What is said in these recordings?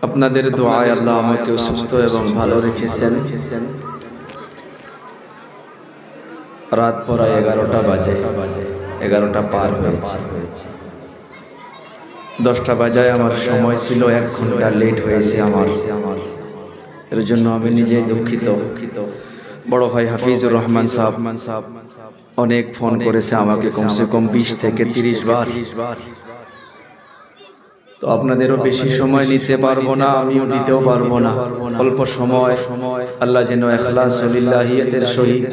আপনাদের দোয়ায় আল্লাহ আমাকে সুস্থ এবং ভালো রেখেছেন। রাত পড়া 11টা বাজে, 11টা পার হয়েছে। 10টা বাজায় আমার সময় ছিল, 1 ঘন্টা লেট হয়েছে আমার। এর জন্য আমি নিজেই দুঃখিত। বড় ভাই হাফিজুর রহমান সাহেব অনেক ফোন করেছে আমাকে, কমসে কম 20 থেকে 30 বার। তো আপনাদেরও বেশি সময় নিতে পারবো না, আমিও দিতেও পারবো না। অল্প সময় আল্লাহ যেন ইখলাস ও লিল্লাহিয়াতের সহিত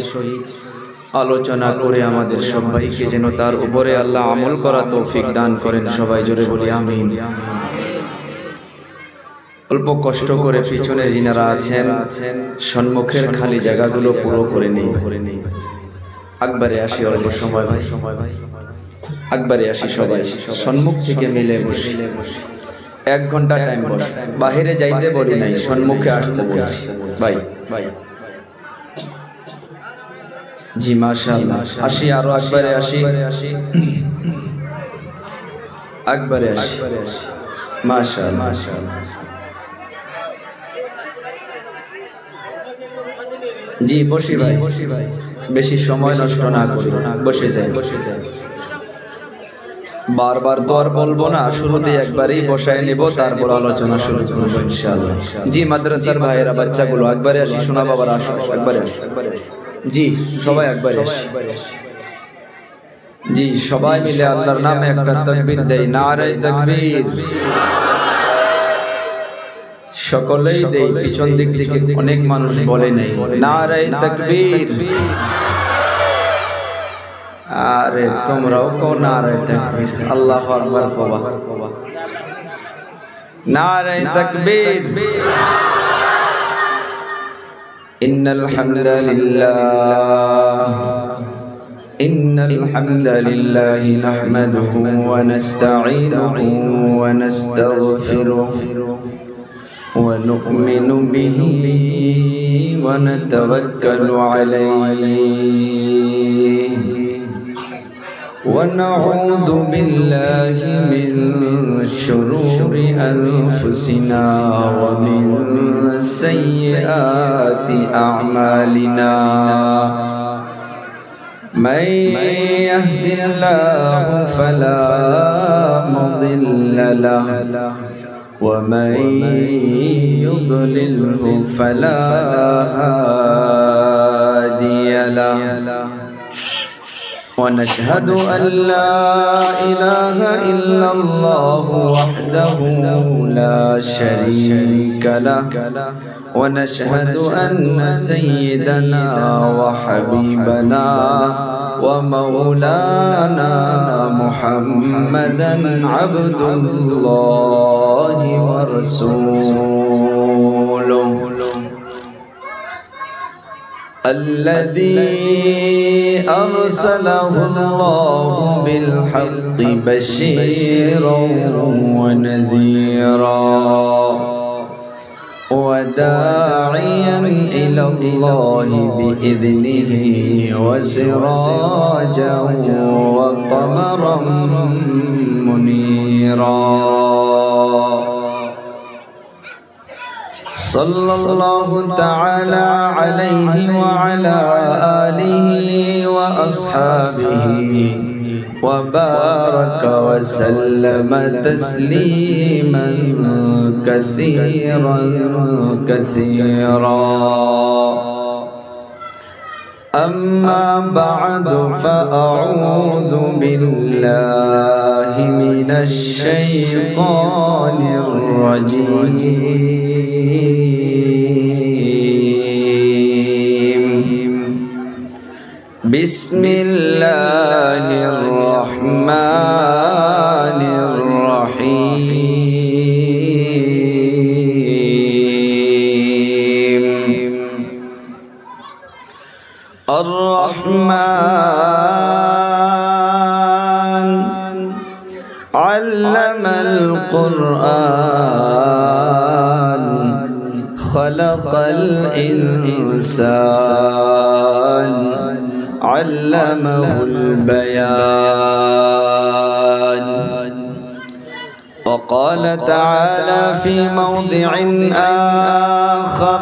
আলোচনা করে আমাদের সবাইকে যেন তার উপরে আল্লাহ আমল করা তৌফিক দান করেন। সবাই জোরে বলি আমিন। অল্প কষ্ট করে পিছনে যিনারা আছেন সম্মুখের খালি জায়গাগুলো পুরো করে নেই। একবারে আসি, অল্প সময় ভাই, একবারে আসি সবাই সম্মুখ থেকে মিলে বসি। 1 ঘন্টা টাইম বস, বাহিরে যাইতে বলি নাই, সম্মুখে আসতে বলছি ভাই। জি মাশাআল্লাহ, আসি আরো একবারে আসি, একবারে আসি মাশাআল্লাহ। জি বসি ভাই, বেশি সময় নষ্ট না করি, বসে যাই। বারবার তো আর বলবো না, শুরুতে একবারই বসায় নেব, তারপর আলোচনা শুরু করবো ইনশাআল্লাহ। জি মাদ্রাসার ভাইয়েরা বাচ্চাগুলো একবারে আসি, শোনা বাবার আসো, একবারে আসি। জি সবাই একবারে আসি। জি সবাই মিলে আল্লাহর নামে একটা তাকবীর দেই, নারে তাকবীর। সকলেই দেই, পিছন দিক থেকে অনেক মানুষ বলে নেই নারে তাকবীর। আরে তোমরাও কো নারে তাকবীর, আল্লাহু আকবার কবা, নারে তাকবীর। ইন্নাল হামদালিল্লাহ নাহমাদুহু ওয়া নাস্তাঈনুহু ওয়া নাস্তাগফিরুহু ওয়া নু'মিনু বিহি ওয়া নাতাওয়াক্কালু আলাইহি ونعوذ بالله من شرور أنفسنا ومن سيئات أعمالنا من يهد الله فلا مضل له ومن يضلله فلا هادي له ونشهد أن لا إله إلا الله وحده لا شريك له ونشهد أن سيدنا وحبيبنا ومولانا محمدا عبد الله ورسوله الذي أرسله الله بالحق بشيرا ونذيرا وداعيا إلى الله بإذنه وسراجا وقمرا منيرا صلى الله تعالى عليه وعلى آله وأصحابه وبارك وسلم تسليما كثيرا كثيرا أما بعد فأعوذ بالله من الشيطان الرجيم بسم الله الرحمن الرحيم الرحمن علم القرآن خلق الإنسان علمه البيان وقال تعالى في موضع آخر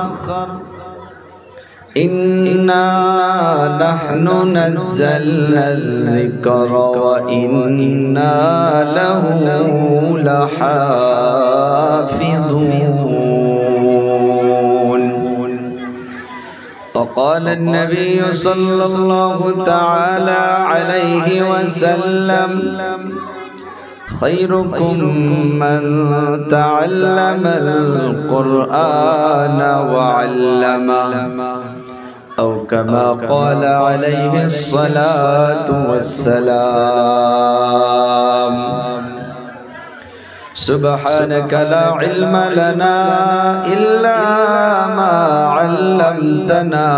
إنا نحن نزلنا الذكر وإنا له لحافظون وقال النبي صلى الله تعالى عليه وسلم خيركم من تعلم القرآن وعلمه أو كما قال عليه الصلاة والسلام سبحانك لا علم لنا إلا ما علمتنا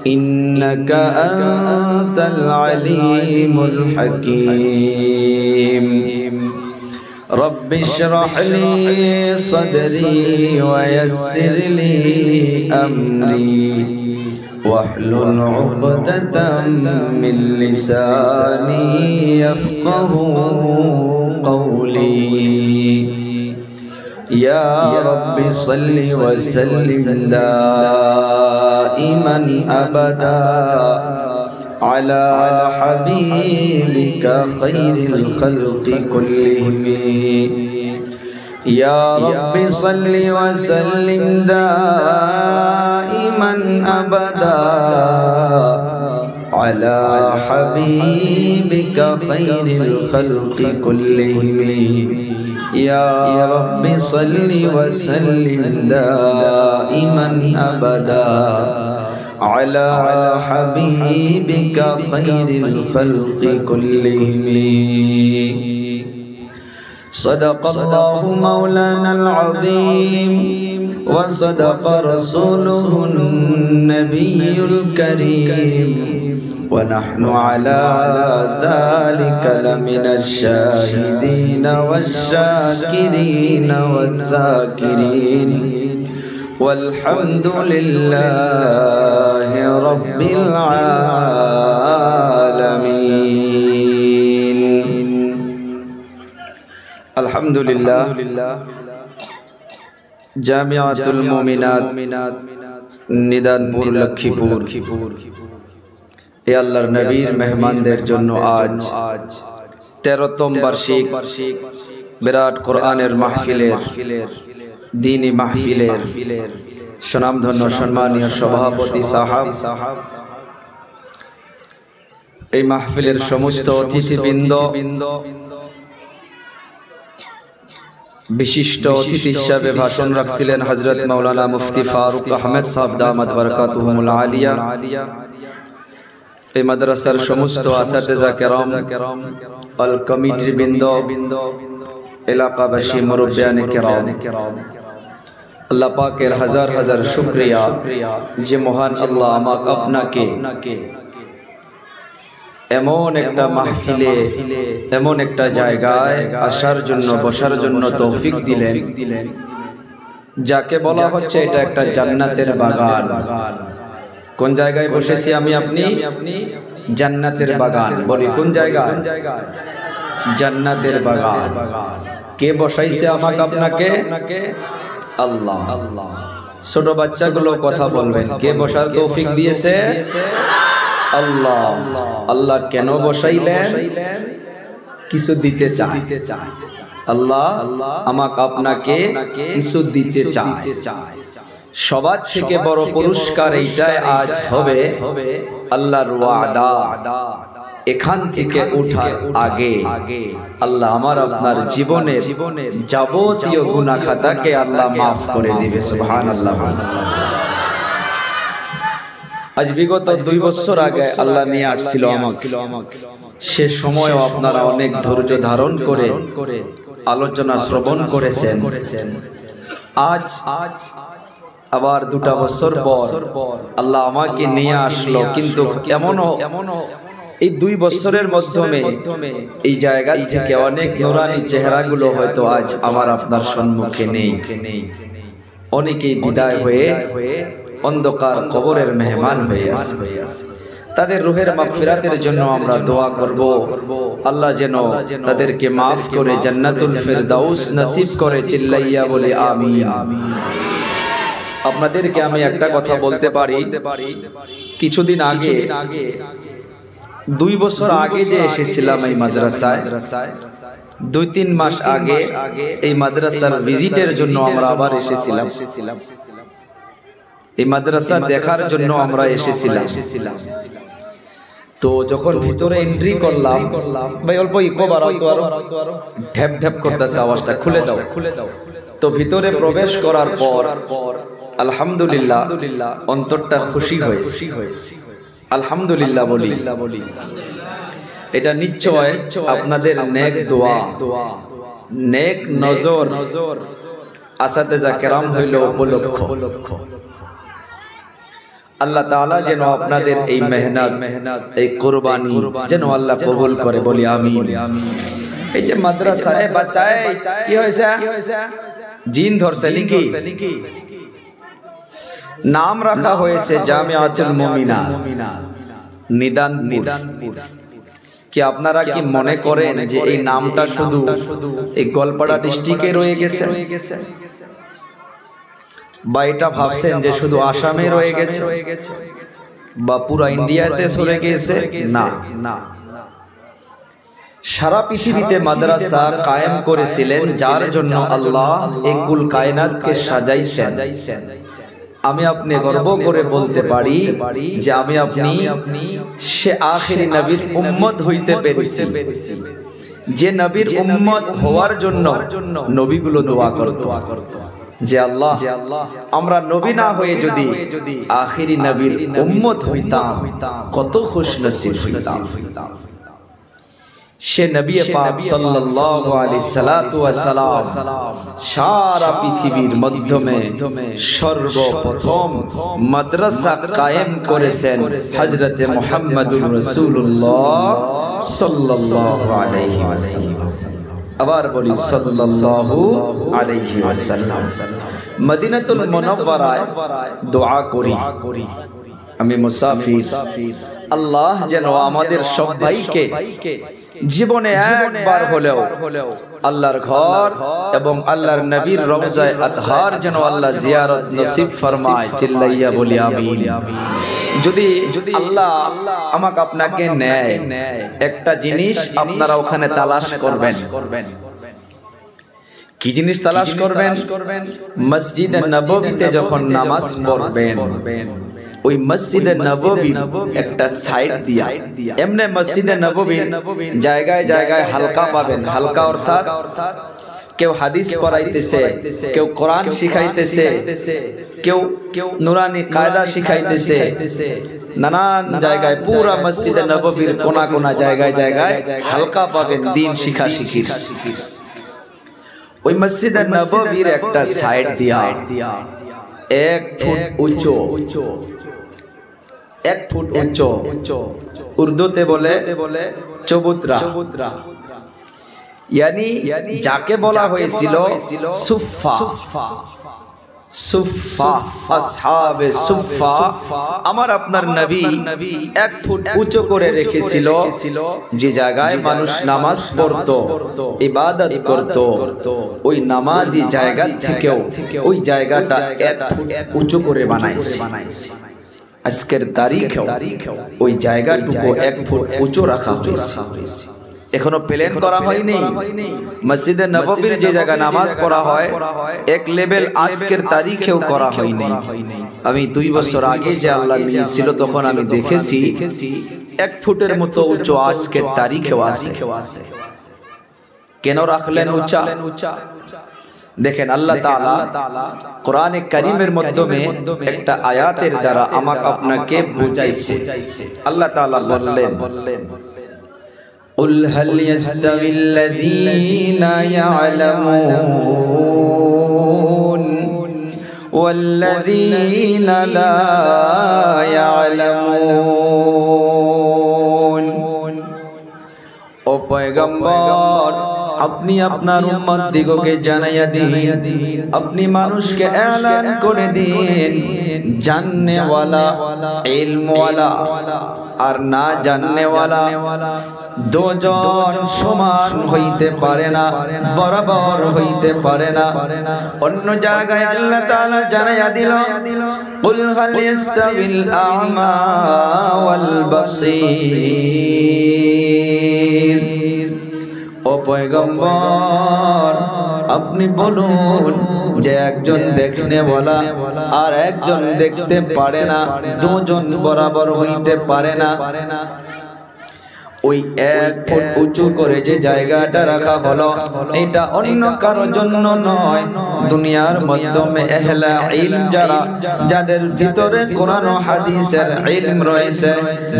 إنك أنت العليم الحكيم رب اشرح لي صدري ويسر لي أمري واحلل عقدة من لساني يفقه قولي يا رب صل وسلم دائما أبدا على حبيبك خير الخلق كلهم يا رب صل وسلم دائما أبدا على حبيبك خير الخلق كلهم يا رب صل وسلم دائما أبدا على حبيبك خير الخلق كلهم صدق الله مولانا العظيم وصدق رسوله النبي الكريم ونحن على ذلك لمن الشاهدين والشاكرين والذاكرين والحمد لله رب العالمين الحمد لله জামিয়াতুল মুমিনাত নিদানপুর লক্ষ্মীপুর এ আল্লাহর নবীর মেহমানদের জন্য আজ 13তম বার্ষিক বিরাট কোরআনের মাহফিলের দ্বীনি মাহফিলের সুনামধন্য সম্মানীয় সভাপতি সাহাব এই মাহফিলের সমস্ত অতিথিবৃন্দ বিশিষ্ট অতিথি হিসাবে ভাষণ রাখছিলেন হযরত মাওলানা মুফতি ফারুক আহমেদ সাহেব দামাত বারাকাতুহুমুল আলিয়া এই মাদ্রাসার সমস্ত আসাতিজা কেরাম আল কমিটির বৃন্দ এলাকাবাসী মুরব্বিয়ানে কেরাম আল্লাহ পাকের হাজার হাজার শুকরিয়া যে মহান আল্লাহ আমাকে আপনাকে এমন একটা মাহফিলে এমন একটা জায়গায় আসার জন্য বসার জন্য তৌফিক দিলেন যাকে বলা হচ্ছে এটা একটা জান্নাতের বাগান কোন জায়গায় বসেছি আমি আপনি জান্নাতের বাগান বলি কোন জায়গায় জান্নাতের বাগান কে বসাইছে আমাকে আপনাকে আল্লাহ ছোট বাচ্চাগুলো কথা বলবেন কে বসার তৌফিক দিয়েছে আল্লাহ আল্লাহ কেন বসাইলেন কিছু দিতে চায় আল্লাহ আমাকে আপনাকে কিছু দিতে চায় সবার থেকে বড় পুরস্কার এইটাই আজ হবে আল্লাহর ওয়াদা এখান থেকে ওঠার আগে আল্লাহ আমার আপনার জীবনের যাবতীয় গুনাহ খাতাকে আল্লাহ মাফ করে দিবে সুবহানাল্লাহ আজ বিগত 2 বছর আগে আল্লাহ নিয়ে আসছিল আমাকে সে সময়ও আপনারা অনেক ধৈর্য ধারণ করে আলোচনা শ্রবণ করেছেন আজ আবার 2টা বছর পর আল্লাহ আমাকে নিয়ে আসলো কিন্তু এমনও এই 2 বছরের মাধ্যমে এই জায়গা থেকে অনেক নূরানি চেহারাগুলো হয়তো আজ আমার আপনার সম্মুখে নেই অনেকেই বিদায় হয়ে অন্ধকার কবরের মেহমান হয়ে আছে তাদের রূহের মাগফিরাতের জন্য আমরা দোয়া করব। আল্লাহ যেন তাদেরকে মাফ করে জান্নাতুল ফেরদাউস নসিব করে, চিল্লাইয়া বলি আমিন। আপনাদেরকে আমি একটা কথা বলতে পারি, কিছুদিন আগে 2 বছর আগে যে এসেছিলাম এই মাদ্রাসায়, 2-3 মাস আগে এই মাদ্রাসার ভিজিটের জন্য আমরা আবার এসেছিলাম। এই মাদ্রাসা দেখার জন্য আমরা এসেছিলাম। তো যখন ভিতরে এন্ট্রি করলাম, ভাই অল্প ইকো বাড়াও তো, আরো ঢ্যাপ ঢ্যাপ করতেছে আওয়াজটা, খুলে দাও। তো ভিতরে প্রবেশ করার পর আলহামদুলিল্লাহ অন্তরটা খুশি হয়েছে। আলহামদুলিল্লাহ বলি। এটা নিশ্চয় আপনাদের নেক দোয়া, নেক নজর, আসাতেজা কেরাম হইল উপলক্ষ। আল্লাহ তাআলা যেন আপনাদের এই মেহনত, এই কুরবানি যেন আল্লাহ কবুল করে, বলি আমিন। এই যে মাদ্রাসায় বাচ্চায় কি হয়েছে, জিন ধরছে নাকি? নাম রাখা হয়েছে জামিয়াতুল মুমিনা নিদানপুর। কি আপনারা কি মনে করেন যে এই নামটা শুধু এই গোয়ালপাড়া ডিস্ট্রিক্টে রয়ে গেছে, বা এটা ভাবছেন যে শুধু আসামে রয়ে গেছে বা পুরো ইন্ডিয়াতে চলে গেছে? না, সারা পৃথিবীতে মাদ্রাসা কায়েম করেছিলেন যার জন্য আল্লাহ এই কুল কায়নাতকে সাজাইছেন। আমি আপনি গর্ব করে বলতে পারি যে আমি আপনি সে আখিরি নবীর উম্মত হইতে পেরেছি, যে নবীর উম্মত হওয়ার জন্য নবীগুলো দোয়া করত যে আল্লাহ আমরা নবী না হয়ে যদি আখিরি নবীর উম্মত হইতাম কত খুশনসিব হইতাম। সে নবী পাক সাল্লাল্লাহু আলাইহি সাল্লাতু ওয়া সালাম সারা পৃথিবীর মাধ্যমে সর্বপ্রথম মাদ্রাসা কায়েম করেছেন হযরতে মুহাম্মদুর রাসূলুল্লাহ সাল্লাল্লাহু আলাইহি ওয়াসাল্লাম। আবার বলি সাল্লাল্লাহু আলাইহি ওয়াসাল্লাম। মদিনাতুল মুনাওয়ারায় দোয়া করি, আমি মুসাফির, আল্লাহ যেন আমাদের সবাইকে জীবনে একবার হলেও আল্লাহর ঘর এবং আল্লাহর নবীর রওজায়ে আতহার যেন আল্লাহ জিয়ারত নসিব ফরমায়, চিল্লাইয়া বলি আমিন। যদি আল্লাহ আমাকে আপনাকে নেয়, একটা জিনিস আপনারা ওখানে তালাশ করবেন। কি জিনিস তালাশ করবেন? মসজিদে নববীতে যখন নামাজ পড়বেন, ওই মসজিদে নববীর একটা সাইড দিয়া, এমনি মসজিদে নববীর জায়গায় জায়গায় হালকা পাবেন। হালকা অর্থাৎ কেউ হাদিস পড়াইতেছে, কেউ কোরআন শিখাইতেছে, কেউ নুরানি কায়দা শিখাইতেছে, নানান জায়গায় পুরা মসজিদে নববীর কোনা কোনা জায়গায় জায়গায় হালকা পাবেন দিন শিখা শিখির। ওই মসজিদে নববীর একটা সাইড দিয়া 1 ফুট উঁচু, 1 ফুট উঁচু, উর্দুতে বলে চবুতরা, यानी যাকে বলা হয়েছিল সুফা, সুফা আসহাবে সুফা, আমার আপনার নবী 1 ফুট উঁচু করে রেখেছিল, যে জায়গায় মানুষ নামাজ পড়তো, ইবাদত করতো, ওই নামাজি জায়গা থেকেও ওই জায়গাটা 1 ফুট উঁচু করে বানাইছে। আজকের তারিখেও ওই জায়গাটুকু 1 ফুট উঁচু রাখা হয়েছে। এখনো প্ল্যান করা হয়নি। মসজিদে নববীর যে জায়গা নামাজ পড়া হয় এক লেভেল আজকের তারিখেও করা হয়নি। আমি 2 বছর আগে যে আল্লাহ নিয়েছিল তখন আমি দেখেছি 1 ফুটের মতো উঁচু আজকের তারিখেও আছে। কেন রাখলেন উঁচা? দেখেন আল্লাহ তাআলা কোরআনে কারীমের মাধ্যমে একটা আয়াতের দ্বারা আমাকে আপনাকে বুঝাইছে। আল্লাহ তাআলা বললেন قل هل يستوي الذين يعلمون والذين لا يعلمون। ও পয়গম্বর আপনি আপনার উম্মত দিগকে জানাইয়া দিন, আপনি মানুষকে এলান করে দিন, জাননেওয়ালা ইলমওয়ালা আর না জাননেওয়ালা দুজন সমান হইতে পারে না, বরাবর হইতে পারে না। অন্য জায়গায় আল্লাহ তাআলা জানাইয়া দিল, কুল হাল ইস্তাবিল আ'মা ওয়াল বাসীর। ও পয়গম্বর, আপনি বলুন যে একজন দেখনেওয়ালা আর একজন দেখতে পারে না, দুজন বরাবর হইতে পারে না। ওই 1 ফুট উঁচু করে যে জায়গাটা রাখা হলো, এটা অন্য কারোর জন্য নয়, দুনিয়ার মাধ্যমে আহলে ইলম যারা, যাদের ভিতরে কোরআন ও হাদিসের ইলম রয়েছে,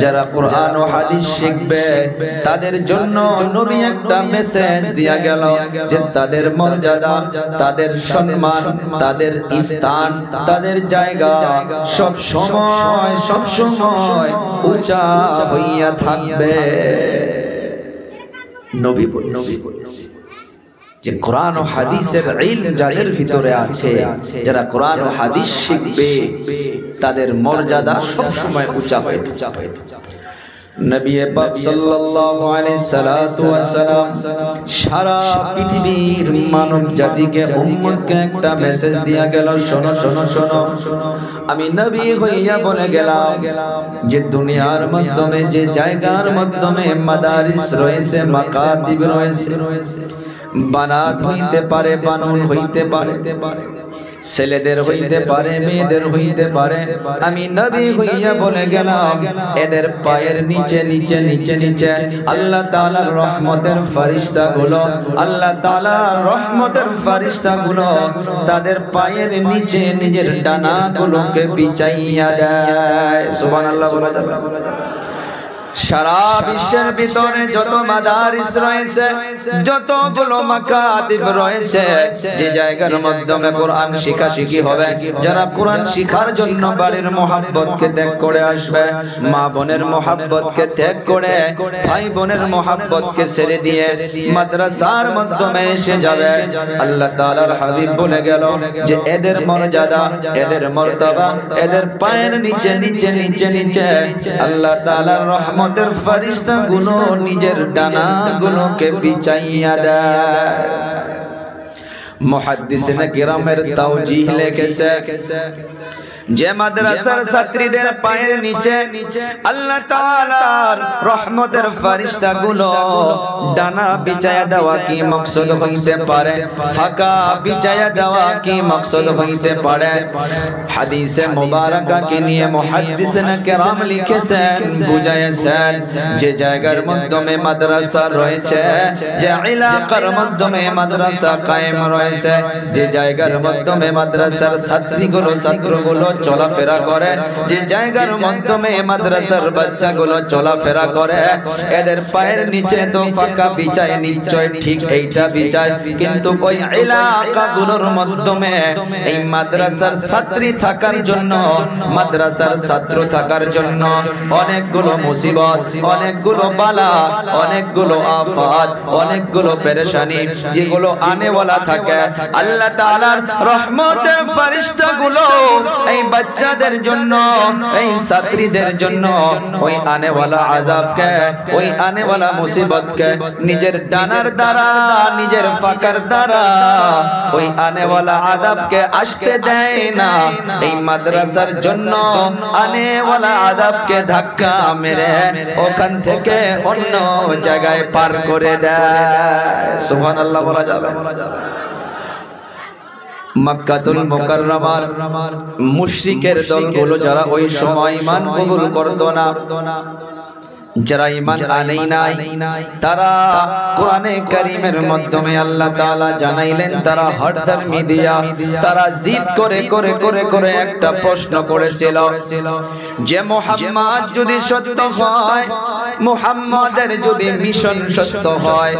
যারা কোরআন ও হাদিস শিখবে, তাদের জন্য নবী একটা মেসেজ দিয়া গেল যে তাদের মর্যাদা, তাদের সম্মান, তাদের স্থান, তাদের জায়গা সব সময় উঁচা হইয়া থাকবে। নবী বলেছে যে কোরআন ও হাদিসের ইলম যাদের ভিতরে আছে, যারা কোরআন ও হাদিস শিখবে, তাদের মর্যাদা সব সময় উঁচা হয়ে থাকবে। নবী পাক সাল্লাল্লাহু আলাইহি সাল্লাতু ওয়া সাল্লাম সারা পৃথিবীর মানব জাতিকে, উম্মতকে একটা মেসেজ দিয়া গেল, শোনো শোনো শোনো, আমি নবী হইয়া বলে গেলাম যে দুনিয়ার মাধ্যমে, যে জায়গার মাধ্যমে মাদারিস রয়েছে, মাকাতিব রয়েছে, বানাত হইতে পারে, বানুন হইতে পারে, ছেলেদের হইতে পারে, মেয়েদের হইতে পারে, আমি নবী হইয়া বলে গেলাম এদের পায়ের নিচে নিচে নিচে নিচে আল্লাহ তাআলার রহমতের ফেরেশতাগুলো, আল্লাহ তাআলার রহমতের ফেরেশতাগুলো তাদের পায়ের নিচে নিজের ডানাগুলোকে বিছাইয়া দেয়। সুবহানাল্লাহ বলা যাবে। সারা বিশ্বের ভিতরে যত মাদারিস রয়েছে, যতগুলো মাকাতিব রয়েছে, যে জায়গার মাধ্যমে কোরআন শিখাশিখি হবে, যারা কোরআন শিখার জন্য বাড়ির মহব্বতকে ত্যাগ করে আসবে, মা বোনের মহব্বতকে ত্যাগ করে, ভাই বোনের মহব্বতকে ছেড়ে দিয়ে মাদ্রাসার মাধ্যমে এসে যাবে, আল্লাহ তাআলার হাবিব বলে গেল যে এদের মর্যাদা, এদের মর্তবা, এদের পায়ের নিচে নিচে নিচে নিচে আল্লাহ তাআলার রহমত আমাদের ফেরেশতাগুলো নিজের ডানাগুলোকে বিছাইয়া দেয়। মুহাদ্দিসিনে কিরামের তাওজীহ লিখেছে যে মাদ্রাসার ছাত্রীদের পায়ের নিচে আল্লাহ তাআলার রহমতের ফেরেশতাগুলো ডানা বিছায়া দেওয়া কি মাকসুদ হইতে পারে, ফাঁকা বিছায়া দেওয়া কি মাকসুদ হইতে পারে, হাদিসে মুবারাকাকে নিয়ে মুহাদ্দিসিনে কিরাম লিখেছেন, বুঝাইছেন যে জায়গার মাধ্যমে মাদ্রাসা রয়েছে, যে এলাকার মাধ্যমে মাদ্রাসা কায়েম রয়েছে, যে জায়গার মাধ্যমে মাদ্রাসার ছাত্রগুলো চলাফেরা করে, যে জায়গার মাধ্যমে মাদ্রাসার বাচ্চাগুলো চলাফেরা করে, এদের পায়ের নিচে তো ফাঁকা বিছায়, নিশ্চয় ঠিক এইটা বিছায়, কিন্তু ওই এলাকাগুলোর মাধ্যমে এই মাদ্রাসার ছাত্রী থাকার জন্য, মাদ্রাসার ছাত্র থাকার জন্য অনেকগুলো মুসিবত, অনেকগুলো বালা, অনেকগুলো আফাত, অনেকগুলো পেরেশানি যেগুলো আনেওয়ালা থাকে, আল্লাহ তাআলার রহমতের ফেরেশতাগুলো এই বাচ্চাদের জন্য, এই ছাত্রীদের জন্য ওই আনেওয়ালা আযাবকে, ওই আনেওয়ালা মুসিবতকে নিজের ডানার দ্বারা, নিজের ফাঁকার দ্বারা ওই আনেওয়ালা আযাবকে আসতে দেয় না। এই মাদ্রাসার জন্য আনেওয়ালা আযাবকে ধাক্কা মেরে ওখান থেকে অন্য জায়গায় পার করে দেয়। সুবহানাল্লাহ বলা যাবে। মক্কাতুল মুকাররমার মুশরিকের দলগুলো যারা ওই সময় ঈমান কবুল করত না, যারা ঈমান আনেই নাই, তারা কোরআনে কারীমের মাধ্যমে আল্লাহ তাআলা জানাইলেন, তারা হরদমি দিয়া, তারা জিদ করে করে করে করে একটা প্রশ্ন করেছিল যে মুহাম্মদ যদি সত্য হয়, মুহাম্মাদের যদি মিশন সত্য হয়,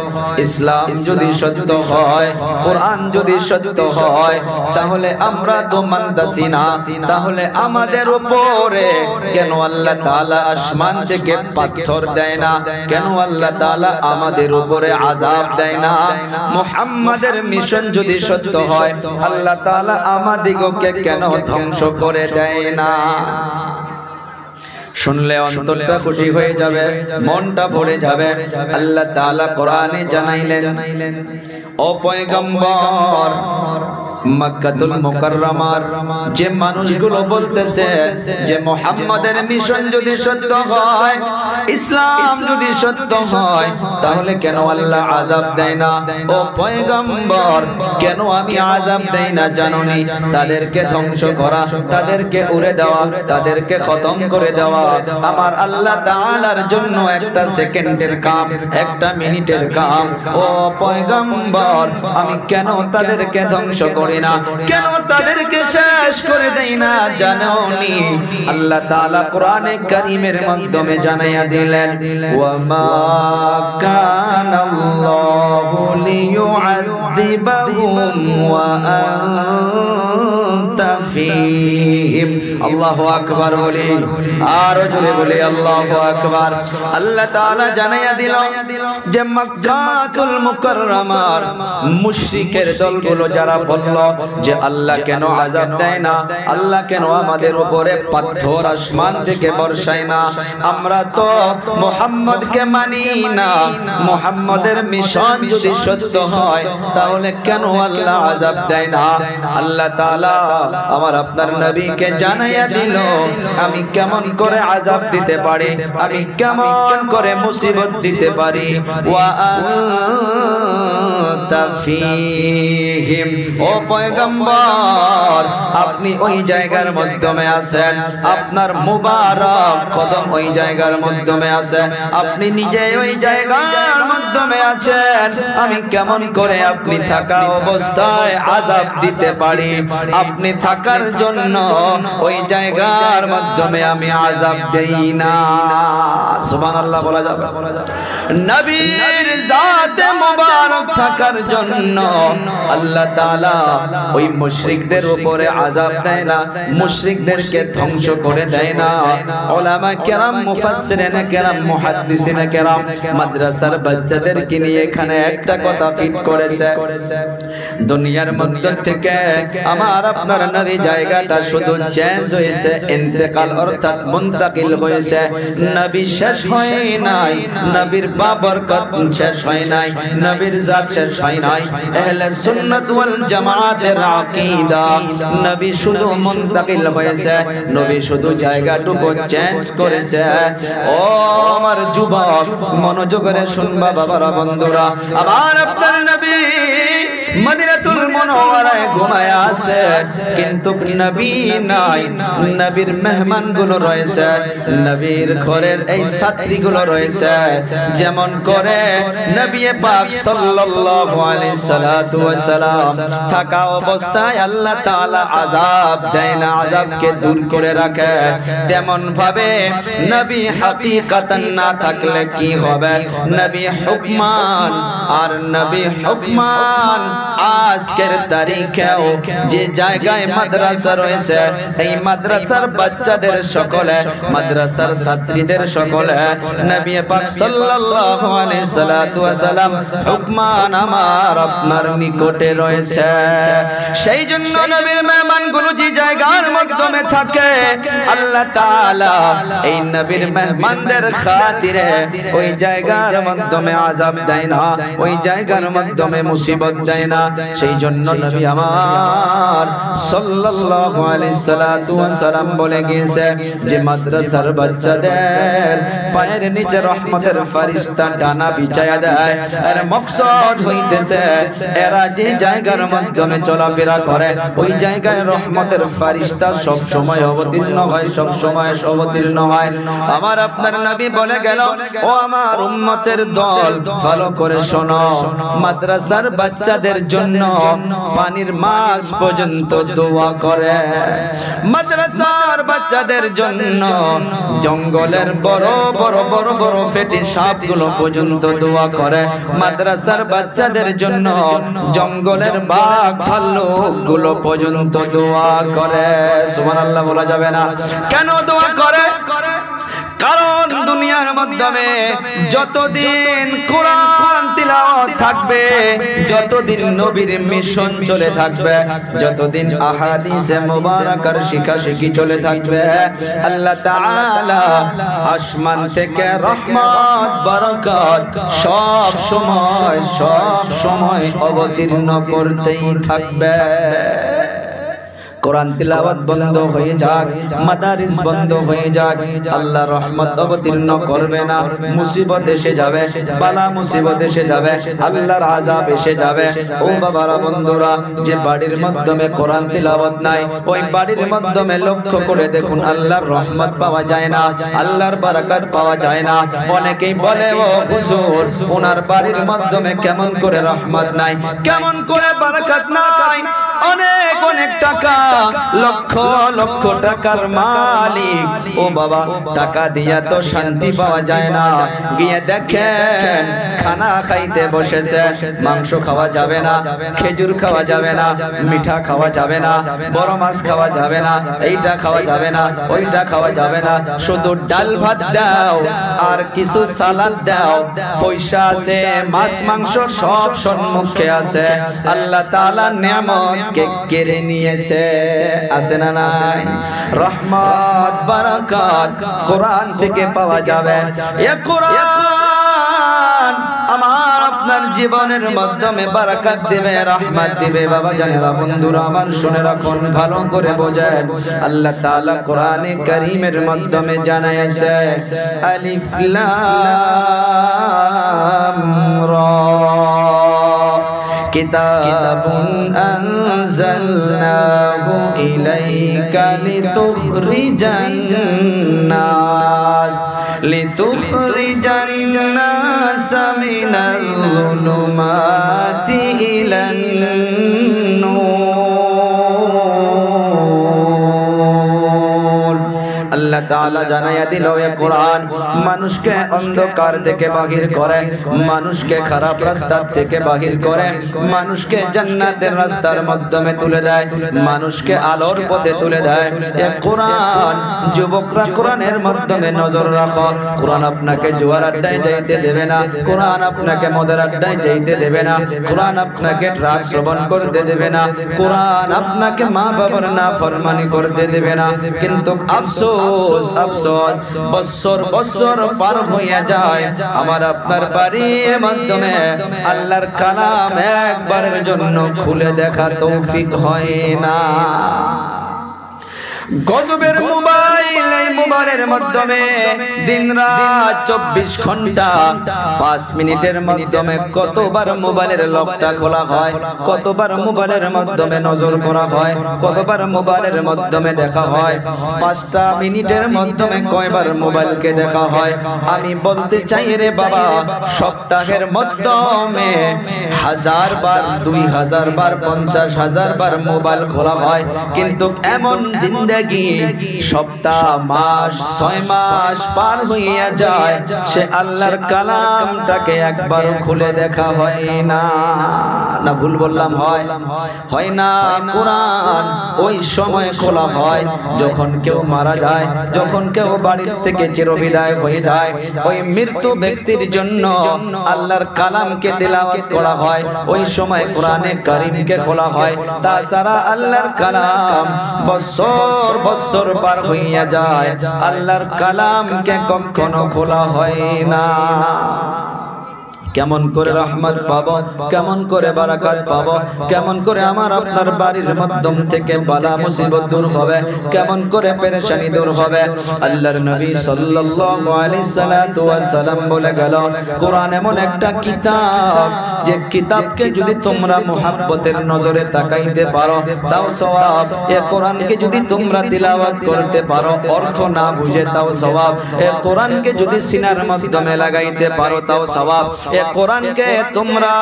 ইসলাম যদি সত্য হয়, কোরআন যদি সত্য হয়, তাহলে আমরা তো মানতাছি না, তাহলে আমাদের উপরে কেন আল্লাহ তাআলা আসমান থেকে পাথর পাথর দেয় না? কেন আল্লাহ তাআলা আমাদের উপরে আযাব দেয় না? মুহাম্মাদের মিশন যদি সত্য হয় আল্লাহ তাআলা আমাদিগকে কেন ধ্বংস করে দেয় না? শুনলে অন্তরটা খুশি হয়ে যাবে, মনটা ভরে যাবে। আল্লাহ তাআলা কোরআনে জানাইলেন, ও পয়গম্বর, মক্কাতুল মুকাররমার যে মানুষগুলো বলতেছে যে মুহাম্মাদের মিশন যদি সত্য হয়, ইসলাম যদি সত্য হয়, তাহলে কেন আল্লাহ আযাব দেয় না? ও পয়গম্বর, কেন আমি আযাব দেই না জানোনি? তাদেরকে ধ্বংস করা, তাদেরকে উড়ে দেওয়া, তাদেরকে খতম করে দেওয়া আমার আল্লাহ তাআলার জন্য একটা সেকেন্ডের কাম, একটা মিনিটের কাম। ও পয়গম্বর, আমি কেন তাদেরকে ধ্বংস করি না, কেন তাদেরকে শেষ করে দেই না জানোনি? আল্লাহ তাআলা কোরআনে কারীমের মাধ্যমে জানাইয়া দিলেন, ওয়া মা কানাল্লাহু লিয়ুআযিবাহুম ওয়া আনতা ফীহিম। আল্লাহু আকবার বলি, আর জোরে বলি আল্লাহু আকবার। আল্লাহ তাআলা জানাইয়া দিল যে মক্কাতুল মুকাররমার মুশরিকের দলগুলো যারা বলল যে আল্লাহ কেন আযাব দেয় না, আল্লাহ কেন আমাদের উপরে পাথর আসমান থেকে বর্ষায় না, আমরা তো মুহাম্মদকে মানি না, মুহাম্মদের মিশন যদি সত্য হয় তাহলে কেন আল্লাহ আযাব দেয় না? আল্লাহ তাআলা আমার আপনার নবীকে জানাইয়া দিল আমি কেমন করে আযাব দিতে পারি, আমি কেমন করে মুসিবত দিতে পারি। ওয়া আনতা ফীহিম, ও পয়গম্বর, আপনি ওই জায়গার মাধ্যমে আছেন, আপনার মুবারক কদম ওই জায়গার মাধ্যমে আছে, আপনি নিজে ওই জায়গার মাধ্যমে আছেন, আমি কেমন করে আপনি থাকা অবস্থায় আযাব দিতে পারি? আপনি থাকার জন্য ওই জায়গার মাধ্যমে আমি আযাব দেই না। সুবহানাল্লাহ বলা যাবে? নবীর জাতে মুবারক থাকার জন্য আল্লাহ তাআলা ওই মুশরিকদের উপরে আযাব দেয় না, মুশরিকদেরকে ধ্বংস করে দেয় না। উলামা কেরাম, মুফাসসিরিনে কেরাম, মুহাদ্দিসিনে কেরাম মাদ্রাসার বাচ্চাদেরকে নিয়ে এখানে একটা কথা ফিট করেছে, দুনিয়ার মধ্য থেকে আমার আপনার নবী জায়গাটা শুধু চেঞ্জ হয়েছে, ইন্তেকাল অর্থাৎ মুনতাকিল হয়েছে, নবী শেষ হয় নাই, নবীর বাবরকত শেষ হয় নাই, নবীর জাত শেষ হয় নাই। আহলে সুন্নাত ওয়াল জামাতের আকীদা, নবী শুধু মুনতাকিল হয়েছে, নবী শুধু জায়গাটুকু চেঞ্জ করেছে। ও আমার যুবক, মনোযোগের শুনবা বাবারা, বন্ধুরা, আমার আপনার নবী মদিনাতুল মুনাওয়ারায় ঘুমায় আছে, কিন্তু নবী নাই, নবীর মেহমানগুলো রয়েছে, নবীর ঘরের এই ছাত্রীগুলো রয়েছে। যেমন করে নবী পাক সাল্লাল্লাহু আলাইহি সাল্লাতু ওয়া সাল্লাম থাকা অবস্থায় আল্লাহ তাআলা আযাব দেয় না, আযাবকে দূর করে রাখে, তেমন ভাবে নবী হাকিকাতান না থাকলে কি হবে? নবী হুকমান, আর নবী হুকমান আজকের তারিখেও যে জায়গায় মাদ্রাসা রয়েছে, এই মাদ্রাসার বাচ্চাদের সকলে, মাদ্রাসার ছাত্রীদের সকলে নবী পাক সাল্লাল্লাহু আলাইহি সাল্লাতু ওয়া সাল্লাম হুকমান আমার আপনার নিকটে রয়েছে। সেই জন্য নবীর মেহমানগুলো যে জায়গার মাধ্যমে থাকে, আল্লাহ তাআলা এই নবীর মেহমানদের খাতিরে ওই জায়গার মাধ্যমে আযাব দেয় না, ওই জায়গার মাধ্যমে মুসিবত দেয় না। সেই জন্য নবী আমার সাল্লাল্লাহু আলাইহি সাল্লাতু ওয়া সাল্লাম বলে গিয়েছে যে মাদ্রাসার বাচ্চাদের পায়ের নিচে রহমতের ফেরেশতা ডানা বিছায়া দেয়, আর মকসদ হইতেছে এরা যে জায়গার মাধ্যমে চলাফেরা করে ওই জায়গায় রহমতের ফেরেশতা সব সময় অবতীর্ণ হয়, সব সময় অবতীর্ণ হয়। আমার আপনার নবী বলে গেল, ও আমার উম্মতের দল, ভালো করে শোনো, মাদ্রাসার বাচ্চাদের জন্য পানির মাছ পর্যন্ত দোয়া করে, মাদ্রাসার বাচ্চাদের জন্য জঙ্গলের বড় বড় বড় বড় ফেটি সাপগুলো পর্যন্ত দোয়া করে, মাদ্রাসার বাচ্চাদের জন্য জঙ্গলের বাঘ ভাল্লুকগুলো পর্যন্ত দোয়া করে। সুবহানাল্লাহ বলা যাবে না? কেন দোয়া করে? কারণ দুনিয়ার মাধ্যমে যতদিন কোরআন তিলাওয়াত থাকবে, যতদিন নবীর মিশন চলে থাকবে, যতদিন আহাদিসে মুবারাকার শিখাশিখি চলে থাকবে, আল্লাহ তাআলা আসমান থেকে রহমত বারাকাত সব সময় অবতীর্ণ করতেই থাকবে। কোরআন তিলাওয়াত বন্ধ হয়ে যাক, মাদারিস বন্ধ হয়ে যাক, আল্লাহ রহমত অবতীর্ণ করবে না। মুসিবত এসে যাবে, বালা মুসিবত এসে যাবে, আল্লাহর আযাব এসে যাবে। ও বাবারা, বন্ধুরা, যে বাড়ির মাধ্যমে কোরআন তিলাওয়াত নাই, ওই বাড়ির মাধ্যমে লক্ষ্য করে দেখুন আল্লাহর রহমত পাওয়া যায় না, আল্লাহর বারাকাত পাওয়া যায় না। অনেকেই বলে, ও হুজুর, ওনার বাড়ির মাধ্যমে কেমন করে রহমত নাই, কেমন করে বারাকাত নাই? অনেক অনেক টাকা, লক্ষ লক্ষ টাকার মালিক। ও বাবা, টাকা দিয়া তো শান্তি পাওয়া যায় না। গিয়ে দেখেন খানা খাইতে বসেছে, মাংস খাওয়া যাবে না, খেজুর খাওয়া যাবে না, মিঠা খাওয়া যাবে না, বড় মাছ খাওয়া যাবে না, এইটা খাওয়া যাবে না, ওইটা খাওয়া যাবে না, শুধু ডাল ভাত দাও আর কিছু সালাদ দাও। পয়সা আছে, মাছ মাংস সব সম্মুখে আছে, আল্লাহ তাআলা নিয়ামত কে কেড়ে নিয়েছে। আছে না নাই? রহমত বারাকাত কোরআন থেকে পাওয়া যাবে। এ কোরআন আমার আপনার জীবনের মাধ্যমে বারাকাত দিবে, রহমত দিবে। বাবা জানেরা, বন্ধুরা আমার, শুনে রাখুন, ভালো করে বোঝেন। আল্লাহ তাআলা কোরআনে কারীমের মাধ্যমে জানাইছে, আলিফ লাম রা কিতাবুন আনজালনাহু ইলাইকা লিতুখরিজান নাস মিনাল যুলুমাতি ইলান নূর। আল্লাহ তাআলা জানাইয়া দিল, এ কোরআন মানুষকে অন্ধকার থেকে বাহির করে, মানুষকে খারাপ রাস্তা থেকে বাহির করে, মানুষকে জান্নাতের রাস্তার মাধ্যমে তুলে দেয়, মানুষকে আলোর পথে তুলে দেয়। এ কোরআন, যুবকরা কোরআনের মাধ্যমে নজর রাখো। কোরআন আপনাকে জুয়ার আড্ডায় যাইতে দেবে না, কোরআন আপনাকে মদের আড্ডায় যাইতে দেবে না, কোরআন আপনাকে ড্রাগ শ্রবণ করতে দেবে না, কোরআন আপনাকে মা বাবার নাফরমানি করতে দেবে না। কিন্তু আফসোস আফসোস, বছর বছর পার হইয়া যায়, আমার আপনার বাড়ির মাধ্যমে আল্লাহর কালাম একবারের জন্য খুলে দেখা তৌফিক হয় না। গজবের মোবাইল, এই মোবাইলের মাধ্যমে দিন রাত 24 ঘন্টা 5 মিনিটের মাধ্যমে কতবার মোবাইলের লকটা খোলা হয়, কতবার মোবাইলের মাধ্যমে নজর করা হয়, কতবার মোবাইলের মাধ্যমে দেখা হয়। 5টা মিনিটের মাধ্যমে কয়বার মোবাইলকে দেখা হয়? আমি বলতে চাই রে বাবা, সপ্তাহের মাধ্যমে 1000 বার, 2000 বার, 50,000 বার মোবাইল খোলা হয়। কিন্তু এমন জিন্দেগি সপ্তাহ, মাস, 6 মাস পার হইয়া যায়, সে আল্লাহর কালামটাকে একবার খুলে দেখা হয় না। না ভুল বললাম? হয় না। কোরআন ওই সময় খোলা হয় যখন কেউ মারা যায়, যখন কেউ বাড়ি থেকে চিরবিদায় হয়ে যায়, ওই মৃত্যু ব্যক্তির জন্য আল্লাহর কালামকে তিলাওয়াত করা হয়, ওই সময় কোরআনে কারীমকে খোলা হয়। তাছাড়া আল্লাহর কালাম বছর বছর পার হইয়া যায়, আল্লাহর কালামকে কখনো খোলা হয় না। কেমন করে রহমত পাবো, কেমন করে বারাকাত পাবো, কেমন করে আমার আপনার বাড়ির মাধ্যম থেকে বালা মুসিবত দূর হবে, কেমন করে পেরেশানি দূর হবে? আল্লাহর নবী সাল্লাল্লাহু আলাইহি সাল্লাতু ওয়াস সালাম বলে গেল, কোরআন এমন একটা কিতাব, যে কিতাবকে যদি তোমরা মুহাব্বতের নজরে তাকাইতে পারো তাও সওয়াব। এই কোরআনকে যদি তোমরা তিলাওয়াত করতে পারো অর্থ না বুঝে তাও সওয়াব। এই কোরআনকে যদি সিনার মাধ্যমে লাগাইতে পারো তাও সওয়াব। কোরআনকে তোমরা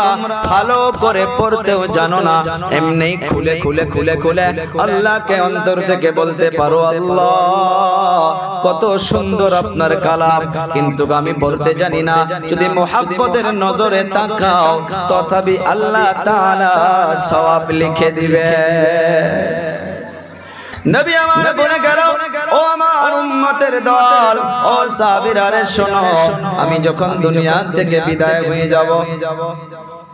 ভালো করে পড়তেও জানো না, এমনি খুলে খুলে খুলে খুলে আল্লাহকে অন্তর থেকে বলতে পারো, আল্লাহ কত সুন্দর আপনার কালাম, কিন্তু আমি পড়তে জানি না। যদি মুহাব্বতের নজরে তাকাও তথাপি আল্লাহ তাআলা সওয়াব লিখে দিবে। নবী আমার বলে গেল, ও আমার উম্মতের দল, ও সাহাবীরা রে শোনো, আমি যখন দুনিয়া থেকে বিদায় হয়ে যাব,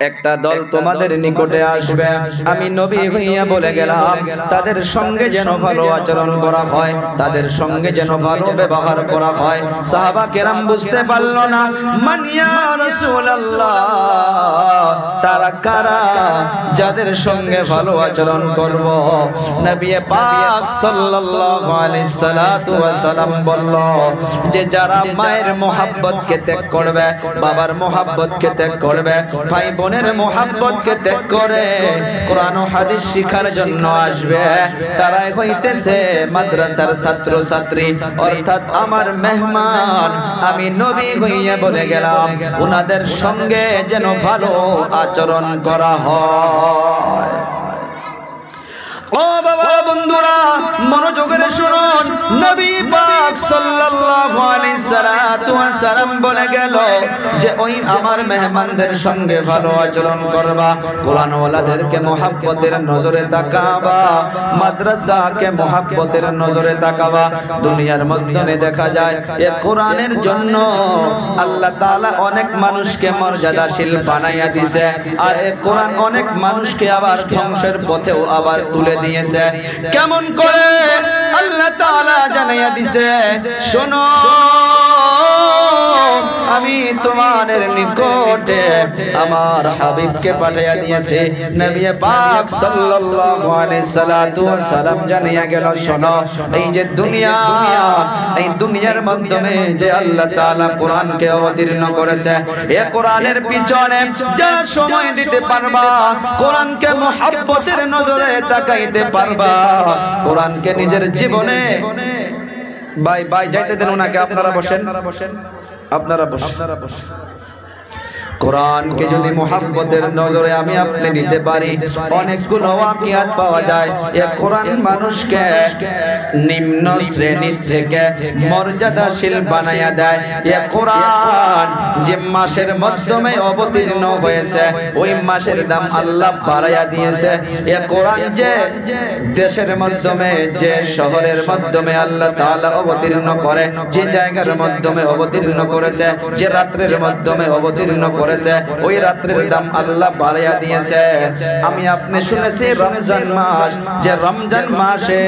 একটা দল তোমাদের নিকটে আসবে, আমি নবী হইয়া বলে গেলাম তাদের সঙ্গে যেন ভালো আচরণ করা হয়, তাদের সঙ্গে যেন ভালো ব্যবহার করা হয়। সাহাবা কেরাম বুঝতে পারলো না, মান ইয়া রাসূলুল্লাহ, তারা কারা যাদের সঙ্গে ভালো আচরণ করব? নবী পাক সাল্লাল্লাহু আলাইহি সাল্লাতু ওয়া সাল্লাম বলল যে যারা মায়ের মোহাব্বতকে ত্যাগ করবে, বাবার মোহাব্বতকে ত্যাগ করবে, ভাই বোনের মোহাব্বতকে ত্যাগ করে কোরআন ও হাদিস শিখার জন্য আসবে, তারাই হইতেছে মাদ্রাসার ছাত্র ছাত্রী, অর্থাৎ আমার মেহমান। আমি নবী হইয়া বলে গেলাম উনাদের সঙ্গে যেন ভালো আচরণ করা হয়। ও বাবা বন্ধুরা, মনোযোগের শুনুন, নবী পাক সাল্লাল্লাহু আলাইহি সাল্লাতু ওয়া সাল্লাম বলে গেল যে ওই আমার মেহমানদের সঙ্গে ভালো আচরণ করবা, কোরআন ওয়ালাদেরকে মুহাব্বতের নজরে তাকাবা, মাদ্রাসাকে মুহাব্বতের নজরে তাকাবা। দুনিয়ার মাধ্যমে দেখা যায় এই কোরআনের জন্য আল্লাহ তাআলা অনেক মানুষকে মর্যাদাশীল বানাইয়া দিয়েছে, আর এই কোরআন অনেক মানুষকে আবার ধ্বংসের পথেও আবার তুলে দিয়েছে। কেমন করে? আল্লাহ তাআলা জানাইয়া দিয়েছে, শোনো আমি তোমাদের নিকটে আমার হাবিবকে পাঠাইয়া দিয়েছি। নবী পাক সাল্লাল্লাহু আলাইহি সাল্লাতু ওয়া সাল্লাম জানিয়ে গেল, শোনো এই যে দুনিয়া, এই দুনিয়ার মাধ্যমে যে আল্লাহ তাআলা কোরআনকে অবতীর্ণ করেছে, এই কোরআনের পিছনে যারা সময় দিতে পারবা, কোরআনকে মুহাব্বতের নজরে তাকাইতে পারবা, কোরআনকে নিজের জীবনে বাই যাইতে দেন ওনাকে, আপনারা বসেন, আপনারা বসেন। কোরআনকে যদি মুহাব্বতের নজরে আমি আপনি নিতে পারি, অনেকগুলো ওয়াকিয়াত পাওয়া যায়। এ কোরআন মানুষকে নিম্ন শ্রেণী থেকে মর্যাদাশীল বানায়া দেয়। এ কোরআন যে মাসের মাধ্যমে অবতীর্ণ হয়েছে, ওই মাসের দাম আল্লাহ বাড়াইয়া দিয়েছে। এ কোরআন যে দেশের মাধ্যমে, যে শহরের মাধ্যমে আল্লাহ তাআলা অবতীর্ণ করে, যে জায়গার মাধ্যমে অবতীর্ণ করেছে, যে রাত্রের মাধ্যমে অবতীর্ণ করেছে, ওই রাত্রের দাম আল্লাহ বাড়াইয়া দিয়েছে। আমি আপনি শুনেছি রমজান মাস, যে রমজান মাসে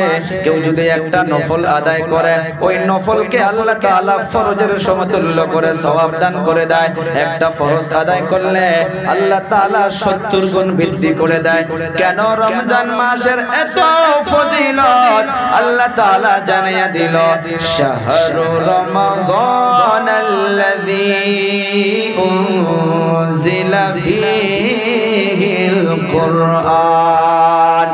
কেউ যদি একটা নফল আদায় করে, ওই নফলকে আল্লাহ তাআলা ফরজের সমতুল্য করে সওয়াব দান করে দেয়। একটা ফরজ আদায় করলে আল্লাহ তাআলা 70 গুণ বৃদ্ধি করে দেয়। কেন রমজান মাসের এত ফজিলত আল্লাহ তাআলা জানিয়ে দিল, শাহরু রমাদানাল্লাযী উনজিলা ফীহিল কুরআন।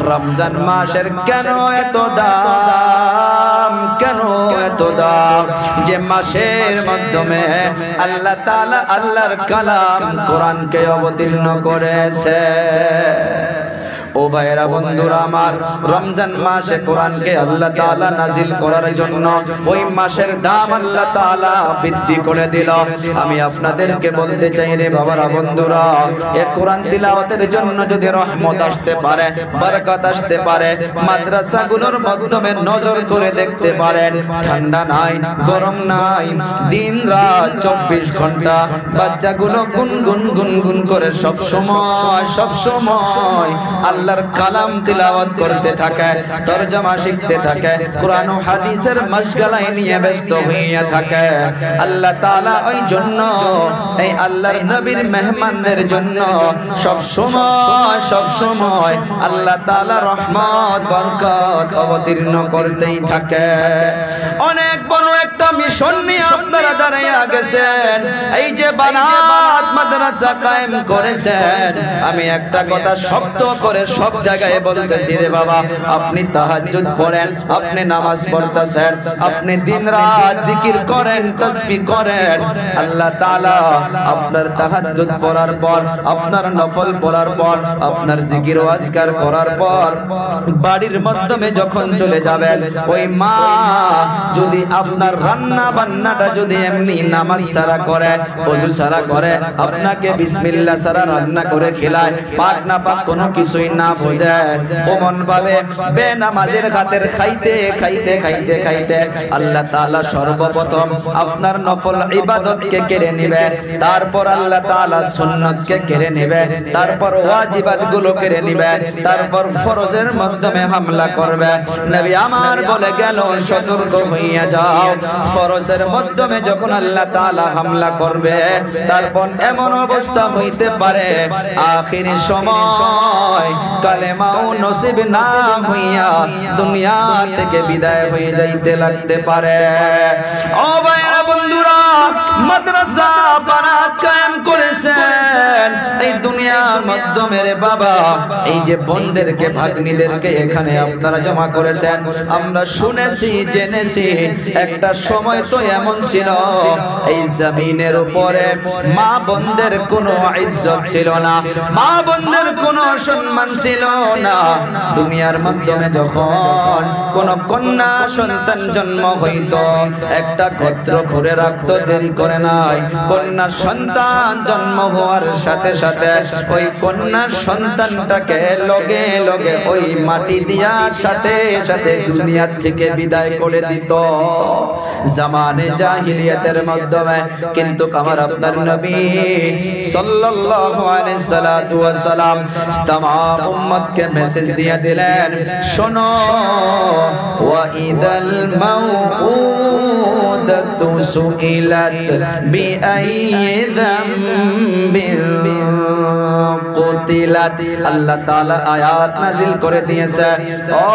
রমজান মাসের কেন এত দাম, কেন এত দাম? যে মাসের মাধ্যমে আল্লাহ তাআলা আল্লাহর কালাম কোরআনকে অবতীর্ণ করেছে। ও ভাইরা বন্ধুরা আমার, রমজান মাসে কোরআনকে আল্লাহ তাআলা নাজিল করার জন্য ওই মাসের দাম আল্লাহ তাআলা বৃদ্ধি করে দিল। আমি আপনাদেরকে বলতে চাই রে বাবারা বন্ধুরা, এই কোরআন তিলাওয়াতের জন্য যদি রহমত আসতে পারে, বরকত আসতে পারে, মাদ্রাসাগুলোর মাধ্যমে নজর করে দেখতে পারেন, ঠান্ডা নাই, গরম নাই, দিন রাত 24 ঘন্টা বাচ্চাগুলো গুনগুন গুনগুন করে সব সময় আল্লাহর কালাম তিলাওয়াত করতে থাকে, তরজমা শিখতে থাকে, কোরআন ও হাদিসের মাশগালায় নিয়ে ব্যস্ত হইয়া থাকে। আল্লাহ তাআলা ওই জন্য এই আল্লাহর নবীর মেহমানদের জন্য সব সময় আল্লাহ তাআলা রহমত বরকত অবতীর্ণ করতেই থাকে। অনেক বড় একটা মিশন নিয়ে আপনারা দাঁড়াইয়া গেছেন, এই যে বানাত মাদ্রাসা কায়েম করেছেন। আমি একটা কথা শক্ত করে সব জায়গায় বলতেছি রে বাবা, আপনি তাহাজ্জুদ পড়েন, আপনি নামাজ পড়তেছেন, আপনি দিন রাত জিকির করেন, তাসবিহ করেন, আল্লাহ তাআলা আপনার তাহাজ্জুদ পড়ার পর, আপনার নফল পড়ার পর, আপনার জিকির ও আজকার করার পর বাড়ির মাধ্যমে যখন চলে যাবেন, ওই মা যদি আপনার রান্না বান্নাটা যদি এমনি নামাজ ছাড়া করে, ওযু ছাড়া করে, আপনাকে বিসমিল্লাহ ছাড়া রান্না করে খেলায়, পাক না পাক কোনো কিছুই না বোঝে, ওমন ভাবে বেনামাজের হাতের খাইতে খাইতে খাইতে খাইতে আল্লাহ তাআলা সর্বপ্রথম আপনার নফল ইবাদতকে কেড়ে নেবে, তারপর আল্লাহ তাআলা সুন্নাতকে কেড়ে নেবে, তারপর ওয়াজিবাতগুলো কেড়ে নেবে, তারপর ফরজের মাধ্যমে হামলা করবে। নবী আমার বলে গেল সতর্ক হইয়া যাও, ফরজের মাধ্যমে যখন আল্লাহ তাআলা হামলা করবে, তারপর এমন অবস্থা হইতে পারে আখির সময় কালেমাও নসিব না হইয়া দুনিয়া থেকে বিদায় হয়ে যাইতে লাগতে পারে। ও ভাইরা বন্ধুরা, মাদ্রাসা বারাত কায়েম করেছেন এই দুনিয়ার মাধ্যমে রে বাবা। এই যে বোনদেরকে ভাগ্নীদেরকে এখানে আপনারা জমা করেছেন, আমরা শুনেছি জেনেছি একটা সময় তো এমন ছিল এই জমিনের উপরে মা বোনদের কোনো ইজ্জত ছিল না, মা বোনদের কোনো সম্মান ছিল না। দুনিয়ার মাধ্যমে যখন কোন কন্যা সন্তান জন্ম হইত, একটা গোত্র ঘুরে রাখতো, দেরি করে নাই। কন্যা সন্তান জন্ম হওয়ার সাথে সাথে ওই কন্যা সন্তানটাকে লগে লগে ওই মাটি দিয়া সাথে সাথে দুনিয়া থেকে বিদায় করে দিত জামানে জাহিলিয়াতের মাধ্যমে। কিন্তু আমার আপনার নবী সাল্লাল্লাহু আলাইহি সাল্লাতু ওয়াস সালাম तमाम উম্মতকে মেসেজ দিয়ে দিলেন, শোনো, ওয়া ইদাল মাউউদাতু সুইলাত বিআইয়ি যামবিন কুতিলাত। আল্লাহ তাআলা আয়াত নাযিল করে দিয়েছে, ও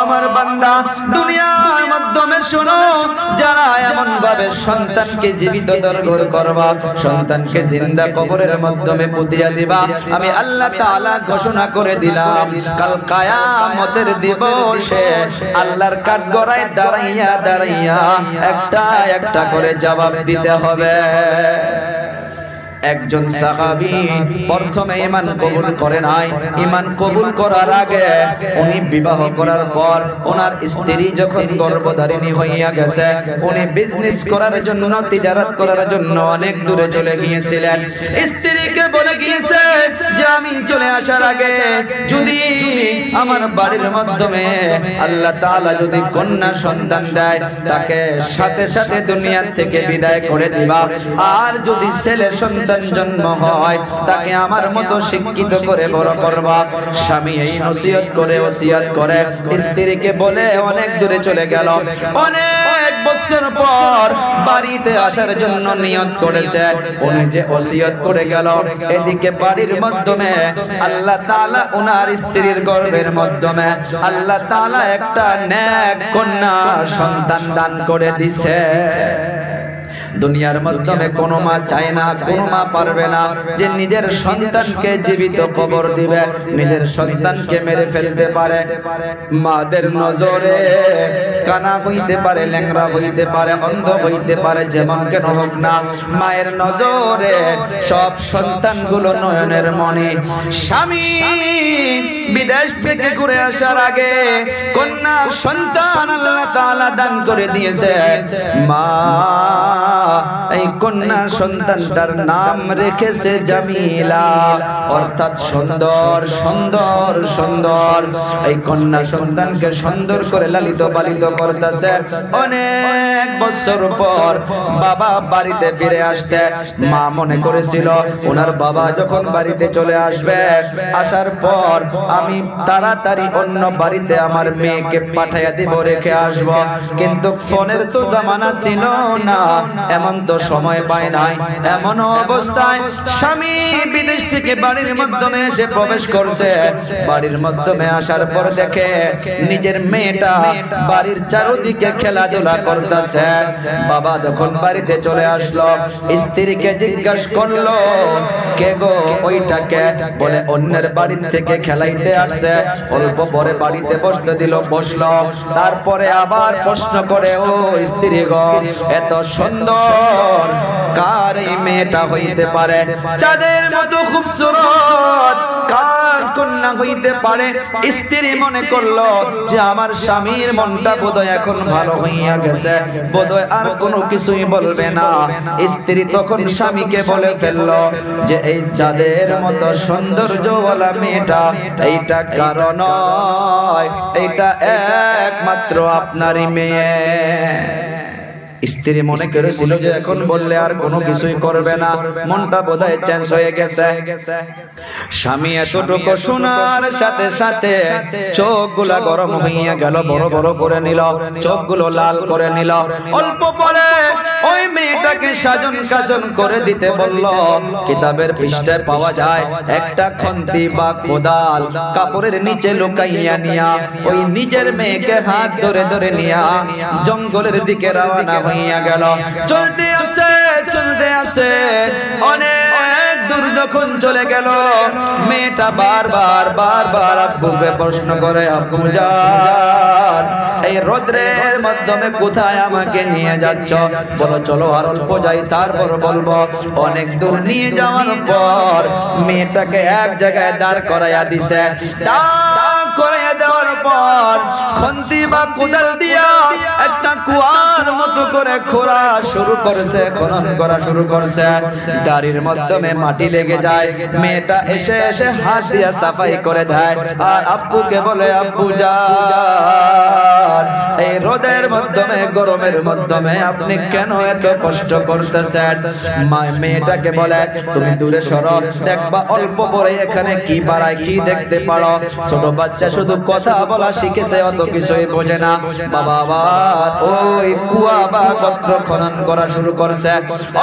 আমার বান্দা, দুনিয়ার মাধ্যমে শোনো, যারা এমন ভাবে সন্তানকে জীবিত দরগর করবা, সন্তানকে জিন্দা কবরের মাধ্যমে পুঁতিয়া দিবা, আমি আল্লাহ তাআলা ঘোষণা করে দিলাম কাল কিয়ামতের দিবসে আল্লাহর কাঠগড়ায় দাঁড়াইয়া দাঁড়াইয়া একটা একটা করে জবাব দিতে হবে। একজন সাহাবী প্রথমে ঈমান কবুল করে নাই। ঈমান কবুল করার আগে উনি বিবাহ করার পর ওনার স্ত্রী যখন গর্ভধারিণী হইয়া গেছে, উনি বিজনেস করার জন্য, তিজারত করার জন্য অনেক দূরে চলে গিয়েছিলেন। স্ত্রীকে বলে গিয়েছে যে আমি চলে আসার আগে যদি আমার বাড়ির মাধ্যমে আল্লাহ তাআলা যদি কন্যা সন্তান দেয়, তাকে সাথে সাথে দুনিয়া থেকে বিদায় করে দিবা, আর যদি ছেলে সন্তান জন্ম হয় তাকে আমার মতো শিক্ষিত করে বড় করবা। স্বামী এই নসিহত করে ওসিয়ত করে স্ত্রীকে বলে অনেক দূরে চলে গেল। অনেক বছর পর বাড়িতে আসার জন্য নিয়ত করেছে, উনি যে ওসিয়ত করে গেল, এদিকে বাড়ির মাধ্যমে আল্লাহ তাআলা ওনার স্ত্রীর গর্ভের মাধ্যমে আল্লাহ তাআলা একটা নেক কন্যা সন্তান দান করে দিছে। দুনিয়ার মাধ্যমে কোনো মা চায় না, কোনো মা পারবে না যে নিজের সন্তানকে জীবিত কবর দিবে, নিজের সন্তানকে মেরে ফেলতে পারে। মাদের নজরে কানা হইতে পারে, ল্যাংড়া হইতে পারে, অন্ধ হইতে পারে, যেমন কেন হোক না, মায়ের নজরে সব সন্তানগুলো নয়নের মণি। স্বামী বিদেশ থেকে ঘুরে আসার আগে কন্যা সন্তান আল্লাহ তাআলা দান করে দিয়েছে। মা এই কন্যা সন্তানটার নাম রেখেছে জামিলা, অর্থাৎ সুন্দর সুন্দর সুন্দর। এই কন্যা সন্তানকে সুন্দর করে লালিত পালিত করতেছে। অনেক বছর পর বাবা বাড়িতে ফিরে আসতে মা মনে করেছিল ওনার বাবা যখন বাড়িতে চলে আসবে, আসার পর আমি তাড়াতাড়ি অন্য বাড়িতে আমার মেয়েকে পাঠাইয়া দিব, রেখে আসব। কিন্তু ফোনের তো জামানা ছিল না, এমন তো সময় পায় নাই। এমন অবস্থায় স্বামী বিদেশ থেকে বাড়ির মাধ্যমে এসে প্রবেশ করছে। বাড়ির মাধ্যমে আসার পর দেখে নিজের মেয়েটা বাড়ির চারদিকে খেলাধুলা করতেছে। বাবা যখন বাড়িতে চলে আসলো, স্ত্রীকে জিজ্ঞাসা করলো, কে গো ওইটাকে? বলে অন্যের বাড়ি থেকে খেলাইতে আসছে। অল্প পরে বাড়িতে বসতে দিল, বসলো। তারপরে আবার প্রশ্ন করে, ও স্ত্রী গো, এত সুন্দর কার এই মেয়েটা হইতে পারে? চাঁদের মতো খুবসুরত কার নেককার কন্যা হইতে পারে। স্ত্রী মনে করলো যে আমার স্বামীর মনটা বোধহয় এখন ভালো হইয়া গেছে, বোধহয় আর কোনো কিছুই বলবে না। স্ত্রী তখন স্বামীকে বলে ফেললো যে এই চাঁদের মতো সৌন্দর্যওয়ালা মেয়েটা এইটা কারো নয়, এইটা একমাত্র আপনারই মেয়ে। স্ত্রী মনে করেছিল যে এখন বললে আর কোনো কিছুই করবে না, মনটা বোধহয় চেঞ্জ হয়ে গেছে। স্বামী এতটুকু শোনার সাথে সাথে চোখগুলা গরম হইয়া গেল, বড় বড় করে নিল, চোখগুলো লাল করে নিল। অল্প পরে ওই মেয়েটাকে সাজন কাজন করে দিতে বলল। কিতাবের পৃষ্ঠায় পাওয়া যায় একটা খন্তি বা কোদাল কাপড়ের নিচে লুকাইয়া নিয়া ওই নিজের মেয়েকে হাত ধরে ধরে নিয়া জঙ্গলের দিকে রওনা হইয়া গেল। চলতে আসে অনেক দূর যখন চলে গেল, মেয়েটা বারবার আব্বুকে প্রশ্ন করে, আব্বু জান এই রোদ্রের মাধ্যমে কোথায় আমাকে নিয়ে যাচ্ছ? বলো চলো আর অল্প যাই, তারপর বলবো। অনেক দূর নিয়ে যাওয়ার পর মেয়েটাকে এক জায়গায় দাঁড় করাইয়া দিছে। করাইয়া দেওয়ার পর খন্তি বা কোদাল দিয়া একটা কুয়ার মতো করে খোঁড়া শুরু করেছে, খনন করা শুরু করছে। গাড়ির মাধ্যমে মাটি লেগে যায়, মেয়েটা এসে এসে হাত দিয়া সাফাই করে দেয় আর আব্বুকে বলে, আব্বু জান এই রোদের মাধ্যমে গরমের মাধ্যমে আপনি কেন এত কষ্ট করতেছেন? মেয়েটাকে বলে তুমি দূরে সরো, দেখবা অল্প পরে এখানে কি বাড়ায় কি দেখতে পারো। ছোট বাচ্চা শুধু কথা বলা শিখেছে, অত কিছুই বোঝে না। বাবা আবার ওই কুয়া বা গর্ত খনন করা শুরু করছে।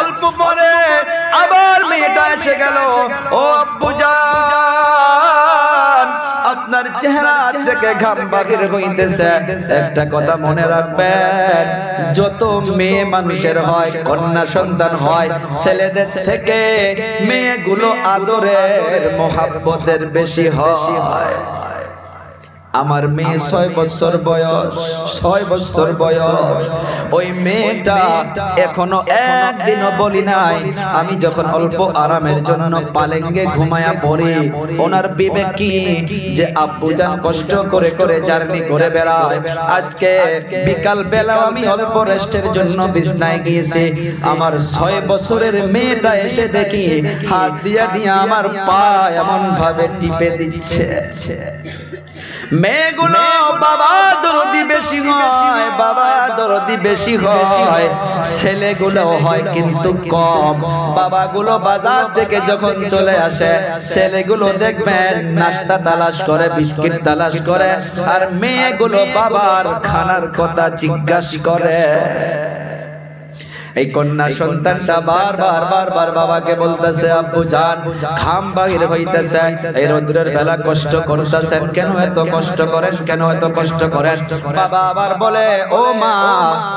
অল্প পরে আবার মেয়েটা এসে গেল, ও আব্বু জান আপনার চেহারা থেকে ঘাম বাহির হইতেছে। একটা কথা মনে রাখবেন, যত মেয়ে মানুষের হয়, কন্যা সন্তান হয়, ছেলেদের থেকে মেয়েগুলো আদরের মোহাব্বতের বেশি হয়। আমার মেয়ে 6 বছর বয়স, 6 বছর বয়স। ওই মেয়েটা এখনো একদিনও বলি নাই আমি যখন অল্প আরামের জন্য পালেঙ্গে ঘুমায়া পড়ি, ওনার বিবেক কি যে আব্বুজান কষ্ট করে করে জার্নি করে বেড়ায়। আজকে বিকাল বেলা আমি অল্প রেস্টের জন্য বিছনায় গিয়েছি, আমার 6 বছরের মেয়েটা এসে দেখি হাত দিয়া দিয়া আমার পা এমন ভাবে টিপে দিচ্ছে। মেয়েগুলো বাবা দরদি বেশি হয়, বাবা দরদি বেশি হয়, ছেলেগুলো হয় কিন্তু কম। বাবাগুলো বাজার থেকে যখন চলে আসে, ছেলেগুলো দেখবেন নাস্তা তালাশ করে, বিস্কিট তালাশ করে, আর মেয়েগুলো বাবার খানার কথা জিজ্ঞাসা করে। এই কন্যা সন্তানটা বারবার বাবাকে বলতেছে, আব্বু জান ঘাম বাহির হইতেছে, এই রোদ্রের বেলা কষ্ট করতেছেন, কেন এত কষ্ট করেন, কেন এত কষ্ট করেন? বাবা আবার বলে, ও মা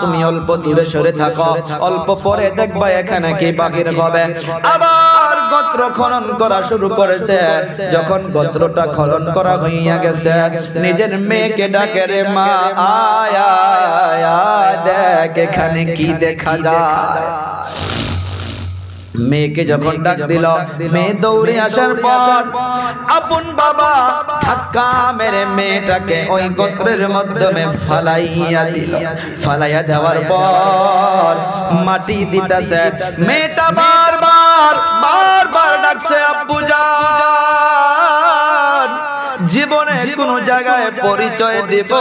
তুমি অল্প দূরে সরে থাকো, অল্প পরে দেখবা এখানে কি বাহির হবে। আবার গোত্র খনন করা শুরু করেছে। যখন গোত্রটা খনন করা হইয়া গেছে, নিজের মেয়েকে ডাকে, রে মা আয় আয় দেখ এখানে কি দেখা যায়। মেয়েকে যখন ডাক দিল, মেয়ে দৌড়ে আসার পর আপন বাবা ধাক্কা মেরে মেয়েটাকে ওই গোত্রের মাধ্যমে ফালাইয়া দিল। ফালাইয়া দেওয়ার পর মাটি দিতেছে। মেয়েটা বারবার ডাকছে, আব্বু জান জীবনে কোন জায়গায় পরিচয় দেব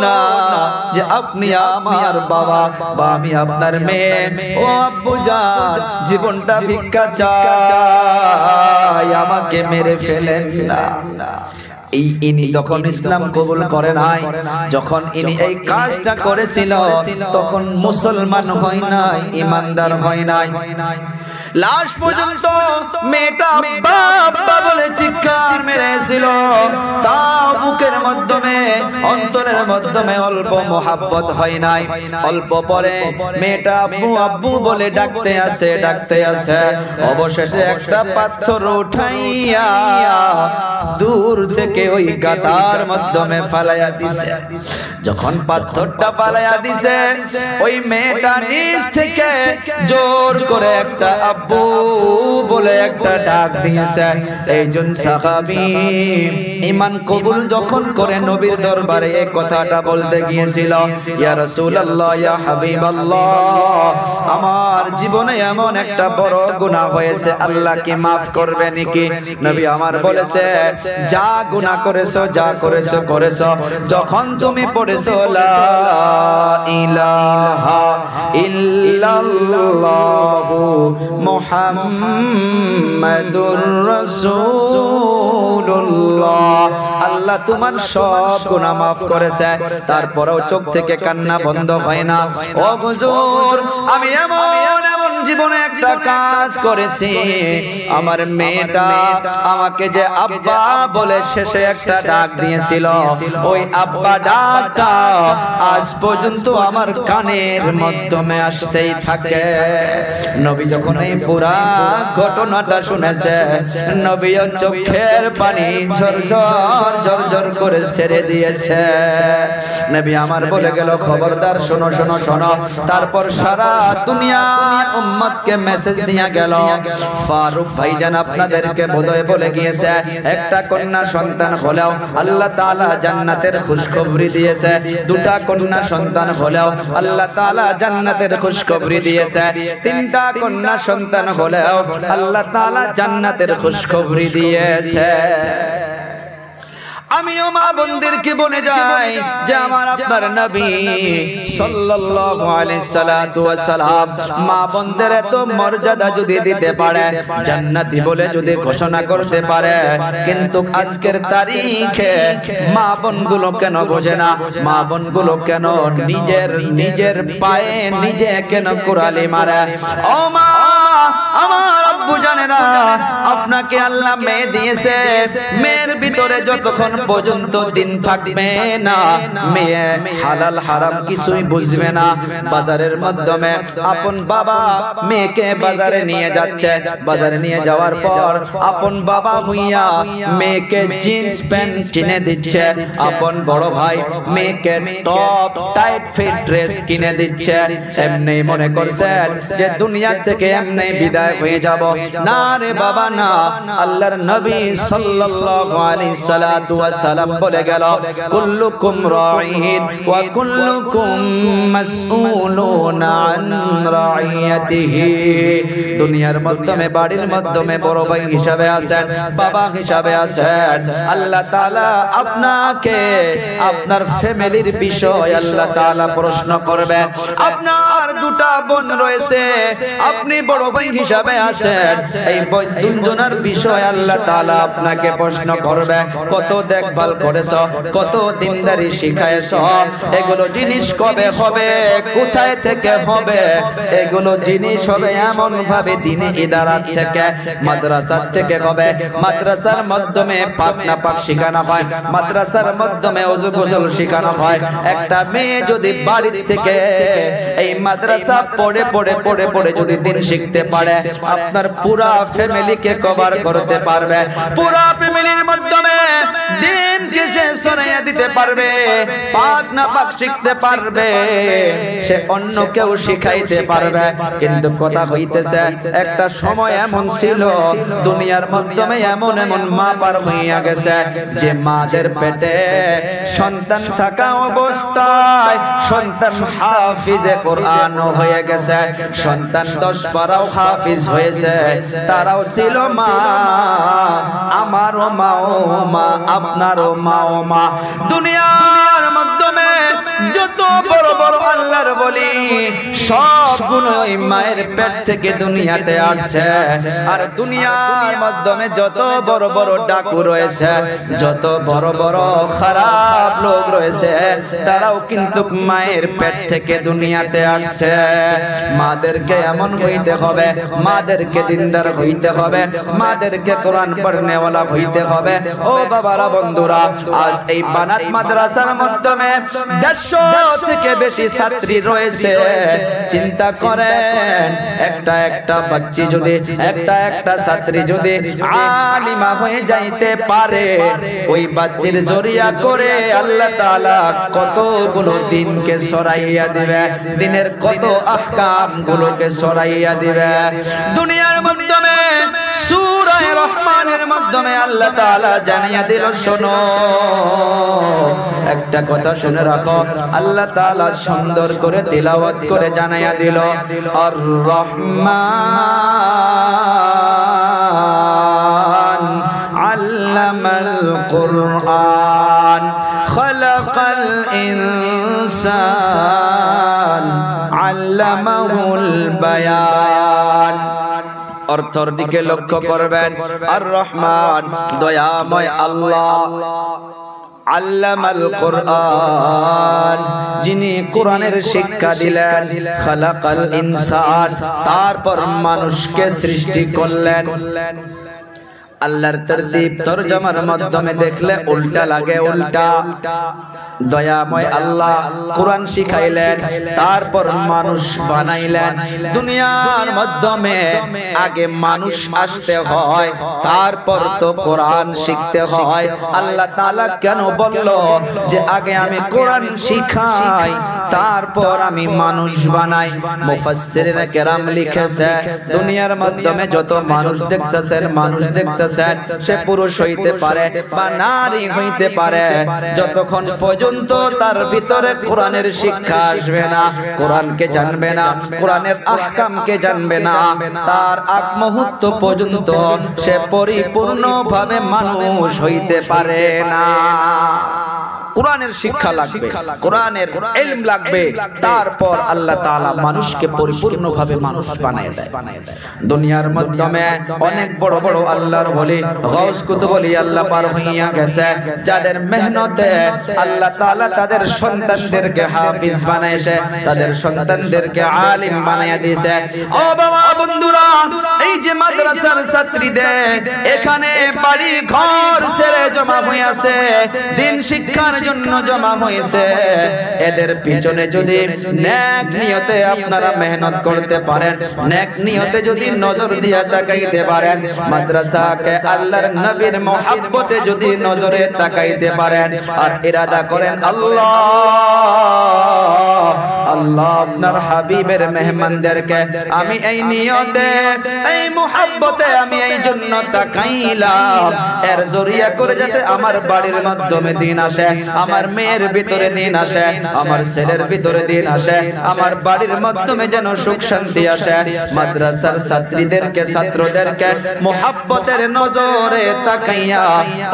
না যে আপনি আমার বাবা বা আমি আপনার মেয়ে। ও আব্বু জান জীবনটা ভিক্ষা চাই, আমাকে মেরে ফেলেন না। ইনি তখন ইসলাম কবুল করে নাই। যখন ইনি এই কাজটা করেছিল তখন মুসলমান হয় নাই, ইমানদার হয় নাই। লাশ পর্যন্ত মেয়েটা বাবা বলে চিৎকার মেরেছিল, তাও বুকের মাধ্যমে অন্তরের মাধ্যমে অল্প মোহাব্বত হয় নাই। অল্প পরে মেয়েটা আব্বু আব্বু বলে ডাকতে আসে। অবশেষে একটা পাথর উঠাইয়া দূর থেকে ওই গাতার মাধ্যমে ফালাইয়া দিছে। যখন পাথরটা ফালাইয়া দিছে, ওই মেয়েটা নিচ থেকে জোর করে একটা আব্বু বলে একটা ডাক দিয়েছে। এইজন সাহাবী ঈমান কবুল যখন করে নবীর দরবারে এই কথাটা বলতে গিয়েছিল, ইয়া রাসূলুল্লাহ, ইয়া হাবিবাল্লাহ, আমার জীবনে এমন একটা বড় গুনাহ হয়েছে, আল্লাহ কি maaf করবে নাকি? নবী আমার বলেছে, যা গুনাহ করেছো, যা করেছো করেছো, যখন তুমি পড়েছো লা ইলাহা ইল্লাল্লাহু মুহাম্মাদুর রাসূলুল্লাহ, আল্লাহ তোমার সব গুনাহ maaf করেছে। তারপরেও চোখ থেকে কান্না বন্ধ হয় না। ও হুজুর, আমি এমন জীবনে একটা কাজ করেছি, আমার মেয়েটা আমাকে যে আব্বা বলে শেষে একটা ডাক দিয়েছিল, ওই আব্বা ডাকটা আজ পর্যন্ত আমার কানের মাধ্যমে আসতেই থাকে। নবী যখন এই পুরা ঘটনাটা শুনেছে, নবীর চোখের পানি ঝরঝর ঝরঝর করে ছেড়ে দিয়েছে। নবী আমার বলে গেল, খবরদার শোনো শোনো শোনো। তারপর সারা দুনিয়ার উম্মতকে মেসেজ দিয়া গেল, ফারুক ভাইজান আপনাদেরকে বোধহয় বলে গিয়েছে, একটা কন্যা সন্তান হলেও আল্লাহ তাআলা জান্নাতের খুশখবরি দিয়েছে। দুটা কন্যা সন্তান হলেও আল্লাহ তাআলা জান্নাতের খুশখবরি দিয়েছে। তিনটা কন্যা সন্তান হলেও আল্লাহ তাআলা জান্নাতের খুশখবরি দিয়েছে। আমিও মা বোনদেরকে বলে যাই যে আমার আপনার নবী সাল্লাল্লাহু আলাইহি সাল্লাতু ওয়াস সালাম মা বোনদের এত মর্যাদা যদি দিতে পারে, জান্নাতি বলে যদি ঘোষণা করতে পারে, কিন্তু আজকের তারিখে মা বোনগুলো কেন বোঝে না? মা বোনগুলো কেন নিজের পায়ে নিজে কেন কুড়ালি মারে? ও মা, আমার আব্বু জানেরা, আপনাকে আল্লাহ মেয়ে দিয়েছে, মেয়ের ভিতরে যতক্ষণ পর্যন্ত দিন থাকবে না, মেয়ে হালাল হারাম কিছুই বুঝবে না। বাজারের মাধ্যমে আপন বাবা মেয়েকে বাজারে নিয়ে যাচ্ছে, বাজারে নিয়ে যাওয়ার পর আপন বাবা হইয়া মেয়েকে জিন্স প্যান্ট কিনে দিচ্ছে, আপন বড় ভাই মেয়েকে টপ টাইট ফিট ড্রেস কিনে দিচ্ছে। এমনি মনে করছেন যে দুনিয়া থেকে এমনি বিদায় হয়ে যাব? না রে বাবা, না। আল্লাহর নবী সাল্লাল্লাহু আলাইহি সাল্লাতু ওয়াস সালাম বলে গেল, কুল্লুকুম রাঈন ওয়া কুল্লুকুম মাসউলুন আন রাইয়াতিহি। দুনিয়ার মাধ্যমে, বাড়ির মাধ্যমে বড় ভাই হিসাবে আছেন, বাবা হিসাবে আছেন। আল্লাহ তাআলা আপনাকে আপনার ফ্যামিলির বিষয় আল্লাহ তাআলা প্রশ্ন করবে। আপনার দুটা বোন রয়েছে, আপনি বড় ভাই হিসাবে আছেন, এই দুজনের বিষয় আল্লাহ তাআলা আপনাকে প্রশ্ন করবে। কত দেখভাল করেছ, কত দিনদারি শিখায়েছ, এগুলো জিনিস কবে হবে, কোথায় থেকে হবে? এগুলো জিনিস হবে এমন ভাবে দিনে ইদারাত থেকে, মাদ্রাসার থেকে হবে। মাদ্রাসার মাধ্যমে পাক না পাক শেখানো হয়, মাদ্রাসার মাধ্যমে ওযু গোসল শেখানো হয়। একটা মেয়ে যদি বাড়ি থেকে এই মাদ্রাসা পড়ে পড়ে পড়ে পড়ে যদি দিন শিখতে পারে, আপনার পুরা ফ্যামিলিকে কভার করতে পারবে, পুরা ফ্যামিলির মাধ্যমে দিনকে সে শোনাইয়া দিতে পারবে, পাক না পাক শিখতে পারবে, সে অন্য কেউ শিখাইতে পারবে। কিন্তু কথা হইতেছে, একটা সময় এমন ছিল দুনিয়ার মাধ্যমে এমন এমন মা পার হইয়া গেছে যে মাদের পেটে সন্তান থাকা অবস্থায় সন্তান হাফিজে কোরআন হয়ে গেছে, সন্তান 10 পারাও হাফিজ হয়েছে, তারাও ছিল মা। আমারও মা, ও মা, আপনারও মা, ও মা। দুনিয়ার মাধ্যমে যত বড় বড় আল্লাহর বলি সবগুলো ওই মায়ের পেট থেকে দুনিয়াতে আসছে। আর দুনিয়ার মাধ্যমে যত বড় বড় ডাকু রয়েছে, যত বড় বড় খারাপ লোক রয়েছে, তারাও কিন্তু মায়ের পেট থেকে দুনিয়াতে আসছে। মাদেরকে এমন হইতে হবে, মাদেরকে দিনদার হইতে হবে, মাদেরকে কোরআন পড়নেওয়ালা হইতে হবে। ও বাবারা, বন্ধুরা, আজ এই বানাত মাদ্রাসার মাধ্যমে 150 150 থেকে বেশি ছাত্রী রয়েছে। চিন্তা করেন, একটা বাচ্চি যদি একটা ছাত্রী যদি আলিমা হয়ে যাইতে পারে, ওই বাচ্চির জরিয়া করে আল্লাহ তাআলা কতগুলো দিনকে সরাইয়া দিবে, দিনের কত আহকাম গুলোকে সরাইয়া দিবে। দুনিয়ার মাধ্যমে সূরা রহমানের মাধ্যমে আল্লাহ তাআলা জানিয়ে দিল, শোনো একটা কথা শুনে রাখো, আল্লাহ তাআলা সুন্দর করে তিলাওয়াত করে জানাইয়া দিল, আর রহমান আল্লামাল কুরআন খালাকাল ইনসান আল্লামাহুল বায়ান। অর্থের দিকে লক্ষ্য করবেন, আর রহমান দয়াময় আল্লাহ, আল্লামাল কুরআন যিনি কোরআনের শিক্ষা দিলেন, খালাকাল ইনসান তারপর মানুষকে সৃষ্টি করলেন। আল্লাহর তরতিব তরজমার মাধ্যমে দেখলে উল্টা লাগে, উল্টা। দয়াময় আল্লাহ কোরআন শিখাইলেন, তারপর মানুষ বানাইলেন। দুনিয়ার মাধ্যমে আগে মানুষ আসতে হয়, তারপর তো কোরআন শিখতে হয়। আল্লাহ তাআলা কেন বলল যে আগে আমি কোরআন শিখাই, তারপর আমি মানুষ বানাই? মুফাসসিরিনে কেরাম লিখেছে, দুনিয়ার মাধ্যমে যত মানুষ দেখতেছেন, সে পুরুষ হইতে পারে বা নারী হইতে পারে, যতক্ষণ পর্যন্ত তার ভিতরে কোরআনের শিক্ষা আসবে না, কোরআনকে জানবে না, কোরআনের আহকামকে জানবে না, তার আগ মুহূর্ত পর্যন্ত সে পরিপূর্ণভাবে মানুষ হইতে পারে না। কোরআনের শিক্ষা লাগবে, কোরআনের ইলম লাগবে, তারপর আল্লাহ তাআলা মানুষকে পরিপূর্ণভাবে মানুষ বানায় দেয়। দুনিয়ার মাধ্যমে অনেক বড় বড় আল্লাহর ওলি, গাউস কুতুব ওলি আল্লাহ পার হইয়া গেছে, যাদের মেহনতে আল্লাহ তাআলা তাদের সন্তানদেরকে হাফিজ বানাইছে, তাদের সন্তানদেরকে আলিম বানায়া দিয়েছে। ও বাবা বন্ধুরা, এই যে মাদ্রাসার ছাত্রীদের এখানে বাড়ি ঘর ছেড়ে জমা হইয়াছে, দিন শিক্ষার জন্য জমা হয়েছে, এদের পিছনে যদি নেক নিয়তে আপনারা মেহনত করতে পারেন, নেক নিয়তে যদি নজর দিয়া তাকাইতে পারেন, মাদ্রাসাকে আল্লাহর নবীর মহব্বতে যদি নজরে তাকাইতে পারেন, আর ইরাদা করেন আল্লাহ আল্লাহ আপনার হাবিবের মেহমানদেরকে আমি এই নিয়তে, এই মহব্বতে, আমি এই জন্য তাকাইলাম, এর জরিয়া করে যাতে আমার বাড়ির মাধ্যমে দিন আসে, আমার মেয়ের ভিতরে দিন আসে, আমার ছেলের ভিতরে দিন আসে, আমার বাড়ির মাধ্যমে যেন সুখ শান্তি আসে। মাদ্রাসার ছাত্রীদেরকে, ছাত্রদেরকে মুহাব্বতের নজরে তাকাইয়া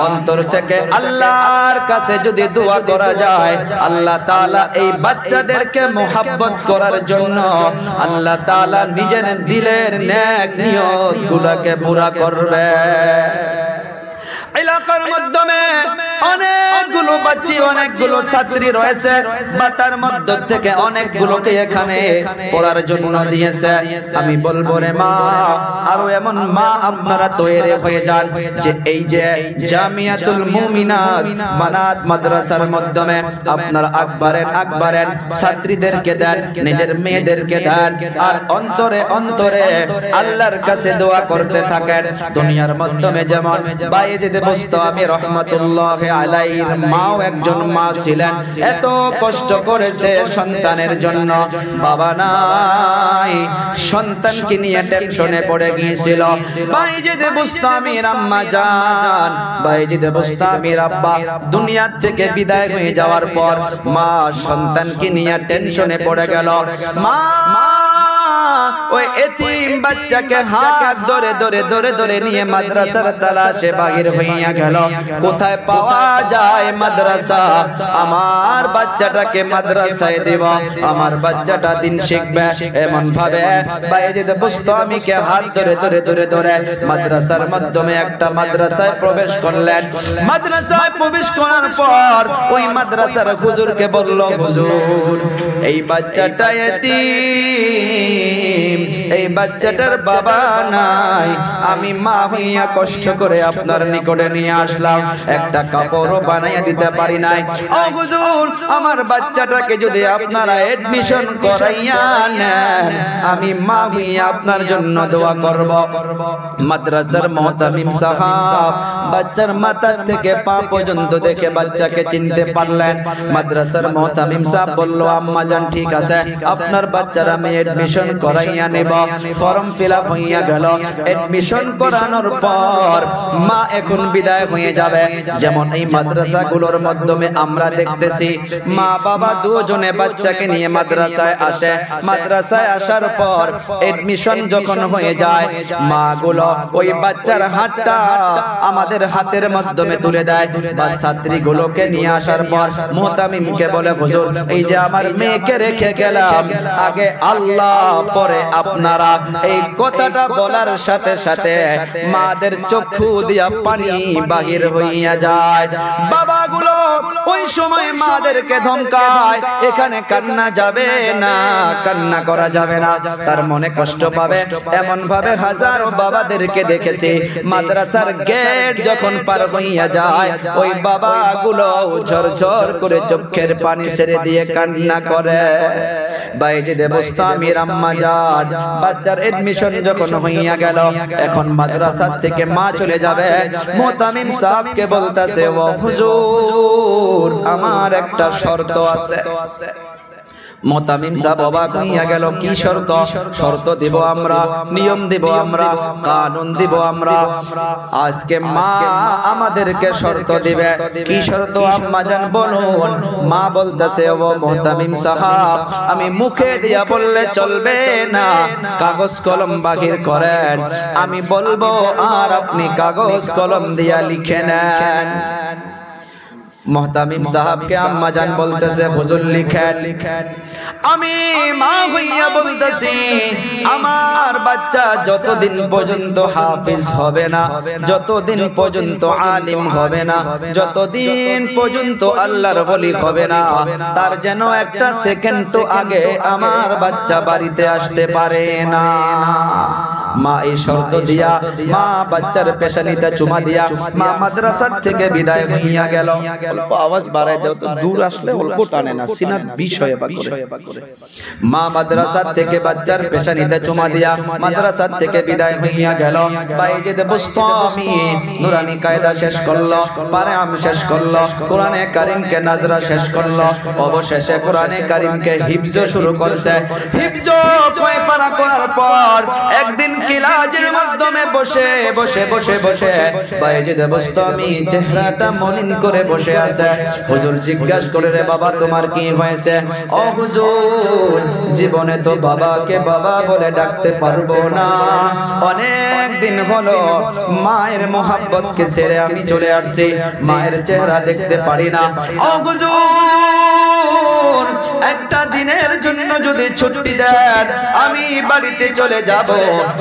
অন্তর থেকে আল্লাহর কাছে যদি দোয়া করা যায়, আল্লাহ তাআলা এই বাচ্চাদেরকে মুহাব্বত করার জন্য আল্লাহ তাআলা নিজের দিলের নেক নিয়তগুলোকে পুরা করবে। এলাকার মাধ্যমে অনেকগুলো বাচ্চি, অনেকগুলো ছাত্রী রয়েছে, বা তার মধ্য থেকে অনেকগুলোকে এখানে পড়ার জন্য দিয়েছে। আমি বলবো রে মা, আরো এমন মা আপনারা তৈরি হয়ে যান যে এই যে জামিয়াতুল মুমিনাত বানাত মাদ্রাসার মাধ্যমে আপনারা আকবরেন ছাত্রীদেরকে দেন, নিজের মেয়েদেরকে দেন, আর অন্তরে অন্তরে আল্লাহর কাছে দোয়া করতে থাকেন। দুনিয়ার মাধ্যমে যেমন বাইজিদ বুস্তামি রহমাতুল্লাহ আলাইহির মাও একজন মা ছিলেন, এত কষ্ট করেছে সন্তানের জন্য, বাবা নাই, সন্তানকে নিয়ে টেনশনে পড়ে গিয়েছিল। বাইজিদ বুস্তামির আম্মা জান, বাইজিদ বুস্তামির আব্বা দুনিয়া থেকে বিদায় হয়ে যাওয়ার পর মা সন্তানকে নিয়ে টেনশনে পড়ে গেল। মা ওই এতিম বাচ্চাকে হাত ধরে ধরে ধরে ধরে নিয়ে মাদ্রাসার তালাশে বাহির হইয়া গেল। কোথায় পাওয়া যায় মাদ্রাসা? আমার বাচ্চাটাকে মাদ্রাসায় দিব, আমার বাচ্চাটা দিন শিখবে, এমন ভাবে বাইজিদ বুস্তামিকে হাত ধরে ধরে ধরে ধরে মাদ্রাসার মাধ্যমে একটা মাদ্রাসায় প্রবেশ করলেন। মাদ্রাসায় প্রবেশ করার পর ওই মাদ্রাসার হুজুরকে বলল, হুজুর এই বাচ্চাটা এতিম, এই বাচ্চাটার বাবা নাই, আমি মা হইয়া কষ্ট করে আপনার নিকটে নিয়ে আসলাম, একটা কাপড়ও বানাইয়া দিতে পারি নাই। ও হুজুর, আমার বাচ্চাটাকে যদি আপনারা এডমিশন করাইয়া নেন, আমি মা হইয়া আপনার জন্য দোয়া করব। মাদ্রাসার মুহতামিম সাহেব বাচ্চার মাথা থেকে পা পর্যন্ত দেখে বাচ্চাকে চিনতে পারলেন। মাদ্রাসার মুহতামিম সাহেব বলল, আম্মা জান ঠিক আছে, আপনার বাচ্চার আমি এডমিশন করাইয়া নেব। ফর্ম ফিল আপ হইয়া গেল। এডমিশন করানোর পর মা এখন বিদায় হয়ে যাবে। যেমন এই মাদ্রাসাগুলোর মাধ্যমে আমরা দেখতেছি মা বাবা দুজনে বাচ্চাকে নিয়ে মাদ্রাসায় আসে। মাদ্রাসায় আসার পর এডমিশন যখন হয়ে যায়, মা গুলো ওই বাচ্চার হাতটা আমাদের হাতের মাধ্যমে তুলে দেয়। বা ছাত্রীগুলোকে নিয়ে আসার পর মুহতামিমকে বলে, হুজুর এই যে আমার মেয়েকে রেখে গেলাম, আগে আল্লাহ পরে আপনারা। এই কথাটা বলার সাথে সাথে মাদের চক্ষু দিয়া পানি বাহির হইয়া যায়। বাবাগুলো ওই সময় মাদেরকে ধমকায়, এখানে কান্না যাবে না, কান্না করা যাবে না, তার মনে কষ্ট পাবে। এমন ভাবে হাজারো বাবাদেরকে দেখেছি, মাদ্রাসার গেট যখন পার হইয়া যায়, ওই বাবাগুলো ঝরঝর করে চোখের পানি ছেড়ে দিয়ে কান্না করে। বাইজিদে বুস্তামির আম্মা জান, বাচ্চার এডমিশন যখন হইয়া গেল, এখন মাদ্রাসা থেকে মা চলে যাবে। মুহতামিম সাহেবকে বলতাছে, ও হুজুর আমার একটা শর্ত আছে। মুহতামিম সাহেব অবাক হইয়া গেল, কি শর্ত? শর্ত দিব আমরা, নিয়ম দিব আমরা, কানুন দিব আমরা। আজকে মা আমাদেরকে শর্ত দিবে। কি শর্ত আম্মা জান বলুন? মা বলতেছে, ও মুহতামিম সাহেব আমি মুখে দিয়া বললে চলবে না, কাগজ কলম বাহির করেন, আমি বলবো আর আপনি কাগজ কলম দিয়া লিখে নেন। মুহতামিম সাহেবকে আম্মা জান বলতেছে, হুজুর লিখেন। আমি মা হইয়া বলতেছি, আমার বাচ্চা যতদিন পর্যন্ত হাফিজ হবে না, যতদিন পর্যন্ত আলিম হবে না, যতদিন পর্যন্ত আল্লাহর ওলি হবে না, তার যেন একটা সেকেন্ড তো আগে আমার বাচ্চা বাড়িতে আসতে পারে না। মা এই শর্ত দিয়া, মা বাচ্চার পেশানিতে চুমা দিয়া মা মাদ্রাসা থেকে বিদায় হইয়া গেল। অল্প আওয়াজ বাড়াই দাও তো, দূর আসলে অল্প টানে না, সিনার বিষয় বা করে। মা মাদ্রাসা থেকে বাচ্চার পেশানিতে চুমা দিয়া মাদ্রাসা থেকে বিদায় হইয়া গেল। বাইজিদে বুস্তামি নুরানি কায়দা শেষ করলো, পারাম শেষ করলো, কোরআনে কারীমকে নাজরা শেষ করলো, অবশেষে কোরআনে কারীমকে হিফজ শুরু করছে। হিফজ কয় পারা করার পর একদিন ক্লাসের মাধ্যমে বসে বসে বসে বসে বাইজিদে বুস্তামি চেহারাটা মলিন করে বসে আছে। হুজুর জিজ্ঞাসা করে, রে বাবা তোমার কি হয়েছে? ও হুজুর জীবনে তো বাবাকে বাবা বলে ডাকতে পারবো না, অনেক দিন হলো মায়ের মোহাব্বতকে ছেড়ে আমি চলে আসছি, মায়ের চেহারা দেখতে পারি না। ও হুজুর একটা দিনের জন্য যদি ছুটি দেন, আমি বাড়িতে চলে যাব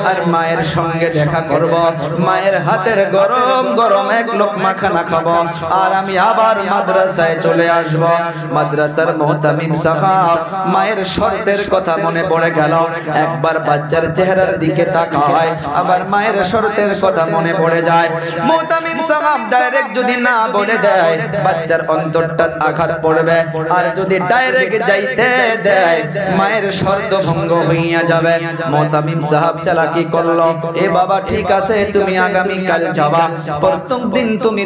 আর মায়ের সঙ্গে দেখা করব, মায়ের হাতের গরম গরম এক লোকমা খানা খাবো, আর আমি আবার মাদ্রাসায় চলে আসব। মাদ্রাসার মুহতামিম সাহেব মায়ের শর্তের কথা মনে পড়ে গেল, একবার বাচ্চার চেহারার দিকে তাকায়, আবার মায়ের শর্তের কথা মনে পড়ে যায়। মুহতামিম সাহেব ডাইরেক্ট যদি না বলে দেয়, বাচ্চার অন্তরটা আঘাত পড়বে, আর যদি ডাইরেক্ট যাইতে দেয় মায়ের শর্ত ভঙ্গ হইয়া যাবে। মুহতামিম সাহেব চালাকি করলো, এ বাবা ঠিক আছে তুমি আগামী কাল যাবা, প্রথম দিন তুমি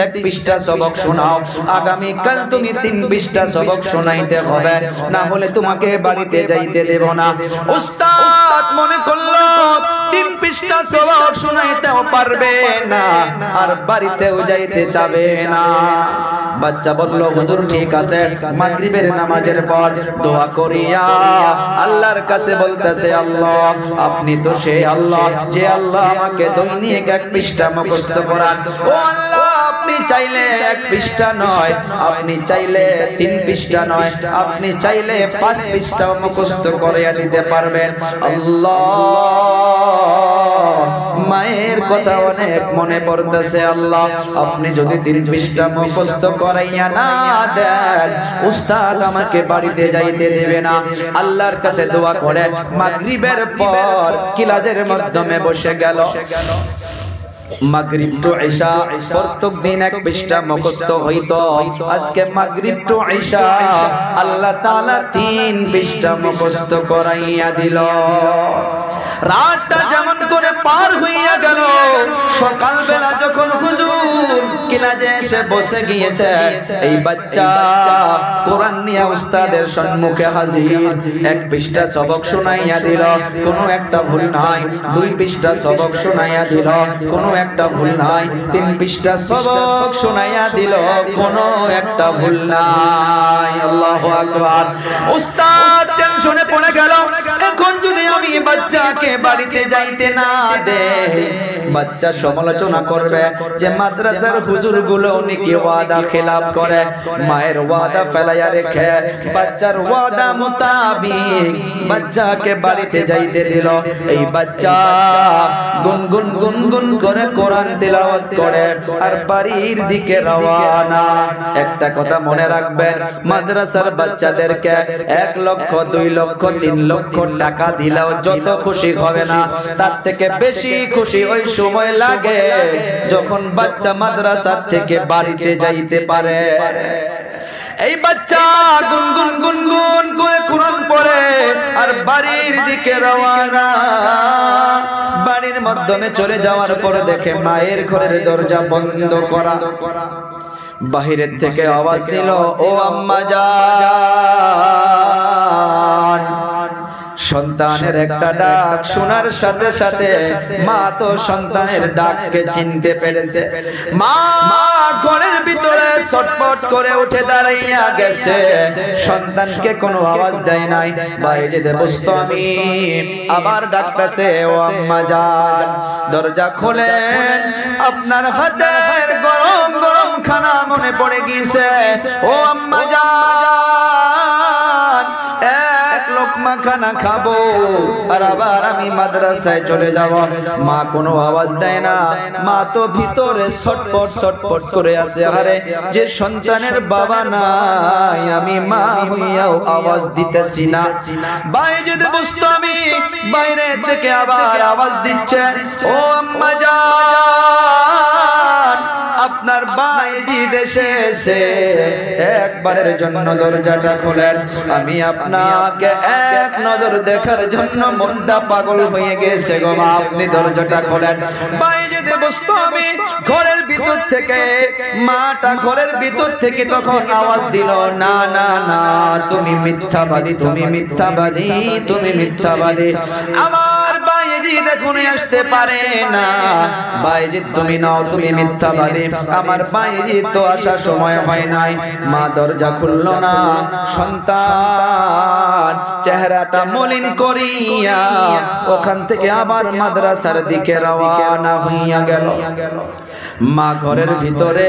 1 পৃষ্ঠা সবক শোনাও, আগামী কাল তুমি 3 পৃষ্ঠা সবক শোনাইতে হবে, না হলে তোমাকে বাড়িতে যাইতে দেব না। উস্তাদ মনে করলো 3 পৃষ্ঠা সবক শোনাইতেও পারবে না, আর বাড়িতেও যাইতে যাবে না। বাচ্চা বলল, হুজুর ঠিক আছে, মাগরিবের নামাজের পর দোয়া করিয়া আল্লাহর কাছে বলতেছে, আল্লাহ আপনি তো সেই আল্লাহ যে আল্লাহ আমাকে দৈনিক 1 পৃষ্ঠা মুখস্থ করান। ও আল্লাহ আপনি চাইলে 1 পৃষ্ঠা নয়, আপনি চাইলে 3 পৃষ্ঠা নয়, আপনি চাইলে 5 পৃষ্ঠা মুখস্থ করিয়া দিতে পারবেন। আল্লাহ মায়ের কথা অনেক মনে পড়তেছে। আল্লাহ আপনি যদি 3 পৃষ্ঠা মুখস্থ করাইয়া না দেন, উস্তাদ আমাকে বাড়িতে যাইতে দেবে না। আল্লাহর কাছে দোয়া করে মাগরিবের পর কিলাজের মাধ্যমে বসে গেল। মাগরিব টু ইশা প্রত্যেক দিন 1 পৃষ্ঠা মুখস্থ হইতো। আজকে মাগরিব টু ইশা আল্লাহ তাআলা 3 পৃষ্ঠা মুখস্থ করাইয়া দিল। রাতটা যেমন করে পার হইয়া গেল, সকালবেলা যখন হুজুর কিলাজে এসে বসে গিয়েছে, এই বাচ্চা কোরআন নিয়ে উস্তাদের সম্মুখে হাজির। 1 পৃষ্ঠা সবক শোনাইয়া দিল, কোনো একটা ভুল নাই। 2 পৃষ্ঠা সবক শোনাইয়া দিল, কোনো একটা ভুল নাই। 3 পৃষ্ঠা সবক শোনাইয়া দিল, কোনো একটা ভুল নাই। আল্লাহু আকবার। উস্তাদ টেনশনে পড়ে গেল, এখন যদি আমি বাচ্চাকে বাড়িতে যাইতে না দে, বাচ্চা সমালোচনা করবে যে মাদ্রাসার হুজুরগুলো নাকি ওয়াদা খেলাফ করে। মায়ের ওয়াদা ফেলাইয়া রেখে বাচ্চার ওয়াদা মোতাবিক বাচ্চাকে বাড়িতে যাইতে দিল। এই বাচ্চা গুনগুন গুনগুন করে কোরআন তিলাওয়াত করে আর বাড়ির দিকে রওনা। একটা কথা মনে রাখবেন, মাদ্রাসার বাচ্চাদেরকে 1 লক্ষ 2 লক্ষ 3 লক্ষ টাকা দিলেও যত খুশি হবে না, তার থেকে বেশি খুশি ওই সময় লাগে যখন বাচ্চা মাদ্রাসা থেকে বাড়িতে যাইতে পারে। এই বাচ্চা গুনগুন গুনগুন করে কোরআন পড়ে আর বাড়ির দিকে রওনা। বাড়ির মাধ্যমে চলে যাওয়ার পরে দেখে মায়ের ঘরের দরজা বন্ধ করা। বাহিরের থেকে আওয়াজ দিল, ও আম্মা জান। সন্তানের একটা ডাক শোনার সাথে সাথে মা তো সন্তানের ডাককে চিনতে পেরেছে। মা ঘরের ভিতরে ছটফট করে উঠে দাঁড়াইয়া গেছে, সন্তানকে কোনো আওয়াজ দেয় নাই। বাইরে বসতো আমি আবার ডাকতেছে, ও আম্মা জান। দরজা খোলেন, আপনার হাতের গরম গরম খানা মনে পড়ে গিয়েছে। ও আম্মা জান, 1 লোকমা খানা খাবো আর আবার আমি মাদ্রাসায় চলে যাব। মা কোনো আওয়াজ দেয় না, মা তো ভিতরে ছটপট ছটপট করে আছে। আরে যে সন্তানের বাবা নাই, আমি মা হইয়াও আওয়াজ দিতেছি না। বাইরে যদি বসতো আমি, বাইরে থেকে আবার আওয়াজ দিচ্ছে, ও আম্মা জান, আপনার বাইজি দেশে এসে একবারের জন্য দরজাটা খোলেন। আমি আপনাকে 1 নজর দেখার জন্য মনটা পাগল হয়ে গেছে গো মা, আপনি দরজাটা খোলেন। বাইরে বসতো আমি, ঘরের ভিতর থেকে মাটা ঘরের ভিতর থেকে তখন আওয়াজ দিল, না না না, তুমি মিথ্যাবাদী, তুমি মিথ্যাবাদী, তুমি মিথ্যাবাদী। আমার বাইজি দেখুন আসতে পারে না। বাইজি তুমি নাও, তুমি মিথ্যাবাদী। আমার বাইজি তো আসার সময় হয় নাই। মা দরজা খুললো না। সন্তান চেহারাটা মলিন করিয়া ওখান থেকে আবার মাদ্রাসার দিকে রওনা হইয়া গেল। মা ঘরের ভিতরে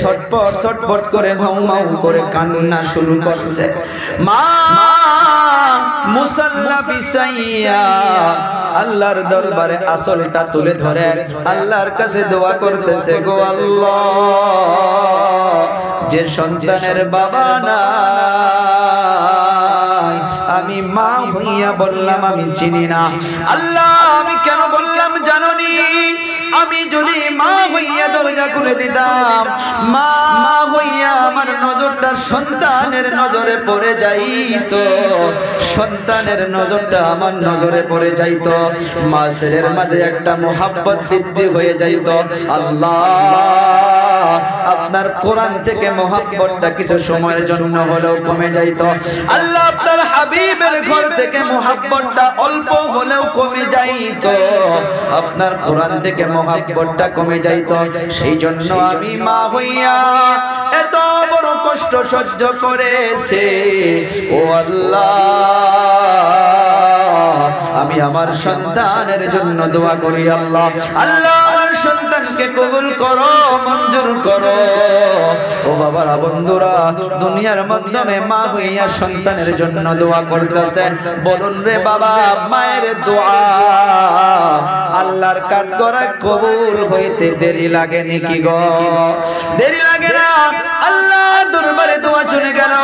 ছটপট ছটপট করে ঘাউমাউ করে কান্না শুরু করছে। মা মুসাল্লা বিছাইয়া আল্লাহর দরবারে আসলটা তুলে ধরে আল্লাহর কাছে দোয়া করতেছে, গো আল্লাহ, যে সন্তানের বাবা নাই, আমি মা হইয়া বললাম আমি চিনি না। আল্লাহ, আমি কেন বললাম জানোনি? আমি যদি মা হইয়া দরজা খুলে দিতাম, মা হইয়া আমার নজরটা সন্তানের নজরে পড়ে যাইতো, সন্তানের নজরটা আমার নজরে পড়ে যাইতো, মা ছেলের মাঝে একটা মোহাব্বত বৃদ্ধি হয়ে যাইতো। আল্লাহ, আপনার কোরআন থেকে মোহাব্বতটা কিছু সময়ের জন্য হলেও কমে যাইতো। আল্লাহ, আপনার হাবিবের ঘর থেকে মোহাব্বতটা অল্প হলেও কমে যাইতো, আপনার কোরআন থেকে মোহাব্বতটা কমে যাইতো। সেই জন্য আমি মা হইয়া এত বড় কষ্ট সহ্য করেছে। ও আল্লাহ, আমি আমার সন্তানের জন্য দোয়া করি। আল্লাহ, আল্লাহ, আমার সন্তান সন্তানকে কবুল করো, মঞ্জুর করো। ও বাবারা, বন্ধুরা, দুনিয়ার মাধ্যমে মা হইয়া সন্তানের জন্য দোয়া করতেছে। বলুন রে বাবা, মায়ের দোয়া আল্লাহর কাঠগড়ায় কবুল হইতে দেরি লাগে নাকি গো? দেরি লাগে না। আল্লাহ দরবারে দোয়া চলে গেল।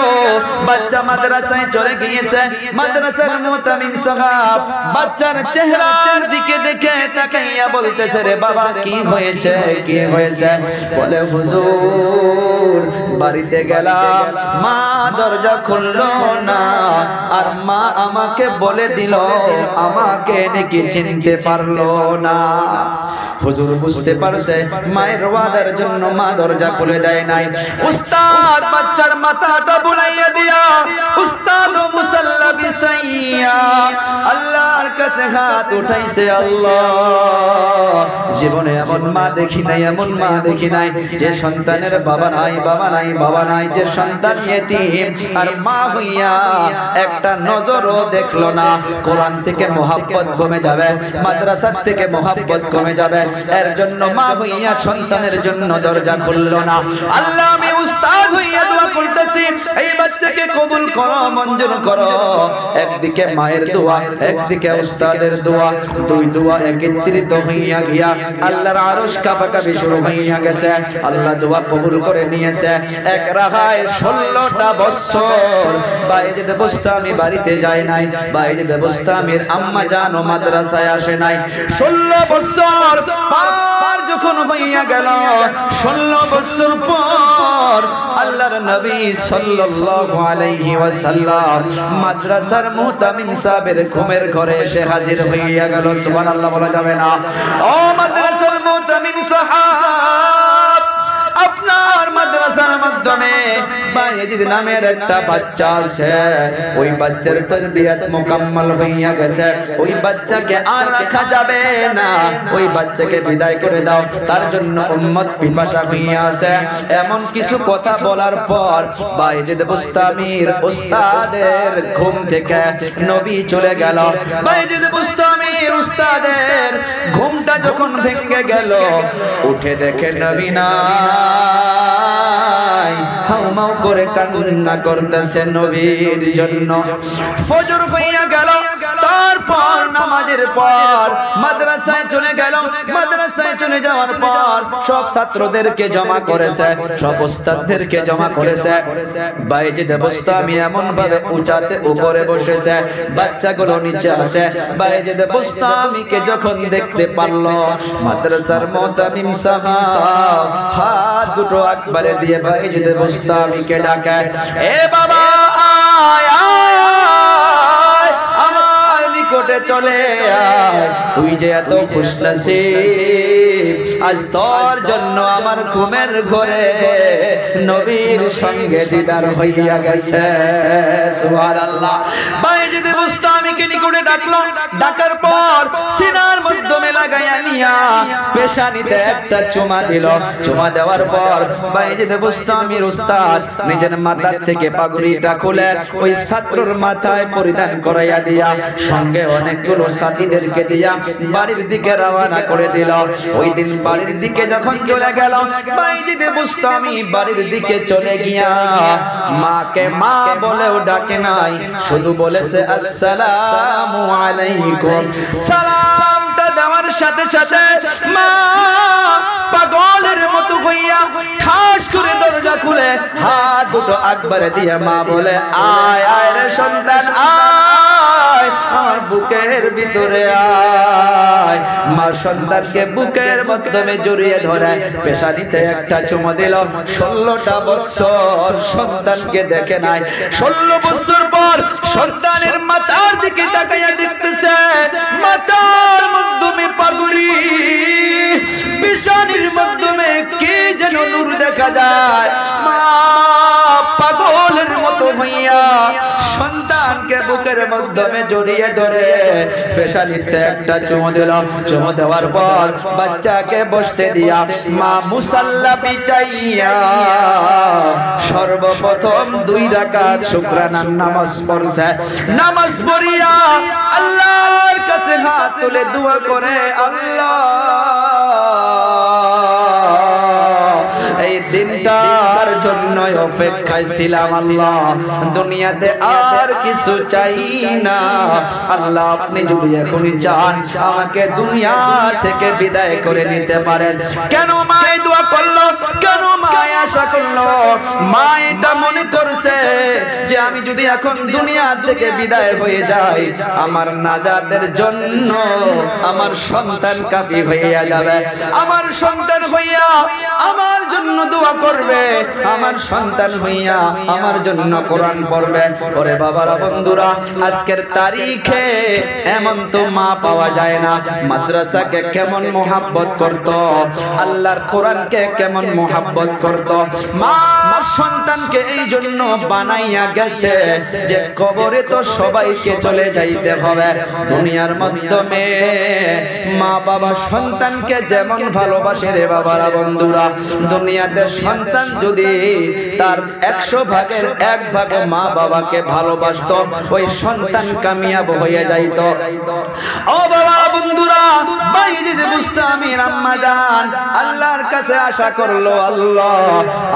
বাচ্চা মাদ্রাসায় চলে গিয়েছে। মাদ্রাসার মুতামিম সাহেব বাচ্চার চেহারার দিকে দেখে তাকাইয়া বলতেছে, রে বাবা কি হয়েছে, কি হয়েছে? বলে, হুজুর বাড়িতে গেলাম, মা দরজা খুললো না, আর মা আমাকে বলে দিল আমাকে নাকি চিনতে পারলো না। হুজুর বুঝতে পারছে মায়ের ওয়াদার জন্য মা দরজা খুলে দেয় নাই। উস্তাদ বাচ্চার মাথাটা বুলাইয়া দিয়া উস্তাদ মুসাল্লা বিছাইয়া আল্লাহর কাছে হাত উঠাইছে। আল্লাহ, জীবনে এমন মা দেখি নাই, এমন মা দেখি নাই যে সন্তানের বাবা নাই, বাবা নাই, বাবা নাই, যে সন্তান ইতিম আর মা হইয়া একটা নজরও দেখলো না। কোরআন থেকে মোহাব্বত কমে যাবে, মাদ্রাসার থেকে মোহাব্বত কমে যাবে। এর জন্য মা হইয়া সন্তানের জন্য দরজা খুললো না। আল্লাহ, আমি উস্তাদ হইয়া দোয়া করতেছি, এই বাচ্চাকে কবুল করো, মঞ্জুর করো। একদিকে মায়ের দোয়া, একদিকে উস্তাদের দোয়া, দুই দোয়া একত্রিত হইয়া গিয়া আল্লাহর আরশ কাঁপাকাঁপি শুরু হইয়া গেছে। আল্লাহ দোয়া কবুল করে নিয়েছে। এক রাহায় 16টা বছর বাইজিদ বুস্তামি বাড়িতে যায় নাই, বাইজিদ বুস্তামির আম্মা জান মাদ্রাসায় আসে নাই। 16 বছর পার যখন হইয়া গেল, 16 বছর পর আল্লাহর নবী সাল্লাল্লাহু আলাইহি ওয়াসাল্লাম মাদ্রাসার মুতামিম সাহেবের ঘুমের ঘরে এসে হাজির হইয়া গেল। সুবহানাল্লাহ বলা যাবে না? ও মাদ্রাসার মুতামিম সাহেব, আপনার মাদ্রাসার মাধ্যমে বাইজিদ নামের একটা বাচ্চা আছে। ওই বাচ্চার তরবিয়ত মুকাম্মাল হইয়া গেছে। ওই বাচ্চাকে আর রাখা যাবে না, ওই বাচ্চাকে বিদায় করে দাও, তার জন্য উম্মত পিপাসা হইয়া আছে। এমন কিছু কথা বলার পর বাইজিদ বুস্তামির উস্তাদের ঘুম থেকে নবী চলে গেল। বাইজিদ বুস্তামির উস্তাদের ঘুমটা যখন ভেঙে গেল, উঠে দেখে নবী না হাউমাউ করে কান্না করতেছে নবীর জন্য। ফজর হইয়া গেল, তারপর নামাজের পর মাদ্রাসায় চলে গেল। মাদ্রাসায় চলে যাওয়ার পর সব ছাত্রদেরকে জমা করেছে, সব উস্তাদদেরকে জমা করেছে। বাইজিদ বুস্তামি এমন ভাবে উঁচাতে উপরে বসেছে, বাচ্চাগুলো নিচে আসে। বাইজিদ বুস্তামিকে যখন দেখতে পারলো, মাদ্রাসার মুতামিম সাহেব হাত দুটো একবারে দিয়ে বাইজিদ বুস্তামিকে ডাকে, এ বাবা আয় আয়, আমার নিকটে চলে আয়। তুই যে এত খুশনসিব, আজ তোর জন্য আমার ঘুমের ঘরে নবীর সঙ্গে দিদার হইয়া গেছে। সুবহানাল্লাহ। বাইজিদ বুস্তামিকে নিকটে ডাকলো। ডাকার পর সিনার মাধ্যমে লাগাইয়া নিয়া পেশানিতে একটা চুমা দিল। চুমা দেওয়ার পর বাইজিদ বুস্তামির উস্তাদ নিজের মাথা থেকে পাগড়িটা খুলে ওই ছাত্রর মাথায় পরিধান করাইয়া দিয়া সঙ্গে অনেকগুলো সাথীদেরকে দিয়া বাড়ির দিকে রওনা করে দিল। ওই দিন বাড়ির দিকে যখন চলে গেল, বাইজিদ বুস্তামি বাড়ির দিকে চলে গিয়া মাকে মা বলেও ডাকে নাই, শুধু বলেছে আসসালামু আলাইকুম। সালামটা দেওয়ার সাথে সাথে মা পাগলের মতো হইয়া ঠাস করে দরজা খুলে হাত দুটো একবারে দিয়ে মা বলে, আয় আয় রে সন্তান আয়, আমার বুকের ভিতরে আয়। মা সন্তানকে বুকের মাধ্যমে জড়িয়ে ধরে পেশানিতে একটা চুমো দিল। 16টা বছর সন্তানকে দেখে নাই। 16 বছর পর সন্তানের মাথার দিকে তাকাইয়া দেখতেছে, মাথার মাধ্যমে পাগড়ি, পেশানির মাধ্যমে কি যেন নূর দেখা যায়। মা পাগলের মতো হইয়া সন্তানকে বুকের মাধ্যমে জড়িয়ে ধরে পেশানিতে একটা চুমো দিল। চুমো দেওয়ার পর বাচ্চাকে বসতে দিয়া মা মুসাল্লা বিছাইয়া সর্বপ্রথম 2 রাকাত শুকরানার নামাজ পড়ছে। নামাজ পড়িয়া আল্লাহর কাছে হাত তুলে দোয়া করে, আল্লাহ দিনটার জন্য অপেক্ষায় ছিলাম আল্লাহ, দুনিয়াতে আর কিছু চাই না আল্লাহ। আপনি যদি এখনই চান আমাকে দুনিয়া থেকে বিদায় করে নিতে পারেন। কেন মা এই দোয়া করলো, কেন মা আশা করলো? মা এটা মনে করছে যে আমি যদি এখন দুনিয়া থেকে বিদায় হয়ে যাই, আমার নাজাতের জন্য আমার সন্তান কাফি হইয়া যাবে, আমার সন্তান হইয়া আমার জন্য দোয়া করবে, আমার সন্তান হইয়া আমার জন্য কোরআন পড়বে। ওরে বাবারা, বন্ধুরা, আজকের তারিখে এমন তো মা পাওয়া যায় না। মাদ্রাসাকে কেমন মোহাব্বত করত, আল্লাহর কোরআনকে কেমন মোহাব্বত করত। মা সন্তানকে এই জন্য বানাইয়া গেছে যে কবরে তো সবাইকে চলে যাইতে হবে, দুনিয়ার মাধ্যমে মা বাবা সন্তানকে যেমন ভালোবাসে রে বাবারা, বন্ধুরা, দুনিয়াতে সন্তান যদি তার 100 ভাগের 1 ভাগ মা বাবাকে ভালোবাসতো, ওই সন্তান কামিয়াব হয়ে যাইত। ও বাবা, বন্ধুরা, ভাই দিদি বুঝতামির আম্মা জান আল্লাহর কাছে আশা করলো, আল্লাহ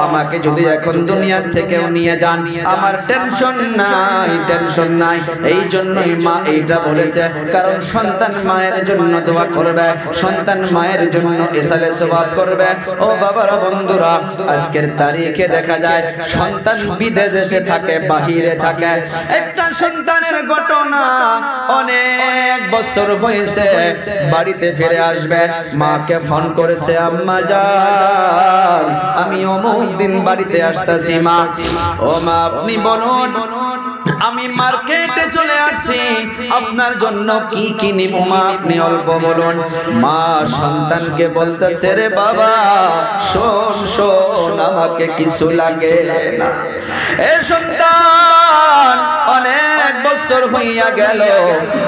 আমাকে যদি এখন দুনিয়া থেকেও নিয়ে যান আমার টেনশন নাই, টেনশন নাই। এই জন্যই মা এইটা বলেছে, কারণ সন্তান মায়ের জন্য দোয়া করবে, সন্তান মায়ের জন্য ইসালে সওয়াব করবে। ও বাবারা, বন্ধুরা, আজকের তারিখে দেখা যায় সন্তান বিদেশে থাকে, বাহিরে থাকে। একটা সন্তানের ঘটনা অনেক বছর হয়েছে, বাড়িতে ফিরে আসবে, মাকে ফোন করেছে, আম্মা জান আমি অমুক দিন বাড়িতে আসতেছি মা। ও মা, আপনি বলুন, আমি মার্কেটে চলে আসছি, আপনার জন্য কি কি নিব মা, আপনি অল্প বলুন। মা সন্তানকে বলতেছে, রে বাবা শোন শোন, আমাকে কিছু লাগে না। এ সন্তান, অনেক বছর হইয়া গেল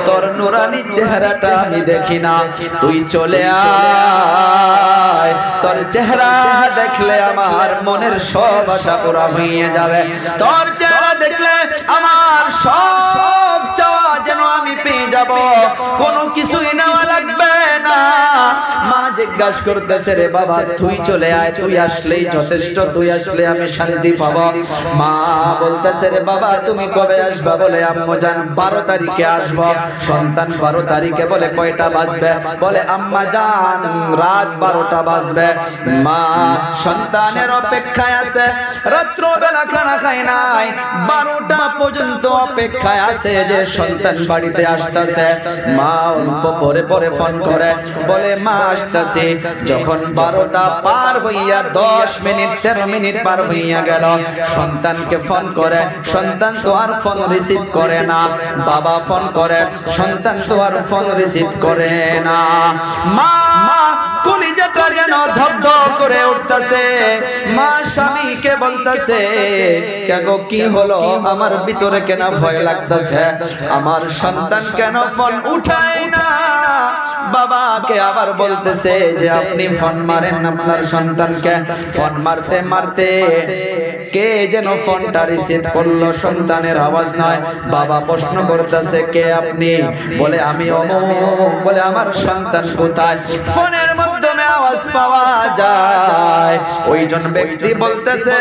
তোর নুরানি চেহারাটা আমি দেখি না, তুই চলে আয়, তোর চেহারা দেখলে আমার মনের সব আশা পুরা হয়ে যাবে, তোর চেহারা দেখলে আমার সব চাওয়া যেন আমি পেয়ে যাব, কোনো কিছুই নেওয়া লাগবে না। মা জিজ্ঞাসা করতেছে, রে বাবা তুই চলে আয়, তুই আসলেই যথেষ্ট, তুই আসলে আমি শান্তি পাবো। মা বলতেছে, রে বাবা তুমি কবে আসবা? বলে আম্মু জান 12 তারিখে আসবো। সন্তান 12 তারিখে বলে কয়টা বাজবে? বলে আম্মা জান রাত 12টা বাজবে। মা সন্তানের অপেক্ষায় আছে, রাত্র বেলা খানা খায় নাই, 12টা পর্যন্ত অপেক্ষায় আছে যে সন্তান বাড়িতে আসতেছে। মা অল্প পরে পরে ফোন করে, বলে মা আসতেছি। যখন 12টা পার হইয়া 10 মিনিট 13 মিনিট পার হইয়া গেল, সন্তানকে ফোন করে, সন্তান তো আর ফোন রিসিভ করে না। বাবা ফোন করে, সন্তান তো আর ফোন রিসিভ করে না। মা কলিজাটা যেন ধপধপ করে উঠতেছে। মা স্বামীকে বলতেছে, কেগো কি হলো, আমার ভিতরে কেন ভয় লাগতেছে, আমার সন্তান কেন ফোন উঠায় না? বাবাকে আবার বলতেছে যে আপনি ফোন মারেন আপনার সন্তানকে। ফোন মারতে মারতে কে যেন ফোনটা রিসিভ করলো, সন্তানের আওয়াজ নয়। বাবা প্রশ্ন করতেছে, কে আপনি? বলে আমি অমুক। বলে আমার সন্তান কোথায়? ফোনের মাধ্যমে আওয়াজ পাওয়া যায়। ওইজন ব্যক্তি বলতেছে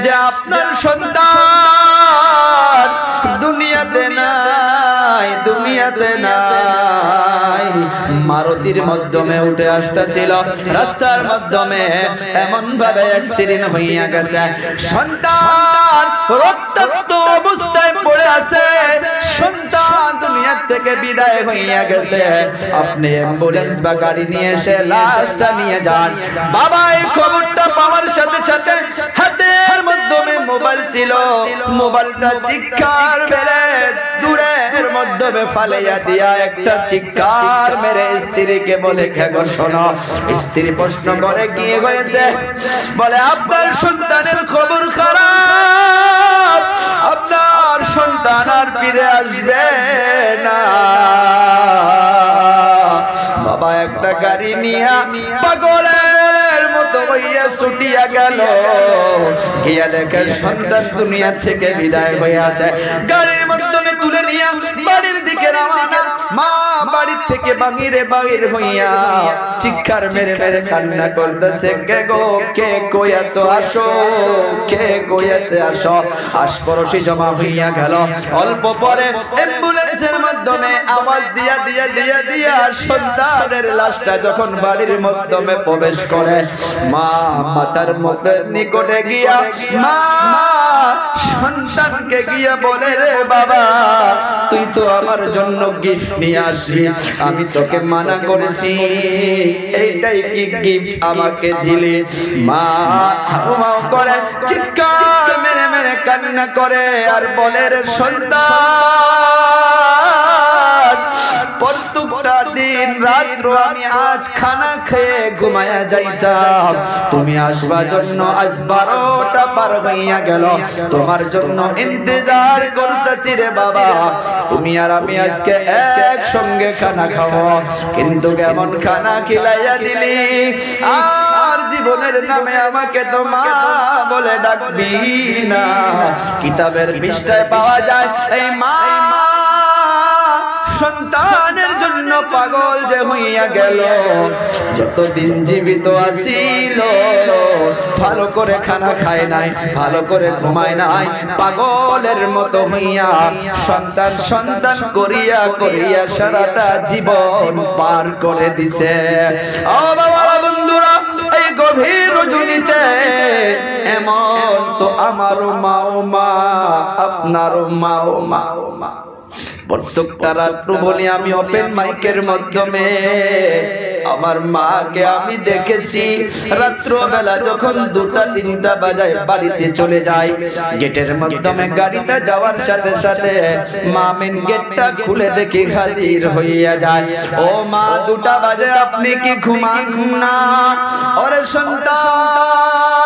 যে আপনার সন্তান দুনিয়াতে নাই, দুনিয়াতে নাই। মারুতির মাধ্যমে উঠে আসতেছিল, রাস্তার মাধ্যমে এমন ভাবে অ্যাক্সিডেন্ট হইয়া গেছে, সন্তান রক্তাক্ত অবস্থায় পড়ে আছে, সন্তান দুনিয়া থেকে বিদায় হইয়া গেছে। আপনি অ্যাম্বুলেন্স বা গাড়ি নিয়ে এসে লাশটা নিয়ে যান। বাবা এই খবরটা পাওয়ার সাথে সাথে হাতের মাধ্যমে মোবাইল ছিল, মোবাইলটা চিৎকার মেরে দূরের মাধ্যমে ফালাইয়া দিয়া একটা চিৎকার মেরে স্ত্রীকে বলে, খেগো শোনো। স্ত্রী প্রশ্ন করে, কি হয়েছে? বলে আপনার সন্তানের খবর খারাপ, আপনার সন্তান আর ফিরে আসবে না। বাবা একটা গাড়ি নিয়ে পাগলের মতো হইয়া ছুটিয়া গেল, গিয়া দেখে সন্তান দুনিয়া থেকে বিদায় হয়ে আছে। গাড়ির মাধ্যমে তুলে নিয়ে বাড়ির দিকে রওনা। মা বাড়ি থেকে বাহির হইয়া চিৎকার মেরে মেরে কান্না করতেছে, কে গো, কে কই আছো, আসো, কে কই আছে, আসো। আশপাশে জমা হইয়া গেল। অল্প পরে অ্যাম্বুলেন্সের মাধ্যমে আওয়াজ দিয়া দিয়া দিয়া দিয়া সন্তানের লাশটা যখন বাড়ির মাধ্যমে প্রবেশ করে, মা মাতার মুখের নিকটে গিয়া মা সন্তানকে গিয়া বলে, রে বাবা, তুই তো আমার জন্য গিফট নিয়ে আসবি, আমি তোকে মানা করেছি, এইটাই কি গিফট আমাকে দিলি? মা হাউমাউ করে চিৎকার মেরে মেরে কান্না করে আর বলে, রে সন্তান, প্রত্যেকটা দিন রাত্র আমি আজ খানা খেয়ে ঘুমায়া যাইতাম, তুমি আসবার জন্য আজ 12টা পার হইয়া গেল, তোমার জন্য ইন্তজার করতেছি রে বাবা, তুমি আর আমি আজকে একসঙ্গে খানা খাবো, কিন্তু কেমন খানা খিলাইয়া দিলি, আর জীবনের নামে আমাকে তো মা বলে ডাকবি না। কিতাবের পৃষ্ঠায় পাওয়া যায় এই মা সন্তানের জন্য পাগল যে হইয়া গেল, যতদিন জীবিত আসিল ভালো করে খানা খায় নাই, ভালো করে ঘুমায় নাই, পাগলের মতো হইয়া সন্তান সন্তান করিয়া করিয়া সারাটা জীবন পার করে দিছে। ও বাবা বন্ধুরা, এই গভীর রজনীতে এমন তো আমারও মা ও মা, আপনারও মা ও মা ও মা। প্রত্যেকটা রাত্র বলি আমি ওপেন মাইকের মাধ্যমে আমার মাকে আমি দেখেছি, রাত্রবেলা যখন 2টা-3টা বাজায় বাড়িতে চলে যায়, গেটের মাধ্যমে গাড়িতে যাওয়ার সাথে সাথে মা মেন গেটটা খুলে দেখে হাজির হইয়া যায়। ও মা, 2টা বাজে আপনি কি ঘুমান না? ওরে সন্তান,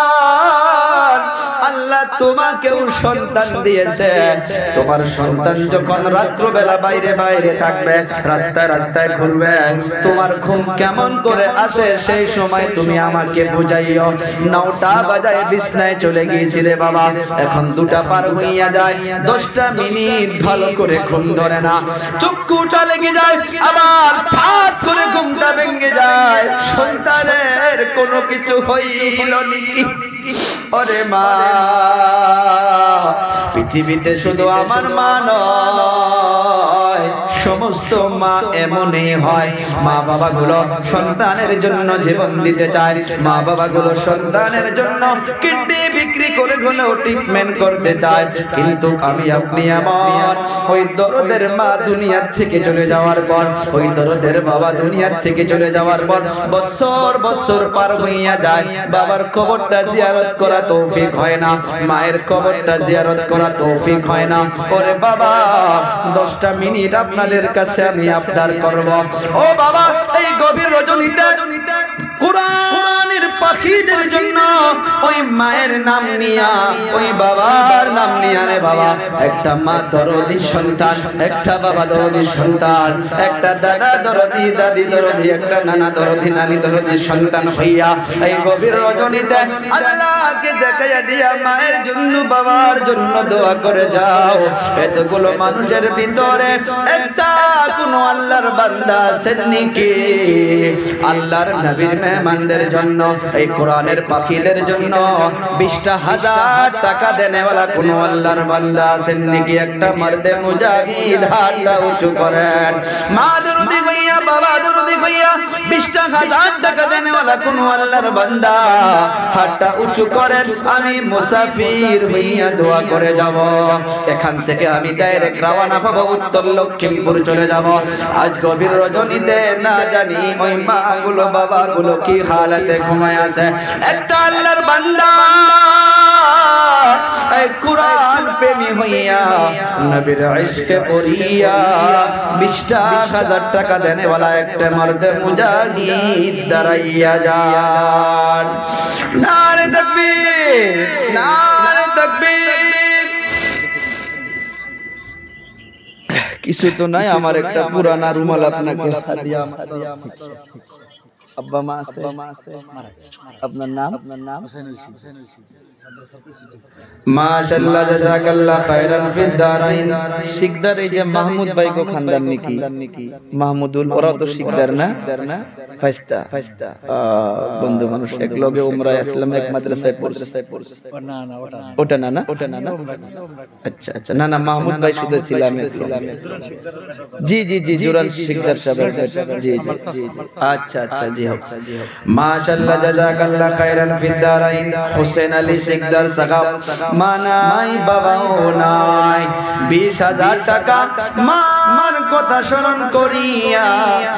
আল্লাহ তোমাকেও সন্তান দিয়েছে, তোমার সন্তান যখন রাত্রবেলা বাইরে বাইরে থাকবে, রাস্তায় রাস্তায় ঘুরবে, তোমার ঘুম কেমন করে আসে সেই সময় তুমি আমাকে বুঝাইও। 9টা বাজায় বিছনায় চলে গিয়েছিলে বাবা, এখন 2টা পার হইয়া যায়, 10টা মিনিট ভালো করে ঘুম ধরে না, চক্ষুটা লেগে যায়, আবার ছাদ করে ঘুমটা ভেঙে যায়, সন্তানের কোনো কিছু হইল নি। ওরে মা, পৃথিবীতে শুধু আমার মা নয়, সমস্ত মা এমনই হয়। মা বাবা গুলো সন্তানের জন্য জীবন দিতে চায়, মা বাবা গুলো সন্তানের জন্য কিডনি বিক্রি করে হলেও ট্রিটমেন্ট করতে চায়, কিন্তু আমি আপনি এমন, ওই দরদের মা দুনিয়া থেকে চলে যাওয়ার পর, ওই দরদের বাবা দুনিয়া থেকে চলে যাওয়ার পর বছর বছর পার হইয়া যায়, বাবার কবরটা জিয়ারত করা তৌফিক হয় না, মায়ের কবরটা জিয়ারত করা তৌফিক হয় না। ওরে বাবা, 10টা মিনিট আপনাদের কাছে আমি আবদার করব। ও বাবা, এই গভীর রজনীতে কোরআনের পাখিদের জন্য ওই মায়ের নাম নিয়া, ওই বাবার নাম নিয়া, রে বাবা, একটা মা দরদি সন্তান, একটা বাবা দরদি সন্তান, একটা দাদা দরদি দাদি দরদি, একটা নানা দরদি নানি দরদি সন্তান হইয়া এই গভীর রজনীতে আল্লাহকে দেখাইয়া দিয়া মায়ের জন্য বাবার জন্য দোয়া করে যাও। এতগুলো মানুষের ভিতরে একটা কোন আল্লাহর বান্দা আছেন নাকি? আল্লাহর নবীর মেহমানদের জন্য, এই কোরআনের পাখিদের জন্য 20,000 টাকা দেনেওয়ালা কোন আল্লাহর বান্দা আছেন নাকি? একটা মর্দে মুজাহিদ হাতটা উঁচু করেন। মা দরদি ভাইয়া, বাবা দরদি ভাইয়া, 20,000 টাকা দেনেওয়ালা কোন আল্লাহর বান্দা হাতটা উঁচু করেন। আমি মুসাফির হইয়া দোয়া করে যাব। এখান থেকে আমি ডাইরেক্ট রওনা হব, উত্তর লক্ষ্মীপুর চলে যাব। আজ গভীর রজনীতে না জানি ওই মা গুলো বাবা গুলো কি হালাতে ঘুমায় আছে। একটা আল্লাহর বান্দা এই কুরআন প্রেমী হইয়া নবীর ইশকে পড়িয়া 20,000 টাকা দেনেওয়ালা একটা মর্দে মুজাহিদ দাঁড়াইয়া যান। নারে তাকবীর, নারে তাকবীর। কিছু তো নাই, আমার একটা পুরানা রুমাল আপনাকে হাদিয়া। আব্বা মা আছে? আপনার নাম? মাশাআল্লাহ জাযাকাল্লাহ খায়রান ফিদ দারাইন। শিকদার এই যে মাহমুদ ভাই কো খানদান নাকি মাহমুদুল, ওরা তো শিকদার না ফাইস্তা বন্ধু মানুষ এক লগে উমরায় আসলাম, এক মাদ্রাসায় পড়ছে। ওটা না আচ্ছা আচ্ছা, না না মাহমুদ ভাই শুধু ছিলাম। জি জি জি জুরাল শিকদার সাহেব, জি জি জি আচ্ছা আচ্ছা জি মাশাআল্লাহ জাযাকাল্লাহ খায়রান ফিদ দারাইন। হোসেন আলী শিকদার সাহেব মানাই বাবাও নাই, 20,000 টাকা মার কথা স্মরণ করিয়া,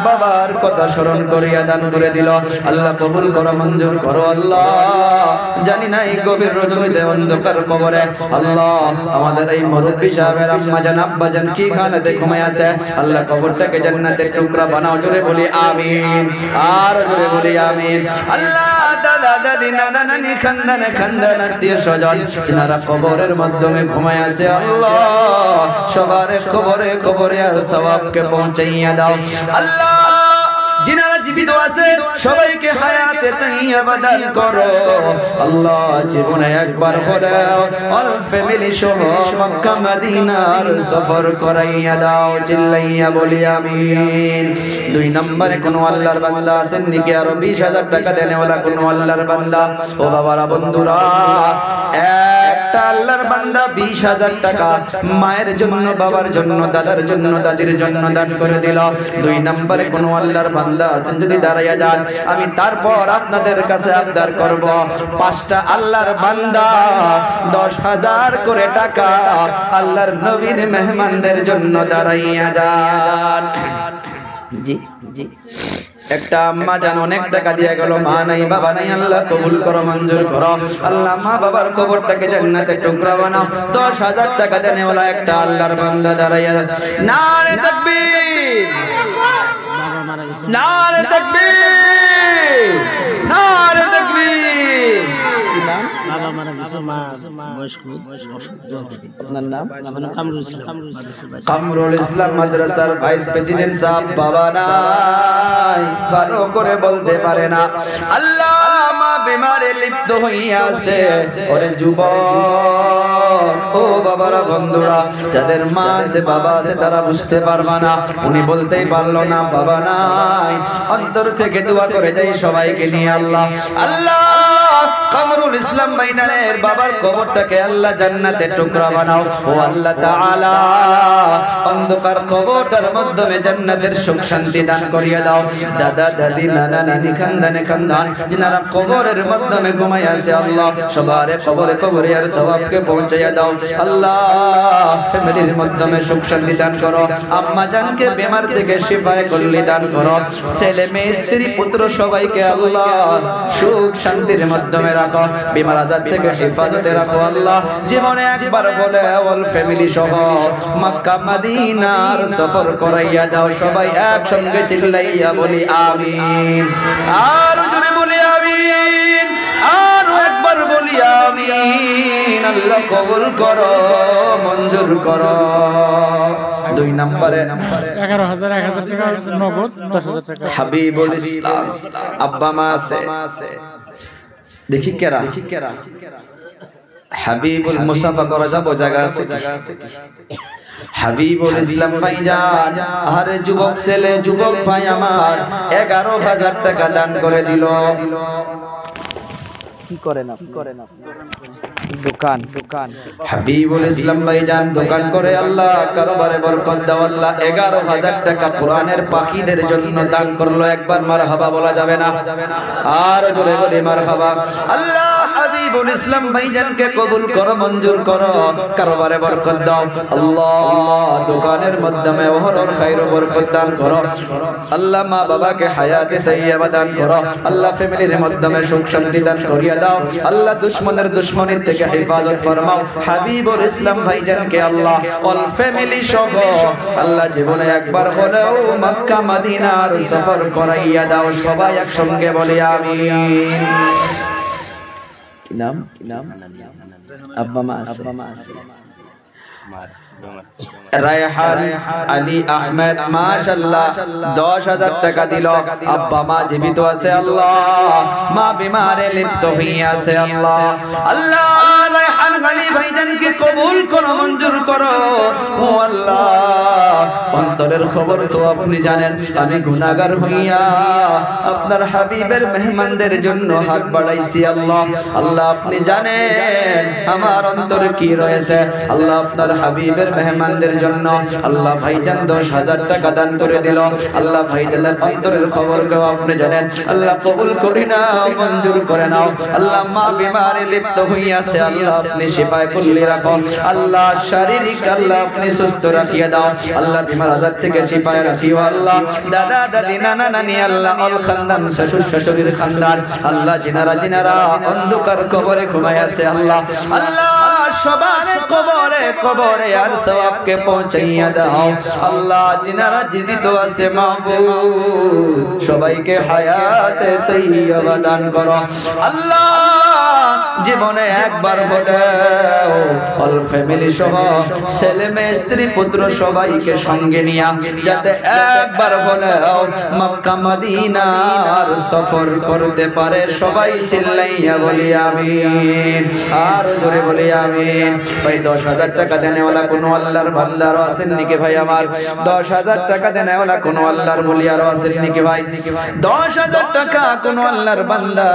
বাবার কথা স্মরণ করিয়া দান করে দিল। আল্লাহ কবুল করো, মঞ্জুর করো আল্লাহ। জানি না এই গভীর রজনীতে অন্ধকার কবরে আল্লাহ আমাদের এই মুরব্বি সাহেবের আম্মা জান আব্বা জান কি খানাতে ঘুমায় আছে, আল্লাহ কবরটাকে জান্নাতের টুকরা বানাও। জোরে বলি আমিন, আর জোরে বলি আমিন। আল্লাহ দাদা দাদি নানা নানি খানদান আত্মীয় স্বজন যারা কবরের মাধ্যমে ঘুমায় আছে, আল্লাহ সবার কবরে কবরে সওয়াবকে পৌঁছাইয়া দাও আল্লাহ। যিনারা জীবিত আছে সবাইকে হায়াতে তাইয়্যিবা দান করো আল্লাহ। জীবনে একবার হলেও অল ফ্যামিলি সহ মক্কা মদিনার সফর করাইয়া দাও, চিল্লাইয়া বলি আমিন। 2 নম্বরে কোন আল্লাহর বান্দা আছেন নাকি আরো 20,000 টাকা দেনেওয়ালা কোন আল্লাহর বান্দা? ও বাবারা বন্ধুরা, একটা আল্লাহর বান্দা 20,000 টাকা মায়ের জন্য, বাবার জন্য, দাদার জন্য, দাদির জন্য দান করে দিল। 2 নম্বরে কোন আল্লাহর বান্দা আছেন যদি দাঁড়াইয়া যান, আমি তারপর আপনাদের কাছে আবদার করব 5টা আল্লাহর বান্দা 10,000 করে টাকা আল্লাহর নবীর মেহমানদের জন্য দাঁড়াইয়া যান। জি জি একটা আম্মা জান অনেক টাকা দিয়ে গেল, মা নাই বাবা নাই, আল্লাহ কবুল করো, মঞ্জুর করো আল্লাহ। মা বাবার কবরটাকে জান্নাতের টুকরা বানাও। 10,000 টাকা দেনেওয়ালা একটা আল্লাহর বান্দা দাঁড়াইয়া যান। নারে তাকবীর, নারে তাকবীর, নারে তাকবীর। বাবা মারা গেছে, মা বয়স্ক, আপনার নাম? কামরুল ইসলাম মাদ্রাসার ভাইস প্রেসিডেন্ট সাহেব বাবা নাই, ভালো করে বলতে পারে না। আল্লাহ মা বিমারে লিপ্ত হইয়াছে। ওরে যুবক, ও বাবারা বন্ধুরা, যাদের মা আছে বাবা আছে তারা বুঝতে পারবা না। উনি বলতেই পারলো না বাবা নাই, অন্তর থেকে দোয়া করে যাই সবাইকে নিয়ে আল্লাহ আল্লাহ কামরুল ইসলাম বাইনারের বাবার কবরটাকে আল্লাহ জান্নাতের টুকরা বানাও। ও আল্লাহ তাআলা অন্ধকার কবরটার মাধ্যমে জান্নাতের সুখ শান্তি দান করিয়ে দাও। দাদা দাদি নানা নানি খানদান যারা কবরের মাধ্যমে ঘুমায় আছে আল্লাহ সবার কবরে কবরে আর সওয়াবকে পৌঁছাইয়া দাও আল্লাহ। ফ্যামিলির মাধ্যমে সুখ শান্তি দান করো। আম্মা জানকে বেমার থেকে শিফায়ে কুল্লি দান করো। ছেলে মেয়ে স্ত্রী পুত্র সবাইকে আল্লাহ সুখ শান্তির মাধ্যমে রাখো, বিমার আজাদ থেকে হেফাজতে রাখো আল্লাহ। জীবনে একবার বলে অল ফ্যামিলি সহ মক্কা মদিনার সফর করাইয়া দাও। সবাই একসঙ্গে চিল্লাইয়া বলি আমিন, আর জোরে বলি আমিন, আর একবার বলি আমিন। আল্লাহ কবুল করো, মঞ্জুর করো। 2 নম্বরে 11,000 টাকা নগদ, 10,000 টাকা হাবিবুল ইসলাম আব্বা মা আছে, দেখি কেরা হাবিবুল মুসাফা করা যাবো জায়গা আছে। হাবিবুল ইসলাম ভাইজান, আরে যুবক ছেলে যুবক ভাই আমার 11,000 টাকা দান করে দিল। কি করেন দোকান হাবিবুল ইসলাম ভাইজান দোকান করে আল্লাহ কারবারে বরকত দাও আল্লাহ। 11,000 টাকা কোরআনের পাখিদের জন্য দান করলো। একবার মারহাবা বলা যাবে না? আর জোরে বলি মারহাবা। আল্লাহ হাবিবুল ইসলাম ভাইজানকে কবুল করো, মঞ্জুর করো, কারবারে বরকত দাও আল্লাহ। দোকানের মাধ্যমে ওহর খাইর বরকত দান করো আল্লাহ। মা বাবাকে হায়াতে তাইয়্যিবা দান করো আল্লাহ। ফ্যামিলির মাধ্যমে সুখ শান্তি দান করিয়া দাও আল্লাহ। দুশমনের দুশমনির থেকে হেফাজত ফরমাও হাবিবুল ইসলাম ভাইজানকে আল্লাহ অল ফ্যামিলি সহ আল্লাহ জীবনে একবার হলেও মক্কা মদিনার সফর করাইয়া দাও। সবাই একসঙ্গে বলি আমিন। কি নাম? আব্বা মা আছে। রায়হান আলী আহমেদ মাশাআল্লাহ 10,000 টাকা দিল। আব্বা মা জীবিত আছে আল্লাহ, মা বিমারে লিপ্ত হয়ে আছে আল্লাহ। আল্লাহ রায়হান আলী ভাইজানকে কবুল করো, মঞ্জুর করো ও আল্লাহ। অন্তরের খবর তো আপনি জানেন, আমি গুনাহগার হইয়া আপনার হাবিবের মেহমানদের জন্য হাত বাড়াইছি আল্লাহ। আল্লাহ আপনি জানেন আমার অন্তরে কি রয়েছে আল্লাহ। আপনার হাবিবের মেহমানদের জন্য আল্লাহ ভাইজান 10,000 টাকা দান করে দিল। আল্লাহ ভাইজানের অন্তরের খবর কেউ আপনি জানেন, আল্লাহ কবুল করি নাও, মঞ্জুর করে নাও আল্লাহ। মা বিমারে লিপ্ত হইয়াছে আল্লাহ, আপনি শিফায়ে কুল্লি রাখো আল্লাহ। শারীরিক আল্লাহ আপনি সুস্থ রাখিয়ে দাও আল্লাহ, বিমার আজাদ থেকে শিফায়ে রাখিও আল্লাহ। দাদা দাদি নানা নানি আল্লাহ, অল খানদান শ্বশুর শাশুড়ির খানদান আল্লাহ, জিনারা অন্ধকার কবরে ঘুমায় আছে আল্লাহ। আল্লাহ সবার কবরে কবরে আর সওয়াবকে পৌঁছাইয়া দাও আল্লাহ। জিনারা জীবিত আছে মাহবুব সবাইকে হায়াতে তাইয়্যিবা দান করো আল্লাহ। জীবনে একবার হলেও অল ফ্যামিলি সহ ছেলে মেয়ে স্ত্রী পুত্র সবাইকে সঙ্গে নিয়া যাতে একবার হলেও মক্কা মদিনার সফর করতে পারে, সবাই চিল্লাইয়া বলি আমিন, আর জোরে বলি আমিন। ভাই 10,000 টাকা দেনেওয়ালা কোন আল্লাহর বান্দার আছেন নাকি ভাই? আমার 10,000 টাকা দেনেওয়ালা কোন আল্লাহর বলিয়ার আছেন নাকি ভাই? 10,000 টাকা কোন আল্লাহর বান্দা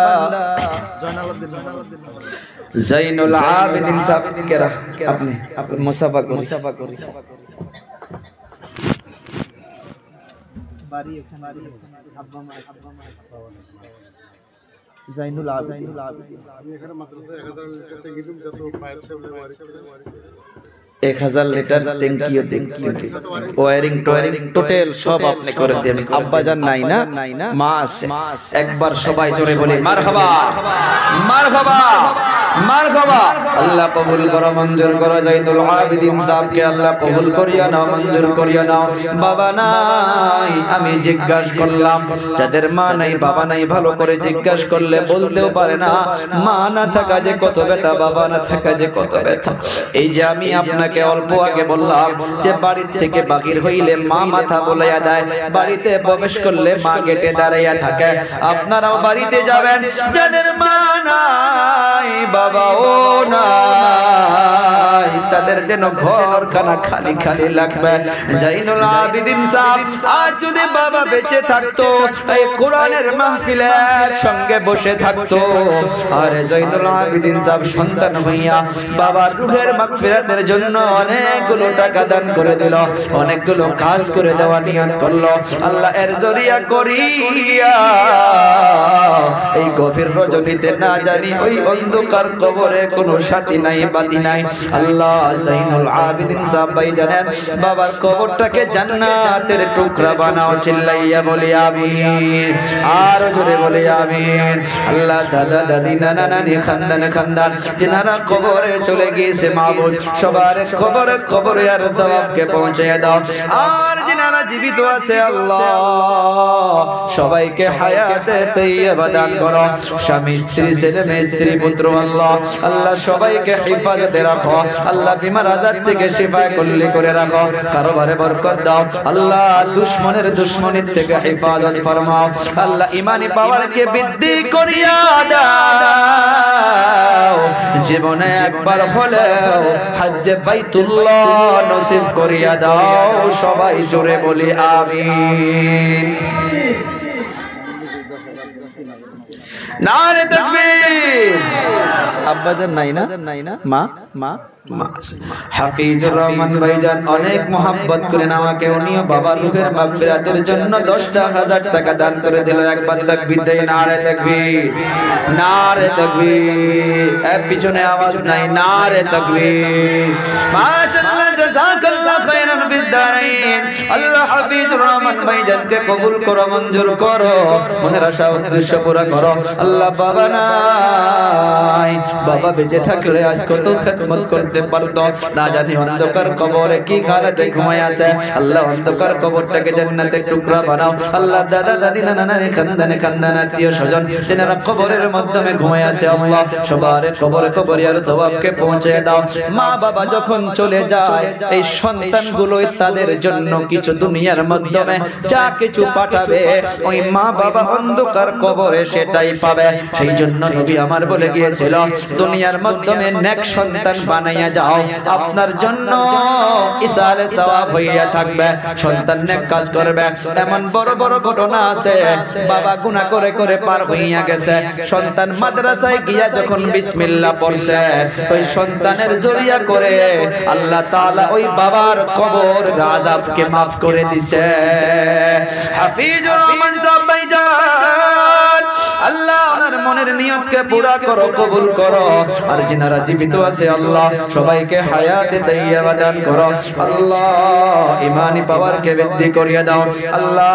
জাইনুল আবেদিন সাহেব কেরা আপনি মুসাফা করি বাড়ি এখানে আব্বা মা জাইনুল আবেদিন আমি এখানে মাদ্রাসা 1000 লিটার ট্যাঙ্কি দিম, যত পাইপ সেবলে ওয়ারিং 1000 লিটার ট্যাঙ্কি ওয়ারিং টোটাল সব আপনি করে দেন। আব্বা জান নাই না, মা আছে। একবার সবাই জোরে বলি মারহাবা মারহাবা মারহাবা। আল্লাহ কবুল করো, মঞ্জুর করো। জাইদুল আবেদিন সাহেবকে আল্লাহ কবুল করিয়া নাও, মঞ্জুর করিয়া নাও। বাবা নাই আমি জিজ্ঞাসা করলাম, যাদের মা নাই বাবা নাই ভালো করে জিজ্ঞাসা করলে বলতেও পারে না মা না থাকা যে কত ব্যথা, বাবা না থাকা যে কত ব্যথা। এই যে আমি আপনাকে অল্প আগে বললাম যে বাড়ি থেকে বাহির হইলে মা মাথা বলাইয়া দেয়, বাড়িতে প্রবেশ করলে মা গেটে দাঁড়াইয়া থাকে। আপনারাও বাড়িতে যাবেন যাদের মা নাই বাবাও নাই, তাদের যেন ঘরখানা খালি খালি লাগবে। জাইনুল আবেদিন সাহেব আজ যদি বাবা বেঁচে থাকতো এই কোরআনের মাহফিলে একসঙ্গে বসে থাকতো। আর জাইনুল আবেদিন সাহেব সন্তান হইয়া বাবার রূহের মাগফিরাতের জন্য অনেকগুলো টাকা দান করে দিল, অনেকগুলো কাজ করে দেওয়া নিয়ত করলো। আল্লাহ এর জরিয়া করিয়া এই গভীর রজনীতে না জানি ওই অন্ধকার কবরে কোনো সাথী নাই বাতি নাই। আল্লাহ জাইনুল আবেদিন সাহেব ভাই জানেন বাবার কবরটাকে জান্নাতের টুকরা বানাও, চিল্লাইয়া বলি আমিন, আর জোরে বলি আমিন। আল্লাহ দাদা দাদি নানা নানি খানদান যিনারা কবরে চলে গিয়েছে মাহবুব সবার কবরে কবরে আর সওয়াবকে পৌঁছে দাও। আর যিনারা জীবিত আছে আল্লাহ সবাইকে হায়াতে তাইয়্যিবা দান করো। স্বামী স্ত্রী ছেলে মেয়ে স্ত্রী পুত্র আল্লাহ আল্লাহ সবাইকে হেফাজতে রাখো আল্লাহ, বিমার আজাদ থেকে শিফায়ে কুল্লি করে রাখো, কারোবারে বরকত দাও আল্লাহ, দুশমনের দুশমনির থেকে হেফাজত ফরমাও আল্লাহ, ঈমানি পাওয়ারকে বৃদ্ধি করিয়া দাও। জীবনে একবার হলেও হজ্জে বাইতুল্লাহ নসিব করিয়া দাও, সবাই জোরে বলি আমিন। নারে তাকবীর। আব্বাজান নাই না মা হাফিজুর রহমান ভাইজান অনেক মোহাব্বত করেন আমাকে, উনিও বাবার রূহের মাগফিরাতের জন্য 10,000 টাকা দান করে দিল। একবার তাকবীর দেই, নারে তাকবীর, নারে তাকবীর। এর পিছনে আওয়াজ নাই, নারে তাকবীর। মাশাআল্লাহ, জাযাকাল্লাহ খায়রান বিদ দারাইন। আল্লাহ হাফিজুর রহমান ভাইজানকে কবুল করো, মঞ্জুর করো, মনের আশা উদ্দেশ্য পুরা করো। আল্লাহ বাবা নাই, বাবা বেঁচে থাকলে আজ কত খেদমত করতে পারতো, না জানি অন্ধকার কবরে কি হালাতে ঘুমায় আছে। আল্লাহ অন্ধকার কবরটাকে জান্নাতের টুকরা বানাও। আল্লাহ দাদা দাদি নানা নানি খানদানে খানদান আত্মীয় স্বজন যারা কবরের মাধ্যমে ঘুমায় আছে, আল্লাহ সবার কবরে কবরিয়ার সওয়াবকে পৌঁছে দাও। মা বাবা যখন চলে যায়, এই সন্তানগুলোই তাদের জন্য কিছু দুনিয়ার মাধ্যমে যা কিছু পাঠাবে, ওই মা বাবা অন্ধকার কবরে সেটাই পাবে। সেই জন্য নবী আমার বলে গিয়েছিল, দুনিয়ার মাধ্যমে নেক সন্তান বানাইয়া যাও, আপনার জন্য ইসালে সওয়াব হইয়া থাকবে। সন্তান নেক কাজ করবে। এমন বড় বড় ঘটনা আছে, বাবা গুনাহ করে করে পার হইয়া গেছে, সন্তান মাদ্রাসায় গিয়া যখন বিসমিল্লাহ পড়ছে, ওই সন্তানের জরিয়া করে আল্লাহ তাআলা ওই বাবার কবর আযাবকে maaf করে দিছে। হাফিজুর রহমান সাহেব ভাইজান, আল্লাহ ওনার মনের নিয়তকে পুরা করো, কবুল করো। আর যিনারা জীবিত আছে, আল্লাহ সবাইকে হায়াতে তাইয়্যিবা দান করো। আল্লাহ ঈমানি পাওয়ারকে বৃদ্ধি করিয়ে দাও। আল্লাহ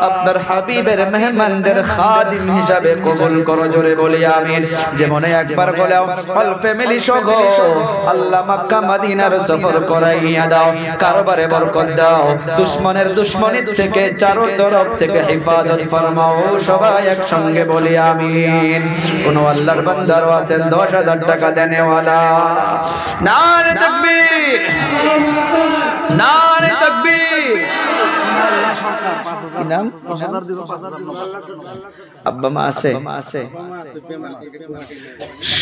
আপনার হাবিবের মেহমানদের খাদিম হিসাবে কবুল করো, জোরে বলি আমিন। যেমন একবার বলেও অল ফ্যামিলি সহ আল্লাহ মক্কা মদিনার সফর করাইয়া দাও, কারবারে বরকত দাও, দুশমনের দুশমনি থেকে চারো তরফ থেকে হেফাজত ফরমাও। সবাই একসঙ্গে বলি আমিন। কোন আল্লাহর বান্দার আছেন 10,000 টাকা দেনেওয়ালা? নারে তাকবীর, নারে তাকবীর। কি নাম? আব্বা মা আছে?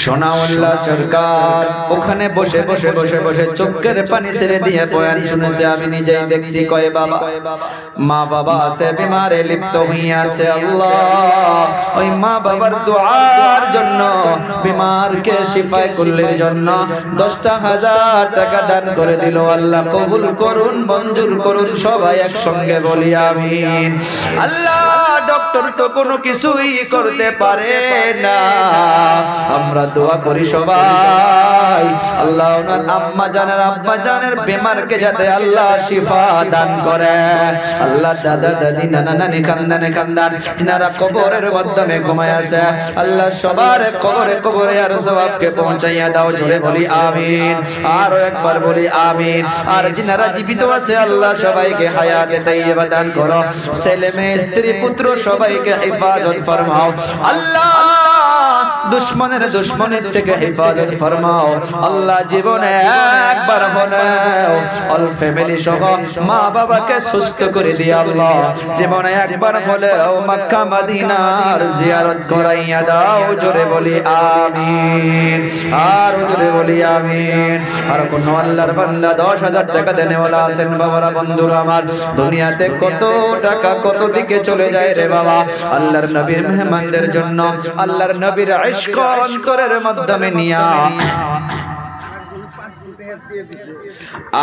সোনাউল্লাহ সরকার ওখানে বসে বসে বসে বসে চোখের পানি ছেড়ে দিয়ে বয়ান শুনেছে, আমি নিজেই দেখছি। কয় বাবা, মা বাবা আছে বিমারে লিপ্ত হইয়া আছে। আল্লাহ ওই মা বাবার দোয়ার জন্য, বিমারকে শিফায় কুল্লির জন্য 10,000 টাকা দান করে দিল। আল্লাহ কবুল করুন, মঞ্জুর করুন। সবাই একসঙ্গে বলি আমিন। আল্লাহ ডক্টর তো কোনো কিছুই করতে পারে না, আমরা দোয়া করি সবাই, আল্লাহ ওনার আম্মা জানের আব্বা জানের বেমারকে যাতে আল্লাহ শিফা দান করে। আল্লাহ দাদা দাদি নানা নানি খানদানে খানদান যারা কবরের মাধ্যমে ঘুমায় আছে, আল্লাহ সবার কবরে কবরে আর সওয়াবকে পৌঁছাইয়া দাও, জোরে বলি আমিন। আরো একবার বলি আমিন। আর যিনারা জীবিত আছে, আল্লাহ সবাইকে হায়াতে তাইয়্যিবা দান করো, ছেলে মেয়ে স্ত্রী পুত্র সবাইকে হেফাজত ফরমাও। আল্লাহ দুশমনের দুশমনের থেকে হেফাজত ফরমাও। আল্লাহ জীবনে একবার হলেও অল ফ্যামিলি সহ মা বাবাকে সুস্থ করে দিও। আল্লাহ জীবনে একবার হলেও মক্কা মদিনার জিয়ারত করাইয়া দাও, জোরে বলি আমিন। আর জোরে বলি আমিন। আর কোন আল্লাহর বান্দা 10,000 টাকা দেনেওয়ালা আছেন? বাবারা বন্ধুরা আমার, দুনিয়াতে কত টাকা কত দিকে চলে যায় রে বাবা, আল্লাহর নবীর মেহমানদের জন্য, আল্লাহর নবীর ইশক অন্তরের মাধ্যমে নিয়া।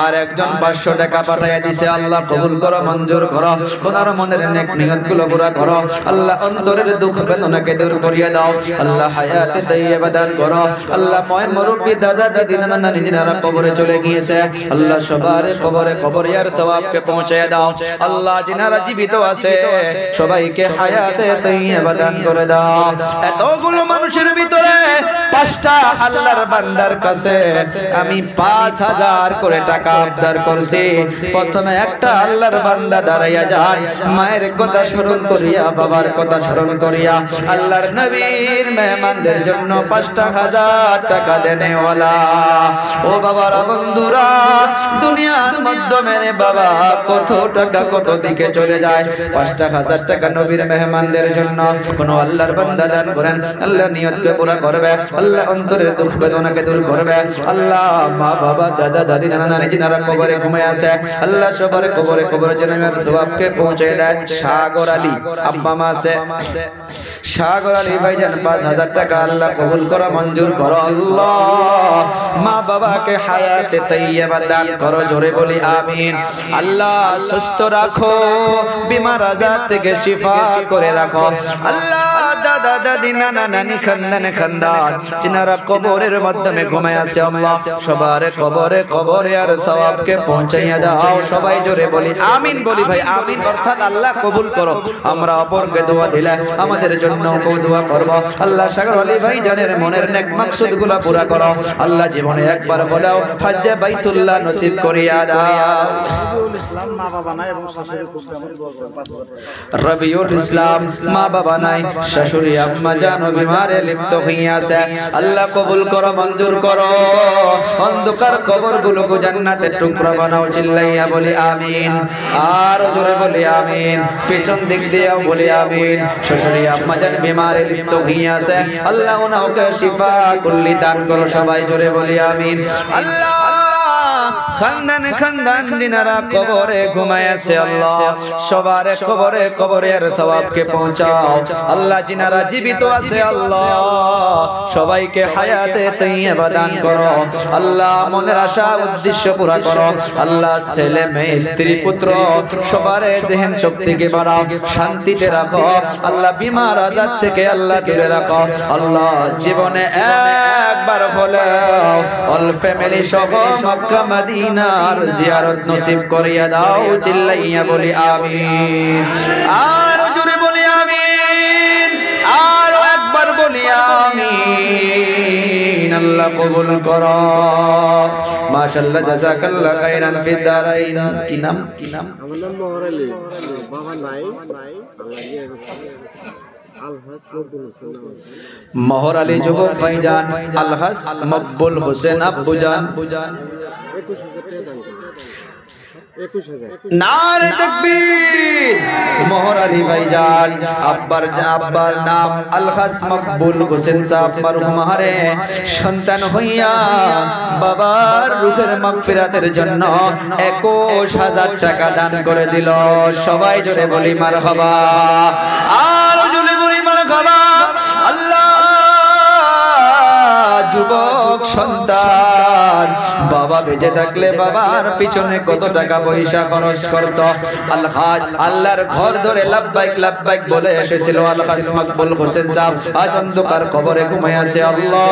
আর একজন 500 টাকা পাঠাইয়া দিছে। আল্লাহ কবুল করো, মঞ্জুর করো, ওনার মনের নেক নিয়তগুলো পুরা করো। আল্লাহ অন্তরের দুঃখ বেদনাকে দূর করিয়ে দাও। আল্লাহ হায়াতে তাইয়্যিবা দান করো। আল্লাহ ময় মুরব্বি দাদা দাদি নানা নানি যারা কবরে চলে গিয়েছে, আল্লাহ সবার কবরে কবরিয়ার সওয়াবকে পৌঁছায় দাও। আল্লাহ যারা জীবিত আছে সবাইকে হায়াতে তাইয়্যিবা দান করে দাও। এতগুলো মানুষের ভিতরে 5টা আল্লাহর বান্দার কাছে আমি 5,000 করে টাকা আবদার করছি। প্রথমে একটা আল্লাহর বান্দা দাঁড়াইয়া যায়, মায়ের কথা স্মরণ করিয়া, বাবার কথা স্মরণ করিয়া, আল্লাহর নবীর মেহমানদের জন্য 5,000 টাকা দেনেওয়ালা। ও বাবারা বন্ধুরা, দুনিয়ার মাধ্যমে রে বাবা কত টাকা কত দিকে চলে যায়। 5,000 টাকা নবীর মেহমানদের জন্য কোন আল্লাহর বান্দা দান করেন, আল্লাহ নিয়তকে পুরা করবে, আল্লাহ অন্তরের দুঃখ বেদনাকে দূর করবে। আল্লাহ মা বাবা দাদা দাদি নানা নানি যারা কবরে ঘুমিয়ে আছে, আল্লাহ সবার কবরে কবরে জান্নাতের সওয়াবকে পৌঁছে দেয়। সাগর আলী আব্বা মা আছে, সাগর আলী ভাইজান 5,000 টাকা আল্লাহ কবুল করো, মঞ্জুর করো। আল্লাহ মা বাবাকে হায়াতে তাইয়্যিবা দান করো, জোরে বলি আমিন। আল্লাহ সুস্থ রাখো, বিমার আজাদ থেকে শিফা করে রাখো। আল্লাহ দাদা দাদা দাদি নানা নানি খানদানে খানদান যিনারা কবরের মাধ্যমে ঘুমায় আছে আল্লাহ সবার কবরে কবরে আর সওয়াবকে পৌঁছাইয়া দাও সবাই জোরে বলি আমিন বলি ভাই আমিন অর্থাৎ আল্লাহ কবুল করো আমরা অপরকে দোয়া দিলে আমাদের জন্য দোয়া করব আল্লাহ সাগর আলী ভাই জানের মনের নেক মাকসুদগুলো পুরা করো আল্লাহ জীবনে একবার বলাও হজ্জে বাইতুল্লাহ নসিব করিয়া দাও ইসলাম মা বাবা নাই এবং শাশুড়ি খুব কেমন দোয়া করে 5000 রবিউল ইসলাম মা বাবা নাই শাশুড়ি আম্মা জানো বিমারে লিপ্ত হইয়াছে আল্লাহ কবুল করো মঞ্জুর করো অন্ধকার কবরগুলোকে জান্নাতের টুকরা বানাও চিল্লাইয়া বলি আমিন আর জোরে বলি আমিন পেছন দিক দিয়েও বলি আমিন শাশুড়ি আম্মা জান বিমারে লিপ্ত হইয়াছে আল্লাহ ওনাকে শিফা কুল্লি দান করো সবাই জোরে বলি আমিন আল্লাহ খানদান খানদান যিনারা কবরে ঘুমায় আছে আল্লাহ সবার কবরে কবরের সওয়াবকে পৌঁছাও আল্লাহ যিনারা জীবিত আছে আল্লাহ সবাইকে হায়াতে তাইয়্যিবা দান করো আল্লাহ মনের আশা উদ্দেশ্য পুরা করো আল্লাহ ছেলে মেয়ে স্ত্রী পুত্র সবার দেহেন শক্তিকে বাড়াও শান্তিতে রাখো আল্লাহ বিমার আজাদ থেকে আল্লাহ দূরে রাখো আল্লাহ জীবনে একবার হলেও অল ফ্যামিলি সহ মক্কা মদিনার জিয়ারত নসিব করিয়া দাও চিল্লাইয়া বলি আমিন আর জোরে বলি আমিন আর একবার বলি আমিন আল্লাহ কবুল করো মাশাআল্লাহ জাযাকাল্লাহ খাইরান ফিদ দারাইন কি নাম আমার নাম মোহর আলী বাবা নাই আলহাজ মকবুল হোসেন মোহর আলী যুবক ভাইজান আলহাজ মকবুল হোসেন আব্বুজান 21000 নারে তাকবীর মোহর আলী ভাইজান আব্বার নাম আলহাজ মকবুল হোসেন সাহেব মরহুম হারে সন্তান হইয়া বাবার রূহের মাগফিরাতের জন্য 21000 টাকা দান করে দিল সবাই জোরে বলি মারহাবা আর জোরে বলি মারহাবা আল্লাহ যুবক সন্তান বাবা বেঁচে থাকলে বাবার পিছনে কত টাকা পয়সা খরচ করত আলহাজ আল্লাহর ঘর ধরে লাব্বাইক লাব্বাইক বলে এসেছিল আলহাজ মকবুল হোসেন সাহেব আজ অন্ধকার কবরে ঘুমায় আছে আল্লাহ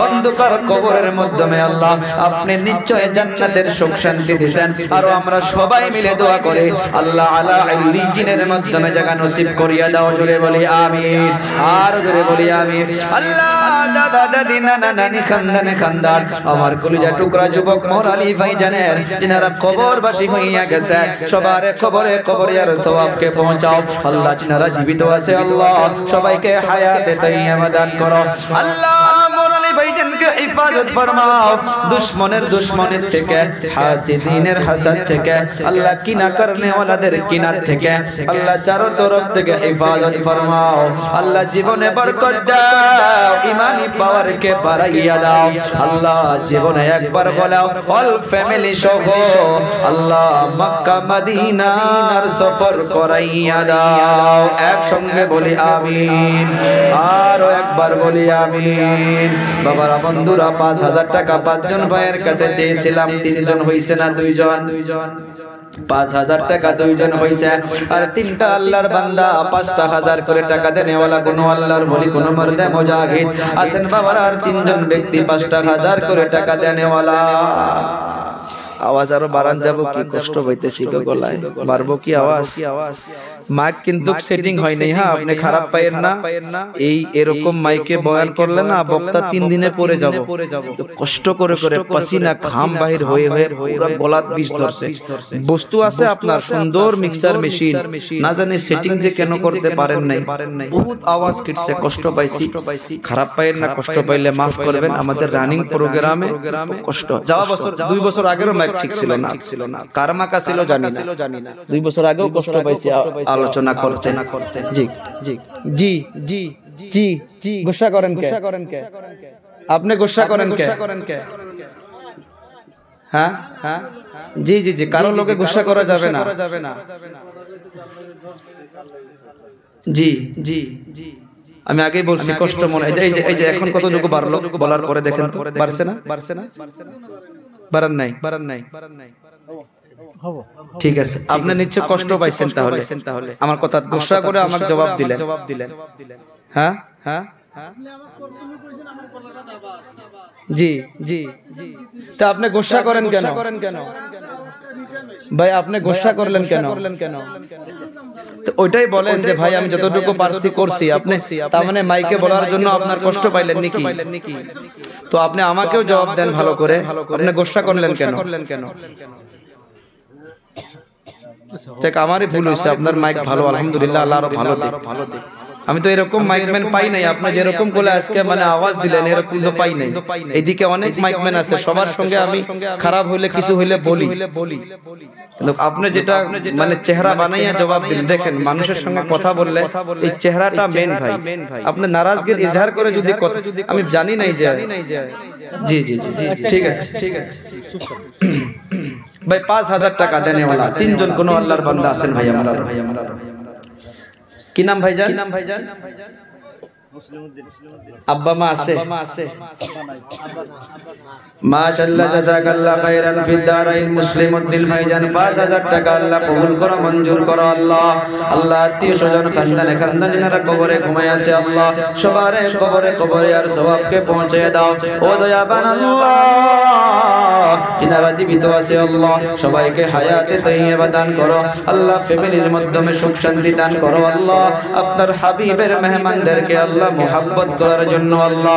অন্ধকার কবরের মাধ্যমে আল্লাহ আপনি নিশ্চয় জান্নাতের সুখ শান্তি দিবেন আর আমরা সবাই মিলে দোয়া করি আল্লাহ আলা ইল্লিজিনের মাধ্যমে জায়গা নসিব করিয়া দাও জোরে বলি আমিন আর জোরে বলি আমিন আল্লাহ দাদা দাদি নানা নানি খানদানে খানদান আমার কলিজা টুকরা যুবক মোহর আলী ভাইজানের যিনারা কবরবাসী হইয়া গেছে সবার কবরে কবরে আর সওয়াবকে পৌঁছাও আল্লাহ যিনারা জীবিত আছে আল্লাহ সবাইকে হায়াতে তাইয়্যিবা দান করো আল্লাহ মোহর আলী ভাইজানকে হিফাজত ফরমাও দুশমনের দুশমনের থেকে হাসিদিনের হাসাদ থেকে আল্লাহ কিনা করনে ওয়ালাদের কিনার থেকে আল্লাহ চারো তরফ থেকে হিফাজত ফরমাও আল্লাহ জীবনে বরকত দাও ইমানি পাওয়ারকে বাড়াইয়া দাও আল্লাহ জীবনে একবার বলাও অল ফ্যামিলি সহ আল্লাহ মক্কা মদিনার সফর করাইয়া দাও একসঙ্গে বলি আমিন আরো একবার বলি আমিন বাবারা বন্ধুরা 5000 টাকা 5 জন ভাইয়ের কাছে চেয়েছিলাম 3 জন হইছে না 2 জন 5000 টাকা 2 জন হইছে আর 3টা আল্লাহর বান্দা 5000 করে টাকা দেনেওয়ালা কোন আল্লাহর বলি কোন মর্দে মুজাহিদ আছেন বাবারা আর 3 জন ব্যক্তি 5000 করে টাকা দেনেওয়ালা আওয়াজ আরো বাড়ান যাব কি কষ্ট হইতেছি গো গলায় মারবো কি আওয়াজ মাইক কিন্তু সেটিং হয় নাই হ্যাঁ আপনি খারাপ পাইেন না এই এরকম মাইকে বয়ান করলে না বক্তা 3 দিনে পড়ে যাব তো কষ্ট করে করে পসিনা ঘাম বাহির হয়ে হয়ে পুরো গলাত বিষ ধরছে বস্তু আছে আপনার সুন্দর মিক্সার মেশিন না জানি সেটিং যে কেন করতে পারেন নাই বহুত আওয়াজ কিটছে কষ্ট পাইছি খারাপ পাইেন না কষ্ট পাইলে maaf করবেন আমাদের রানিং প্রোগ্রামে কষ্ট যাওয়া বছর 2 বছর আগেরও মাইক ঠিক ছিল না কারমাকা ছিল জানি না 2 বছর আগেও কষ্ট পাইছি আলোচনা করতে জি জি জি জি জি জি গুসা করেন কে আপনি গুসা করেন কে হ্যাঁ হ্যাঁ জি জি জি কারো লোকে গুসা করা যাবে না জি জি জি আমি আগেই বলছি কষ্ট মনে এই যে এখন কতটুকু বাড়লো বলার পরে দেখেন তো বাড়ছে না বাড়ান নাই হবো ঠিক আছে আপনি নিশ্চয় কষ্ট পাইছেন তাহলে আমার কথা গোসা করে আমার জবাব দিলেন হ্যাঁ হ্যাঁ জি জি জি তা আপনি গোসা করেন কেন ভাই আপনি গোসা করলেন কেন তো ওইটাই বলেন যে ভাই আমি যতটুকু পারছি করছি আপনি তার মানে মাইকে বলার জন্য আপনার কষ্ট পাইলেন নাকি তো আপনি আমাকেও জবাব দেন ভালো করে আপনি গোসা করলেন কেন দেখ আমারই ভুল হয়েছে আপনার মাইক ভালো আলহামদুলিল্লাহ আল্লাহ আরো ভালো দিক আমি তো এরকম মাইকম্যান পাই নাই আপনি যেরকম বলে আজকে মানে আওয়াজ দিলেন এরকম তো পাই নাই এইদিকে অনেক মাইকম্যান আছে সবার সঙ্গে আমি খারাপ হইলে কিছু হইলে বলি কিন্তু আপনি যেটা মানে চেহারা বানাইয়া জবাব দিলেন দেখেন মানুষের সঙ্গে কথা বললে এই চেহারাটা মেন ভাই আপনি নারাজগির ইজহার করে যদি আমি জানি নাই যে জি জি জি জি ঠিক আছে ভাই 5000 টাকা দেনে वाला তিনজন কোন আল্লাহর বান্দা আছেন ভাই আমরা কি নাম ভাইজান আব্বা মা আছে মাশাআল্লাহ জাযাকাল্লাহ খাইরান ফিদ দারাইন মুসলিমউদ্দিন ভাইজান 5000 টাকা আল্লাহ কবুল করো মঞ্জুর করো আল্লাহ আল্লাহ আত্মীয় স্বজন খানদানে যারা কবরে ঘুমায় আছে আল্লাহ সবার কবরে আর সওয়াবকে পৌঁছে দাও ও দয়াবান আল্লাহ যারা জীবিত আছে আল্লাহ সবাইকে হায়াতে তাইয়্যিবা দান করো আল্লাহ ফ্যামিলির মাধ্যমে সুখ শান্তি দান করো আল্লাহ আপনার হাবিবের মেহমানদেরকে আল্লাহ মুহাব্বত করার জন্য আল্লাহ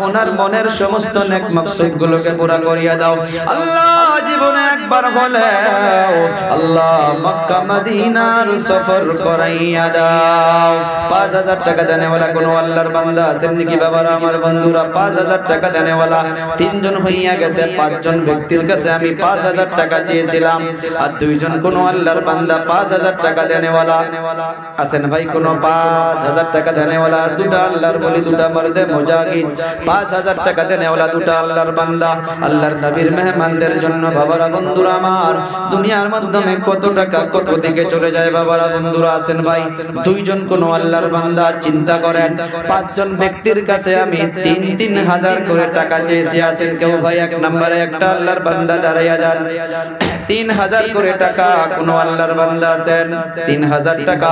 ওনার মনের সমস্ত নেক মাকসুদ গুলোকে পুরা করিয়া দাও আল্লাহ জীবনে একবার হলেও আল্লাহ মক্কা মদিনার সফর করাইয়া দাও 5000 টাকা দেনেওয়ালা কোন আল্লাহর বান্দা আছেন নাকি বাবারা আমার বন্ধুরা 5000 টাকা দেনেওয়ালা তিনজন হইয়া গেছে পাঁচজন ব্যক্তির কাছে আমি 5000 টাকা চেয়েছিলাম আর দুইজন কোন আল্লাহর বান্দা 5000 টাকা দেনেওয়ালা আছেন ভাই কোন 5000 টাকা দেনেওয়ালা দুটা আল্লাহর বলি দুটা মর্দে মুজাহিদ 5000 টাকা দেনেওয়ালা দুটা আল্লাহর বান্দা আল্লাহর নবীর মেহমানদের জন্য বাবারা বন্ধুরা আমার দুনিয়ার মাধ্যমে কত টাকা কত দিকে চলে যায় বাবারা বন্ধুরা আছেন ভাই দুইজন কোন আল্লাহর বান্দা চিন্তা করেন পাঁচজন ব্যক্তির কাছে আমি 3000 করে টাকা চেয়েছি আছেন কেউ ভাই এক নম্বরে একটা আল্লাহর বান্দা দাঁড়াইয়া যান 3000 করে টাকা কোন আল্লাহর বান্দা আছেন 3000 টাকা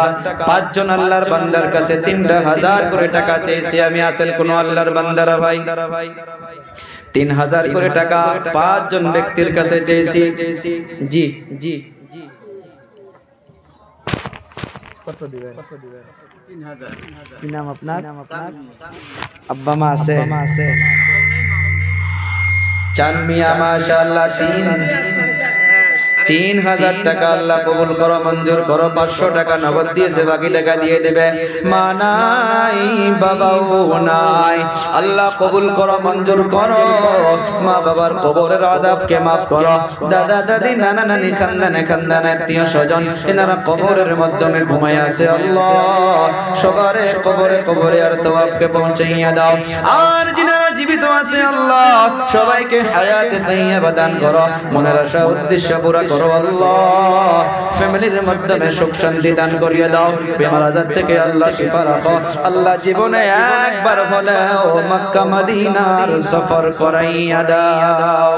পাঁচজন আল্লাহর বান্দার কাছে 3000 করে টাকা চেয়েছি আমি আছেন কোন আল্লাহর বান্দারা ভাই 3000 করে টাকা পাঁচজন ব্যক্তির কাছে চেয়েছি জি জি কত দিবেন 3000 কি নাম আপনার আব্বা মা আছে চান মিয়া মাশাআল্লাহ 3000 টাকা আল্লাহ কবুল করো মঞ্জুর করো 500 টাকা নগদ দিয়েছে বাকি টাকা দিয়ে দেবে মা নাই বাবাও নাই আল্লাহ কবুল করো মঞ্জুর করো মা বাবার কবরের আযাবকে maaf করো দাদা দাদি নানা নানি খানদানে আত্মীয় স্বজন এনারা কবরের মাধ্যমে ঘুমায় আছে আল্লাহ সবার কবরে আর সওয়াবকে পৌঁছাইয়া দাও আর যিনারা জীবিত আছে আল্লাহ সবাইকে হায়াতে তাইয়্যিবা দান করো মনের আশা উদ্দেশ্য পুরা করো আল্লাহ ফ্যামিলির মাধ্যমে সুখ শান্তি দান করিয়ে দাও বেমার আজার থেকে আল্লাহ শিফা রাখো আল্লাহ জীবনে একবার হলেও মক্কা মদিনার সফর করাইয়া দাও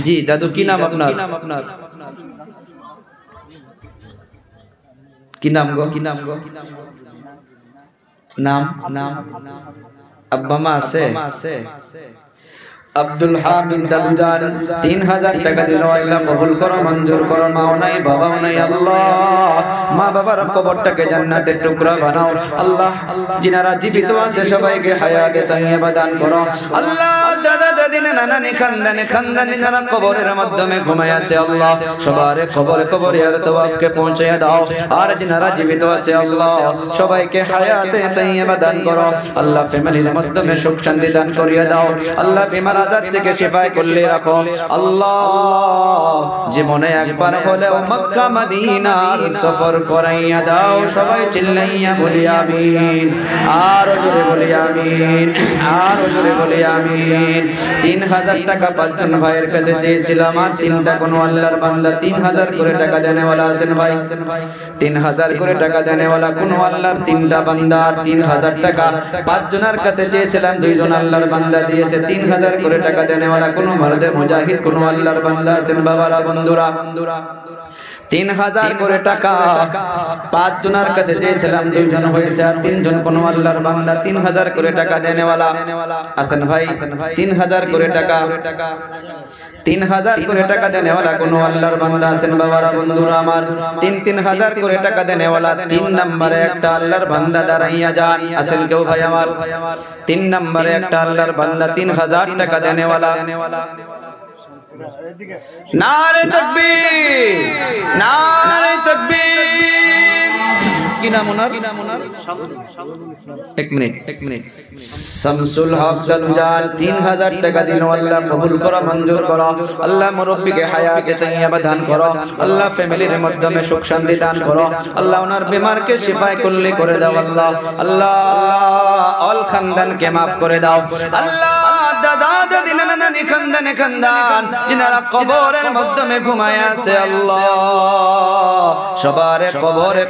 জি দাদু কি নাম আপনার কি নাম গো নাম আব্বা মা আছে আব্দুল হামিদ দাদুজান 3000 টাকা দিল আল্লাহ কবুল করো মঞ্জুর করো মাও নাই বাবাও নাই আল্লাহ মা বাবার কবরটাকে জান্নাতের টুকরা বানাও আল্লাহ যিনারা জীবিত আছে সবাইকে হায়াতে তাইয়্যিবা দান করো আল্লাহ দাদা দাদি নানা নানি খানদানি যারা কবরের মাধ্যমে ঘুমায় আছে আল্লাহ সবার কবরে আর সওয়াবকে পৌঁছায়া দাও আর যিনারা জীবিত আছে আল্লাহ সবাইকে হায়াতে তাইয়্যিবা দান করো আল্লাহ ফ্যামিলির মাধ্যমে সুখ শান্তি দান করিয়া দাও আল্লাহ বিমার আজাদ থেকে শিফা করলে রাখো আল্লাহ জীবনে একবার হলেও মক্কা মদিনার সফর করাইয়া দাও। সবাই চিল্লাইয়া বলি আমিন, আর জোরে বলি আমিন, আর জোরে বলি আমিন। 3000 টাকা 5 জন ভাইয়ের কাছে চেয়েছিলাম, আর 3টা কোন আল্লাহর বান্দা 3000 করে টাকা দেনেওয়ালা আছেন ভাই। 3000 করে টাকা দেনেওয়ালা কোন আল্লাহর 3টা বান্দা, 3000 টাকা 5 জনের কাছে চেয়েছিলাম, 2 জন আল্লাহর বান্দা দিয়েছে। 3000 করে টাকা দেনেওয়ালা কোন মারদে মুজাহিদ কোন আল্লাহর বান্দা আছেন বাবারা বন্ধুরা। 3000 করে টাকা 5 জনের কাছে চেয়েছিলাম, 2 জন হয়েছে, আর 3 জন কোন আল্লাহর বান্দা। 3000 করে টাকা দেনেওয়ালা আছেন ভাই। 3000 করে টাকা 3000 করে টাকা দেনেওয়ালা কোন আল্লাহর বান্দা আছেন বাবারা বন্ধুরা আমার। 3000 করে টাকা দেনেওয়ালা 3 নম্বরে একটা আল্লাহর বান্দা দাঁড়াইয়া যান, আছেন কেউ ভাই আমার? 3 নম্বরে একটা আল্লাহর বান্দা 3000 টাকা দেনেওয়ালা। নারে তাকবীর, নারে তাকবীর। কি নাম ওনার? এক মিনিট। শামসুল হক জালজাল 3000 টাকা দিল। আল্লাহ কবুল করো, মঞ্জুর করো। আল্লাহ মুরব্বিকে হায়াতে তাইয়্যিবা দান করো। আল্লাহ ফ্যামিলির মাধ্যমে সুখ শান্তি দান করো। আল্লাহ ওনার বিমারকে শিফায়ে কুল্লি করে দাও। আল্লাহ আল্লাহ অল খানদানকে maaf করে দাও। আল্লাহ দাদা দাদি নানা নানি খানদানে খানদান যিনারা কবরের মাধ্যমে ঘুমায় আছে, আল্লাহ সবার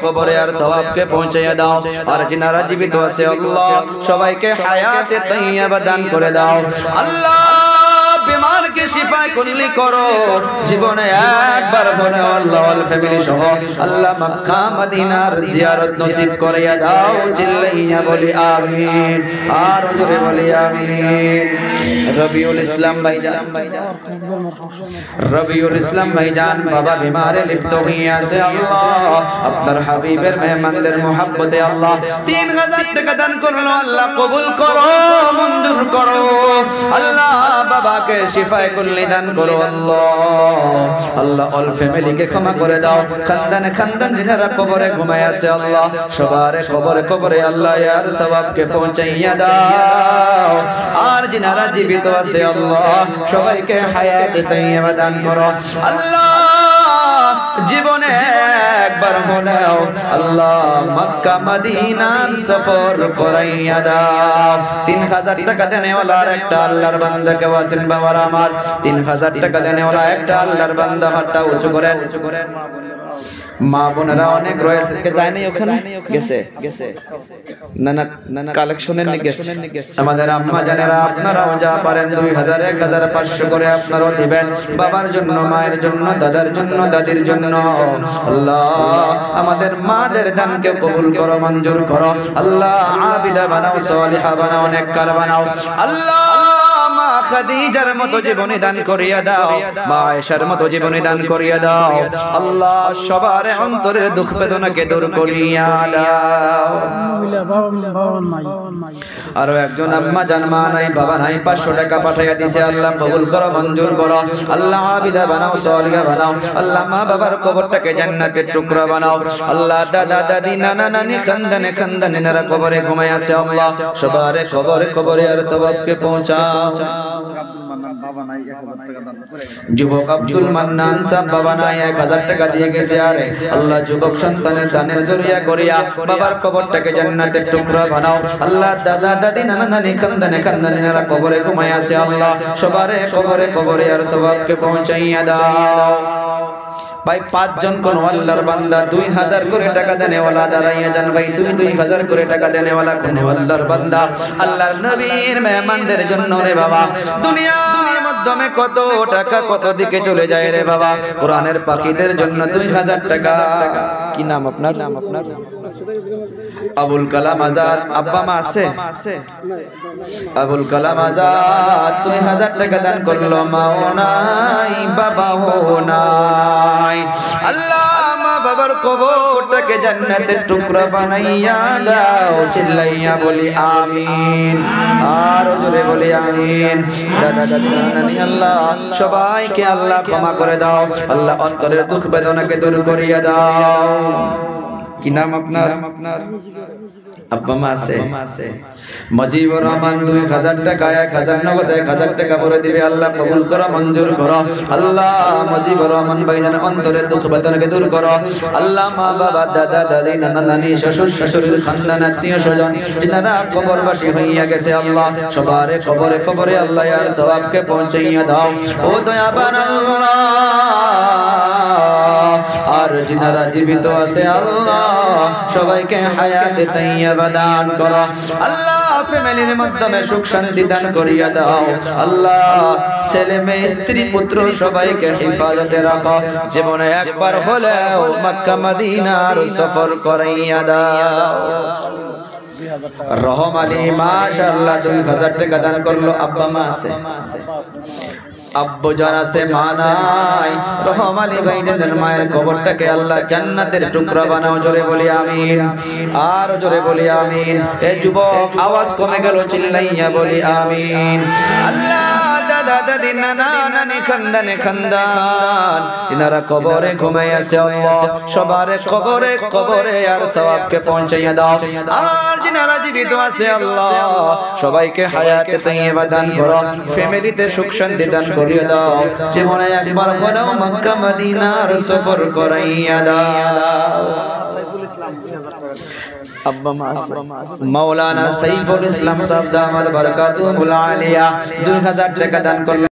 কবরে আর সওয়াবকে পৌঁছাইয়া দাও। আর যিনারা জীবিত আছে আল্লাহ সবাইকে হায়াতে তাইয়্যিবা দান করে দাও। আল্লাহ বিমারকে শিফায়ে কুল্লি করো। জীবনে একবার বলে আল্লাহ অল ফ্যামিলি সহ আল্লাহ মক্কা মদিনার জিয়ারত নসিব করিয়া দাও। চিল্লাইয়া বলি আমিন, আর জোরে বলি আমিন। রবিউল ইসলাম ভাইজান, রবিউল ইসলাম ভাইজান বাবা বিমারে লিপ্ত হয়ে আছে, আল্লাহ আপনার হাবিবের মেহমানদের মোহাব্বতে আল্লাহ 3000 টাকা দান করলো। আল্লাহ কবুল করো, মঞ্জুর করো। আল্লাহ বাবাকে শিফায়ে কুল্লি দান করো। আল্লাহ অল ফ্যামিলিকে ক্ষমা করে দাও। খানদানে খানদান যারা কবরে ঘুমায় আছে আল্লাহ সবার কবরে আল্লাহ ইয়ার সওয়াবকে পৌঁছাইয়া দাও। আর যারা জীবিত আছে আল্লাহ সবাইকে হায়াতে তাইয়্যিবা দান করো। আল্লাহ জীবনে একবার হলেও আল্লাহ মক্কা মদিনার সফর করাইয়া দাও। 3000 টাকা দেনেওয়ালা আর একটা আল্লাহর বান্দা কেউ আছেন বাবারা আমার? 3000 টাকা দেনেওয়ালা একটা আল্লাহর বান্দা হাতটা উঁচু করেন। মা বোনেরা অনেক রয়েছে, যায় নাই ওখানে? গেছে না কালেকশনের নি গেছে। আমাদের আম্মা জানেরা আপনারাও যা পারেন 2000 1000 500 করে আপনারাও দিবেন, বাবার জন্য, মায়ের জন্য, দাদার জন্য, দাদির জন্য। আল্লাহ আমাদের মাদের দানকে কবুল করো, মঞ্জুর করো। আল্লাহ আবিদা বানাও, সালিহা বানাও, নেককার বানাও। আল্লাহ মা খাদিজার মতো জীবনী দান করিয়া দাও, মা আয়েশার মতো জীবনী দান করিয়া দাও। আল্লাহ সবার অন্তরের দুঃখ বেদনাকে দূর করিয়া দাও। আরো একজন আম্মা জান মা নাই, বাবা নাই, 500 টাকা পাঠাইয়া দিছে। আল্লাহ কবুল করো, মঞ্জুর করো। আল্লাহ আবিদা বানাও, সালিহা বানাও। আল্লাহ মা বাবার কবরটাকে জান্নাতের টুকরা বানাও। আল্লাহ দাদা দাদি নানা নানি খানদানে নারা কবরে ঘুমায় আছে আল্লাহ সবার কবরে আর সওয়াবকে পৌঁছাও। যুবক আব্দুল মান্নান সাহেব বাবা নাই 1000 টাকা দিয়ে গেছে। আরে আল্লাহ যুবক সন্তানের দানের জরিয়া করিয়া বাবার কবরটাকে জান্নাতের টুকরা বানাও। আল্লাহ দাদা দাদি নানা নানি খানদানে নারা কবরে ঘুমায় আছে আল্লাহ সবার কবরে আর সওয়াবকে পৌঁছাইয়া দাও। ভাই 5 জন কোন আল্লাহর বান্দা 2000 করে টাকা দেনেওয়ালা দাঁড়াইয়া যান ভাই। 2000 করে টাকা দেনেওয়ালা কোন আল্লাহর বান্দা আল্লাহর নবীর মেহমানদের জন্য রে বাবা। দুনিয়ার মাধ্যমে কত টাকা কত দিকে চলে যায় রে বাবা। কোরআনের পাখিদের জন্য 2000 টাকা। কি নাম আপনার? আবুল কালাম আজাদ। আব্বা মা আছে? আবুল কালাম আজাদ 2000 টাকা দান করলো। মাও নাই, বাবাও নাই। আল্লাহ মা বাবার কবরটাকে জান্নাতের টুকরা বানাইয়া দাও। চিল্লাইয়া বলি আমিন, আর জোরে বলি আমিন। দাদা দাদি নানি আল্লাহ সবাইকে আল্লাহ ক্ষমা করে দাও। আল্লাহ অন্তরের দুঃখ বেদনাকে দূর করিয়া দাও। কি নাম আপনার? আব্বা মা আছে? মুজিবুর রহমান 2000 টাকা 1000 নগদ 1000 টাকা করে দিবে। আল্লাহ কবুল করো, মঞ্জুর করো। আল্লাহ মুজিবুর রহমান ভাইজানের অন্তরের দুঃখ বেদনাকে দূর করো। আল্লাহ মা বাবা দাদা দাদি নানা নানি শ্বশুর শাশুড়ির খানদান আত্মীয় স্বজন যারা কবরবাসী হইয়া গেছে আল্লাহ সবার কবরে কবরে আল্লাহ ইয়ার সওয়াবকে পৌঁছাইয়া দাও ও দয়াবান আল্লাহ। আর যিনারা জীবিত আছে আল্লাহ সবাইকে হায়াতে তাইয়্যিবা দান করো আল্লাহ। ফ্যামিলির মাধ্যমে সুখ শান্তি দান করিয়া দাও আল্লাহ। ছেলে মেয়ে স্ত্রী পুত্র সবাইকে হেফাজতে রাখো। জীবনে একবার হলেও মক্কা মদিনার সফর করাইয়া দাও। রহম আলী মাশাআল্লাহ 2000 টাকা দান করলো। আব্বা মা আছে? আব্বু জান আছে, মা নাই। রহম আলী ভাইজানের মায়ের কবরটাকে আল্লাহ জান্নাতের টুকরা বানাও। জোরে বলি আমিন, আর জোরে বলি আমিন। এ যুবক আওয়াজ কমে গেল, চিল্লাইয়া বলি আমিন। আল্লাহ দাদা দাদি নানা নানি খানদানে খানদান ইনারা কবরে ঘুমাই আছে আল্লাহ সবার কবরে কবরে আর সওয়াবকে পৌঁছাইয়া দাও। আর যিনারা জীবিত আছে আল্লাহ সবাইকে হায়াতে তাইয়্যিবা দান করো। ফ্যামিলিতে সুখ শান্তি দান করিয়ে দাও। জীবনে একবার হলেও মক্কা মদিনার সফর করাইয়া দাও। আব্বা মা আছে? মাওলানা সাইফুল ইসলাম সাহেব দামাত বরকাতুহুল আলিয়া 2000 টাকা দান করলেন।